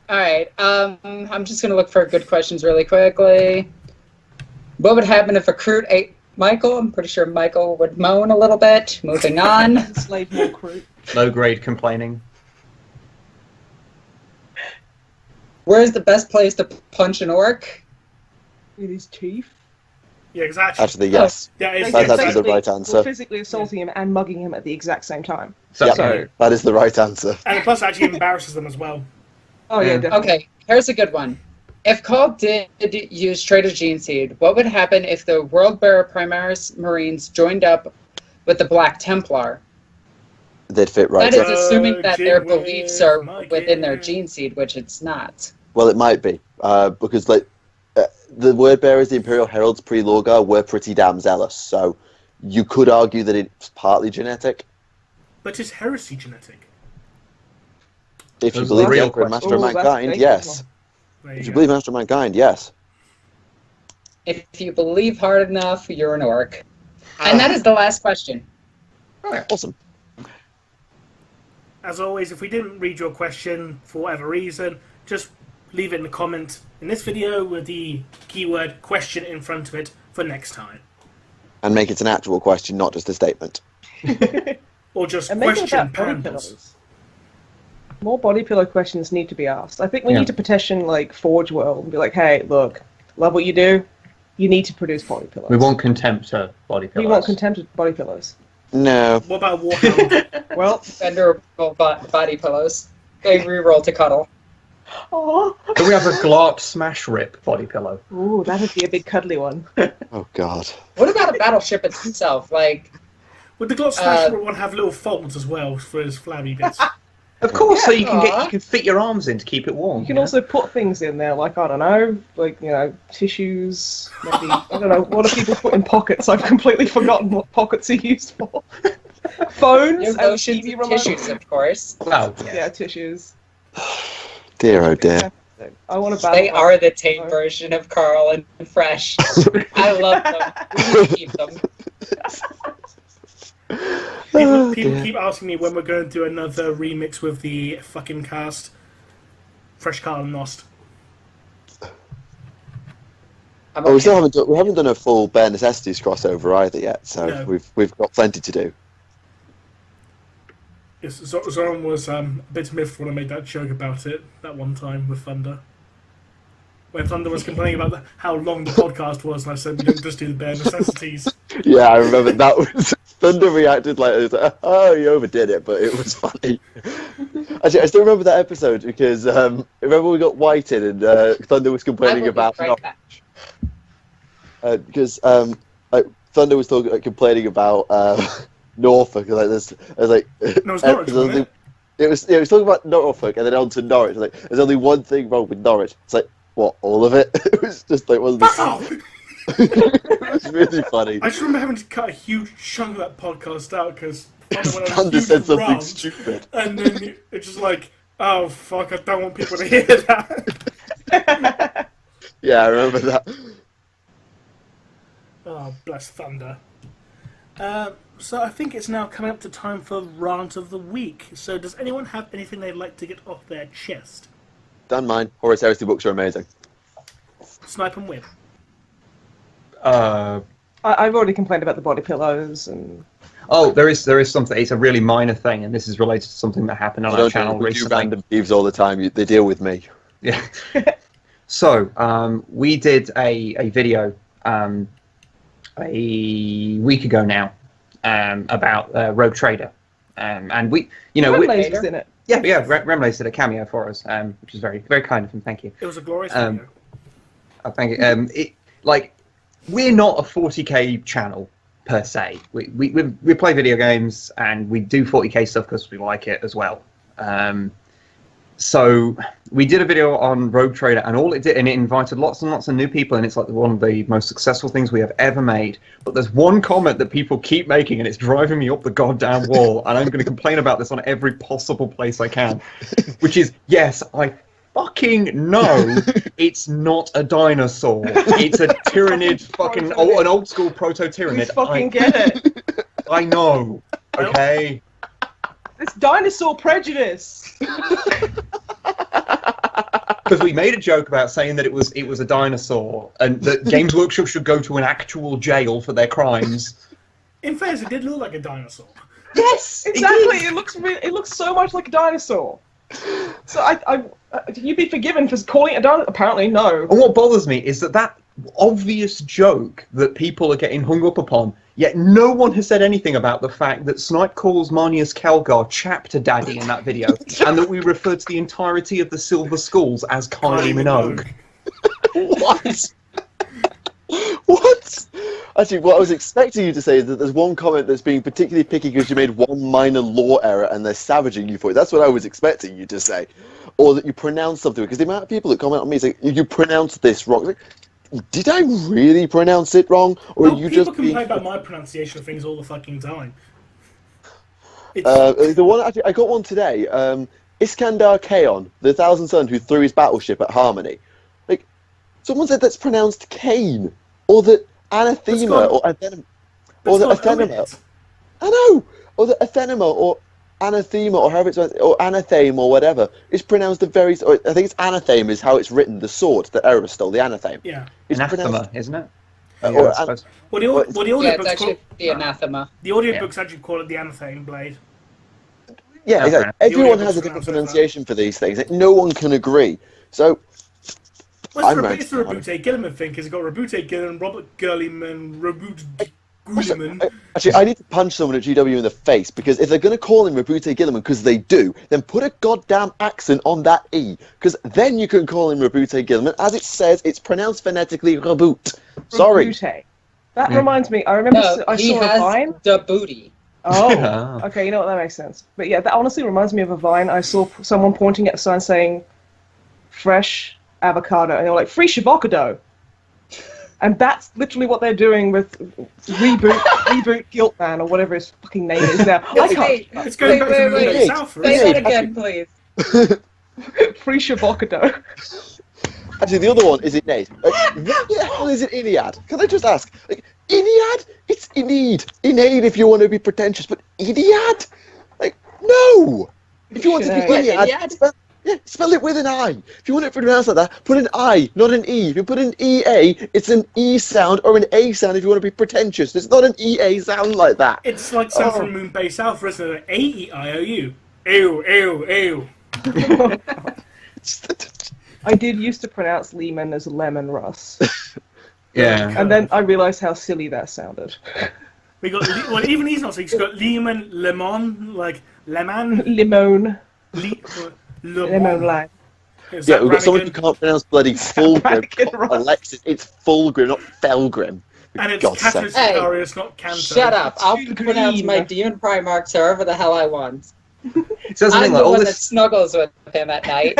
All right. I'm just gonna look for good questions really quickly. What would happen if a Crute ate Michael? I'm pretty sure Michael would moan a little bit. Moving on. Enslave more crew. Low grade complaining. Where's the best place to punch an orc? With his teeth. Yeah, exactly. Actually, yes. Yeah, it's, That's it's, actually the right answer. We're physically assaulting him and mugging him at the exact same time. So, Yep. so That is the right answer. and plus it actually embarrasses them as well. Oh yeah, Yeah. definitely. Okay, here's a good one. If Call did use Traitor Gene Seed, what would happen if the World Bearer Primaris Marines joined up with the Black Templar? They'd fit right That is in. assuming that their Virgin beliefs with are my within their gear. gene seed, which it's not. Well, it might be. Because, like, the word bearers, the Imperial Heralds pre-Lorgar, were pretty damn zealous. So you could argue that it's partly genetic. But is heresy genetic? If you Those are believe the the real Emperor and Master of questions. Oh, that's Mankind, dangerous yes. There If you you go. believe Master of Mankind, yes. If you believe hard enough, you're an orc. And that is the last question. Awesome. as always, if we didn't read your question for whatever reason, just leave it in the comment in this video with the keyword question in front of it for next time. And make it an actual question, not just a statement. Or just And make it question about body pandas. pillows. More body pillow questions need to be asked. I think we need to petition like Forge World and be like, hey, look, love what you do. You need to produce body pillows. We want contempt for body pillows. We want contempt of body pillows. No. What about Warhammer? Well, Bendable body pillows. They reroll to cuddle. oh, Can we have a Glart Smash Rip body pillow? ooh, that'd be a big cuddly one. Oh, God. What about a battleship itself? Like, Would the Glot Smasher one have little folds as well for his flabby bits? Of course, so you Aw. can fit your arms in to keep it warm. You can also put things in there, like, I don't know, like, you know, tissues, maybe, I don't know, what do people put in pockets? I've completely forgotten what pockets are used for. Phones your and lotions TV and remotes. tissues, of course. Well, Yeah, tissues. Dear, oh, dear. I want to battle. They are the tame version of Carl and Fresh. I love them. We need to keep them. People keep asking me when we're going to do another remix with the fucking cast. Fresh Carl and Nost. I'm Oh, we okay. still haven't done a full Bare Necessities crossover either yet, so No. we've got plenty to do. Yes, Zoran was a bit miffed when I made that joke about it that one time with Thunder. When Thunder was complaining about how long the podcast was, and I said we don't just do the bare necessities. Yeah, I remember that was Thunder reacted like, it was like, oh, you overdid it, but it was funny. Actually, I still remember that episode because remember we got whited and Thunder was I complaining will be about right back. because like Thunder was complaining about Norfolk, like this. I was like, No, it's Norwich, wasn't it? it was talking about Norfolk and then on to Norwich. Like, there's only one thing wrong with Norwich. It's like, what, all of it? It was just like one of Fuck the. off! It was really funny. I just remember having to cut a huge chunk of that podcast out because Thunder said something stupid. and then it's just like, oh fuck, I don't want people to hear that. Yeah, I remember that. Oh, bless Thunder. So I think it's now coming up to time for Rant of the Week. So does anyone have anything they'd like to get off their chest? Done mine. Horace Heresy books are amazing. Snipe and Wib. I've already complained about the body pillows and. Oh, there is something. It's a really minor thing, and this is related to something that happened on our channel We do recently. random thieves all the time. They deal with me. Yeah. So we did a video a week ago now about Rogue Trader, and we, Remlaze was in it. Remlaze did a cameo for us, which is very very kind of him. Thank you. It was a glorious video. Thank you. We're not a 40k channel per se. We play video games and we do 40k stuff because we like it as well. So we did a video on Rogue Trader, and all it did, and it invited lots and lots of new people, and it's like one of the most successful things we have ever made. But there's one comment that people keep making, and it's driving me up the goddamn wall, and I'm going to complain about this on every possible place I can, which is, yes, I fucking know it's not a dinosaur. It's a tyrannid, fucking an old school proto tyrannid. We fucking get it. I know. Okay. It's dinosaur prejudice. Because we made a joke about saying that it was a dinosaur, and that Games Workshop should go to an actual jail for their crimes. In fairness, it did look like a dinosaur. Yes, exactly. It looks so much like a dinosaur. So you'd be forgiven for calling it a dinosaur. Apparently, no. And what bothers me is that obvious joke that people are getting hung up upon, yet no one has said anything about the fact that Snipe calls Marnius Kelgar chapter daddy in that video, and that we refer to the entirety of the Silver Skulls as Kylie Minogue. What? What? Actually, what I was expecting you to say is that there's one comment that's being particularly picky because you made one minor lore error and they're savaging you for it. That's what I was expecting you to say. Or that you pronounced something. Because the amount of people that comment on me say, you pronounced this wrong. Like, did I really pronounce it wrong? Or are you People just complain about my pronunciation of things all the fucking time. the one actually, I got one today. Iskandar Kaon, the Thousand Sun who threw his battleship at Harmony. Like, someone said that's pronounced Kane. Or that Anathema or Athenema. Or that Athenema. I know! Or that Athenema or anathema or however it's or anatheme or whatever is pronounced the very. Or I think it's anatheme is how it's written. The sword that Erebus stole, the anatheme. Yeah. It's Anathema, isn't it? or I suppose. Well, the Well, it's audiobook's actually called the anathema. the audiobooks actually call it the anatheme blade. yeah, Yeah, exactly. The Everyone audiobooks has a are different pronounced like pronunciation for these things. No one can agree. So Well, I'm it's the right. Rabute Gilliman thing, because it's got Rabute Gilliman, Robert Gurleyman, Rabute Gulliman. Actually, I need to punch someone at GW in the face because if they're going to call him Rabute Gilliman, because they do, then put a goddamn accent on that E, because then you can call him Rabute Gilliman. As it says, it's pronounced phonetically Rabute. Sorry. Rabute. That reminds me. I remember I he saw a has Vine. the booty. Oh, okay. You know what? That makes sense. But yeah, that honestly reminds me of a Vine. I saw someone pointing at a sign saying "fresh avocado," and they were like "free avocado." And that's literally what they're doing with reboot Guilt Man or whatever his fucking name is now. I Wait, can't. It's going back to the wait. South, Say isn't that it? again, please. Free avocado. Actually, the other one is Inead. What the hell is it Iliad? Can I just ask? Like, Iliad? It's Inead. Inead if you want to be pretentious, but Iliad? Like, no! If you want to be Iliad. Iliad, spell it with an I. If you want it pronounced like that, put an I, not an E. If you put an EA, it's an E sound or an A sound if you want to be pretentious. It's not an EA sound like that. It's like some from Moon Base Alpha, isn't it? A-E-I-O-U. Ew, ew, ew. I did used to pronounce Lehman as Lemon Russ, Yeah. and then I realised how silly that sounded. We got well, even he's not. So he's got Lehman, Lemon, like Lemon, Limone. Lemon. Line. Is Yeah, that we've got someone who Brannigan? can't pronounce bloody Fulgrim. Brannigan Ross. Alexis, it's Fulgrim, not Felgrim. For And it's God's Cato sake. Hey, Sicarius, not Canto. Shut up! I'll Too pronounce green. my Demon Primarchs however the hell I want. So that's the I'm thing, the like, all one that this, snuggles with him at night.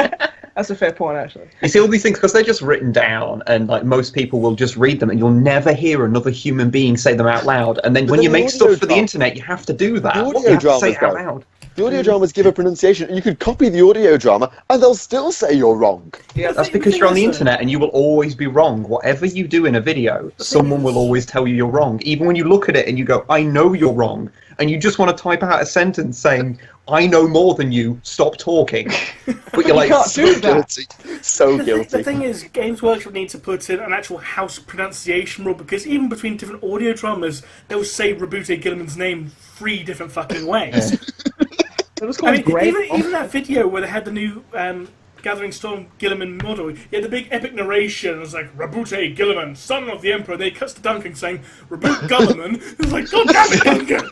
That's a fair point, actually. you see all these things because they're just written down, and like most people will just read them, and you'll never hear another human being say them out loud. And then But when you then the make stuff audio for the drama- internet, you have to do that. the You audio have to say it dramas, out though. loud. The audio dramas give a pronunciation, and you could copy the audio drama, and they'll still say you're wrong. Yeah, That's The because thing you're on the is, internet and you will always be wrong. Whatever you do in a video, someone will always tell you you're wrong. Even when you look at it and you go, I know you're wrong, and you just want to type out a sentence saying, I know more than you, stop talking. But you're like, can't do that. Guilty. So The guilty. thing is, Games Workshop need to put in an actual house pronunciation rule, because even between different audio dramas, they'll say Rabute Gilliman's name 3 different fucking ways. it was I called mean, Great. even that video where they had the new Gathering Storm Gilliman model, you had the big epic narration. It was like, Rabute Gilliman, son of the Emperor. They cuts to Duncan saying, Rabute Gulliman. It was like, God damn it, Duncan!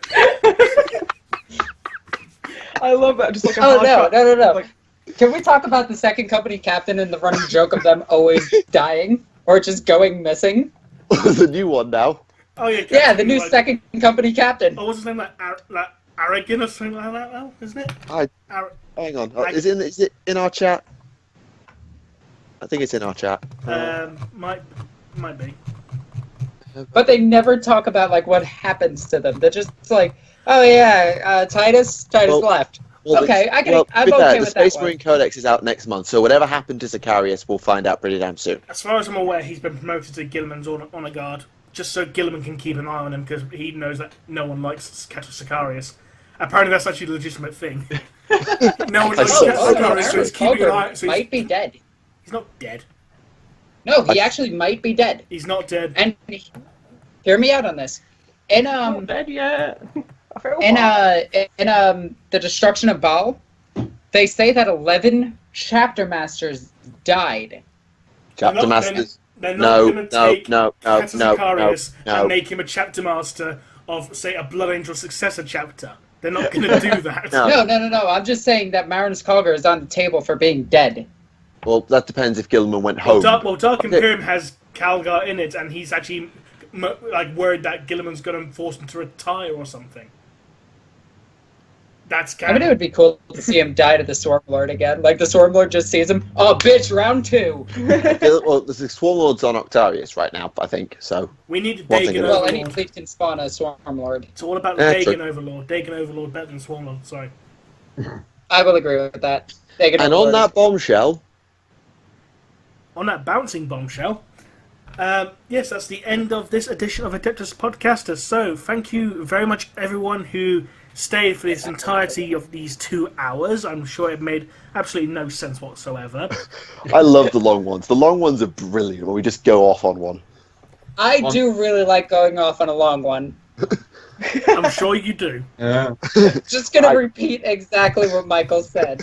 I love that. Just like a Oh hard no, cut. no, no, no! Like, Can we talk about the second company captain and the running joke of them always dying or just going missing? the new one now. Oh yeah, Yeah, Captain, the new like, second company captain. Oh, what's his name? Like Aragon or something like that now, isn't it? Hang on. Is it in our chat? I think it's in our chat. Might be. But they never talk about like what happens to them. They're just like, oh yeah, Titus Well, left. Well, Okay, it's- I can. well, I'm to be okay fair, the with Space that one. Marine Codex is out next month, so whatever happened to Sicarius, we'll find out pretty damn soon. As far as I'm aware, he's been promoted to Gilliman's honor guard, just so Gilliman can keep an eye on him, because he knows that no one likes Cato Sicarius. Apparently, that's actually a legitimate thing. No one likes Oh, Cato Sicarius, so he's keeping an eye. Ogre So might be dead. he's not dead. No, he actually might be dead. He's not dead. And hear me out on this. In not dead yet. I feel in fine. the destruction of Baal, they say that 11 chapter masters died. Chapter Masters. They're not going to take no, Cato no, Sicarius no. and make him a chapter master of, say, a Blood Angel successor chapter. They're not going to do that. No. No. I'm just saying that Marinus Kalgar is on the table for being dead. Well, that depends if Gilliman went Well, home. Dark Imperium has Calgar in it, and he's actually worried that Gilliman's going to force him to retire or something. That's I mean, it canon. would be cool to see him die to the Swarmlord again. Like, the Swarmlord just sees him, oh, bitch, round 2! Well, there's the Swarmlords on Octarius right now, I think, so... We need a One thing Dagon at a Well, Overlord. any fleet can spawn a Swarmlord. It's all about the Yeah, Dagon true. Overlord. Dagon Overlord better than Swarmlord, sorry. I will agree with that. Dagon And on Overlord that bombshell, On that bouncing bombshell, yes, that's the end of this edition of Adeptus Podcastus. So, thank you very much, everyone who stayed for this entirety of these 2 hours. I'm sure it made absolutely no sense whatsoever. I love the long ones. The long ones are brilliant when we just go off on one. I do really like going off on a long one. I'm sure you do. Yeah. Just gonna repeat exactly what Michael said.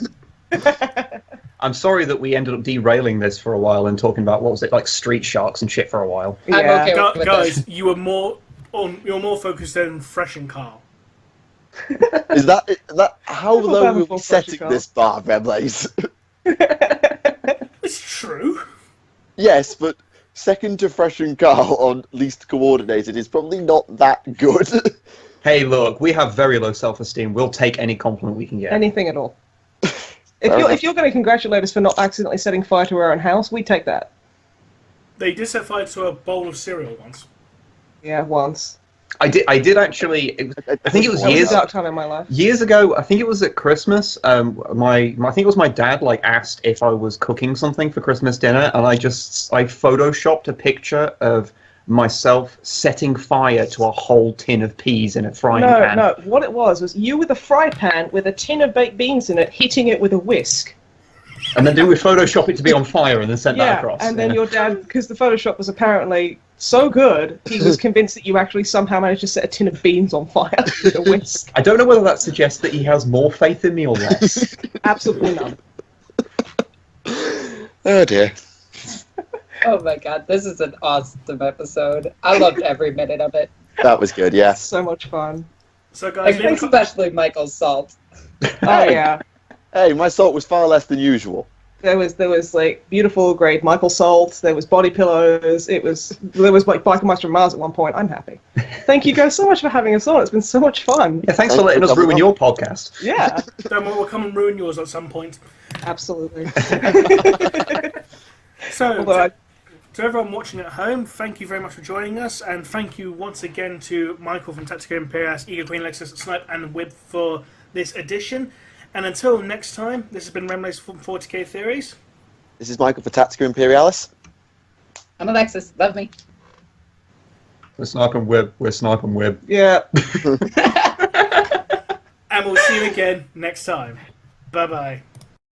I'm sorry that we ended up derailing this for a while and talking about, what was it, like street sharks and shit for a while. Yeah. I'm okay with Guys, this. you're more focused on Fresh and Carl. Is that how I feel low bad will for we Fletcher setting Carl. this bar, Remlace? It's true. Yes, but second to Fresh and Carl on least coordinated is probably not that good. Hey, look, we have very low self-esteem. We'll take any compliment we can get. Anything at all. If you're going to congratulate us for not accidentally setting fire to our own house, we take that. They did set fire to a bowl of cereal once. Yeah, once. I did actually. I think it was That was years a dark time in my life. years ago. I think it was at Christmas. I think it was my dad. Like, asked if I was cooking something for Christmas dinner, and I photoshopped a picture of myself setting fire to a whole tin of peas in a frying pan. No, what it was you with a fry pan with a tin of baked beans in it, hitting it with a whisk. And then do we Photoshop it to be on fire and then send that across? And then your dad, because the Photoshop was apparently so good, he was convinced that you actually somehow managed to set a tin of beans on fire with a whisk. I don't know whether that suggests that he has more faith in me or less. Absolutely none. Oh dear. Oh my god, this is an awesome episode. I loved every minute of it. That was good, yes. So much fun. So, guys, Especially Michael's salt. Oh yeah. Hey, my salt was far less than usual. There was like beautiful grade Michael salt. There was body pillows. There was like Biker Master from Mars at one point. I'm happy. Thank you guys so much for having us on. It's been so much fun. Yeah, thanks for letting us ruin your podcast. Yeah, don't worry, we'll come and ruin yours at some point. absolutely. So, Although to everyone watching at home, thank you very much for joining us, and thank you once again to Michael from Tactica Imperialis, EgoQueenAlexis, Snipe and Wib for this edition. And until next time, this has been Remlace from 40k Theories. This is Michael for Tactica Imperialis. I'm Alexis. Love me. We're Snipe and Wib. We're Snipe and Wib. yeah. And we'll see you again next time. Bye-bye.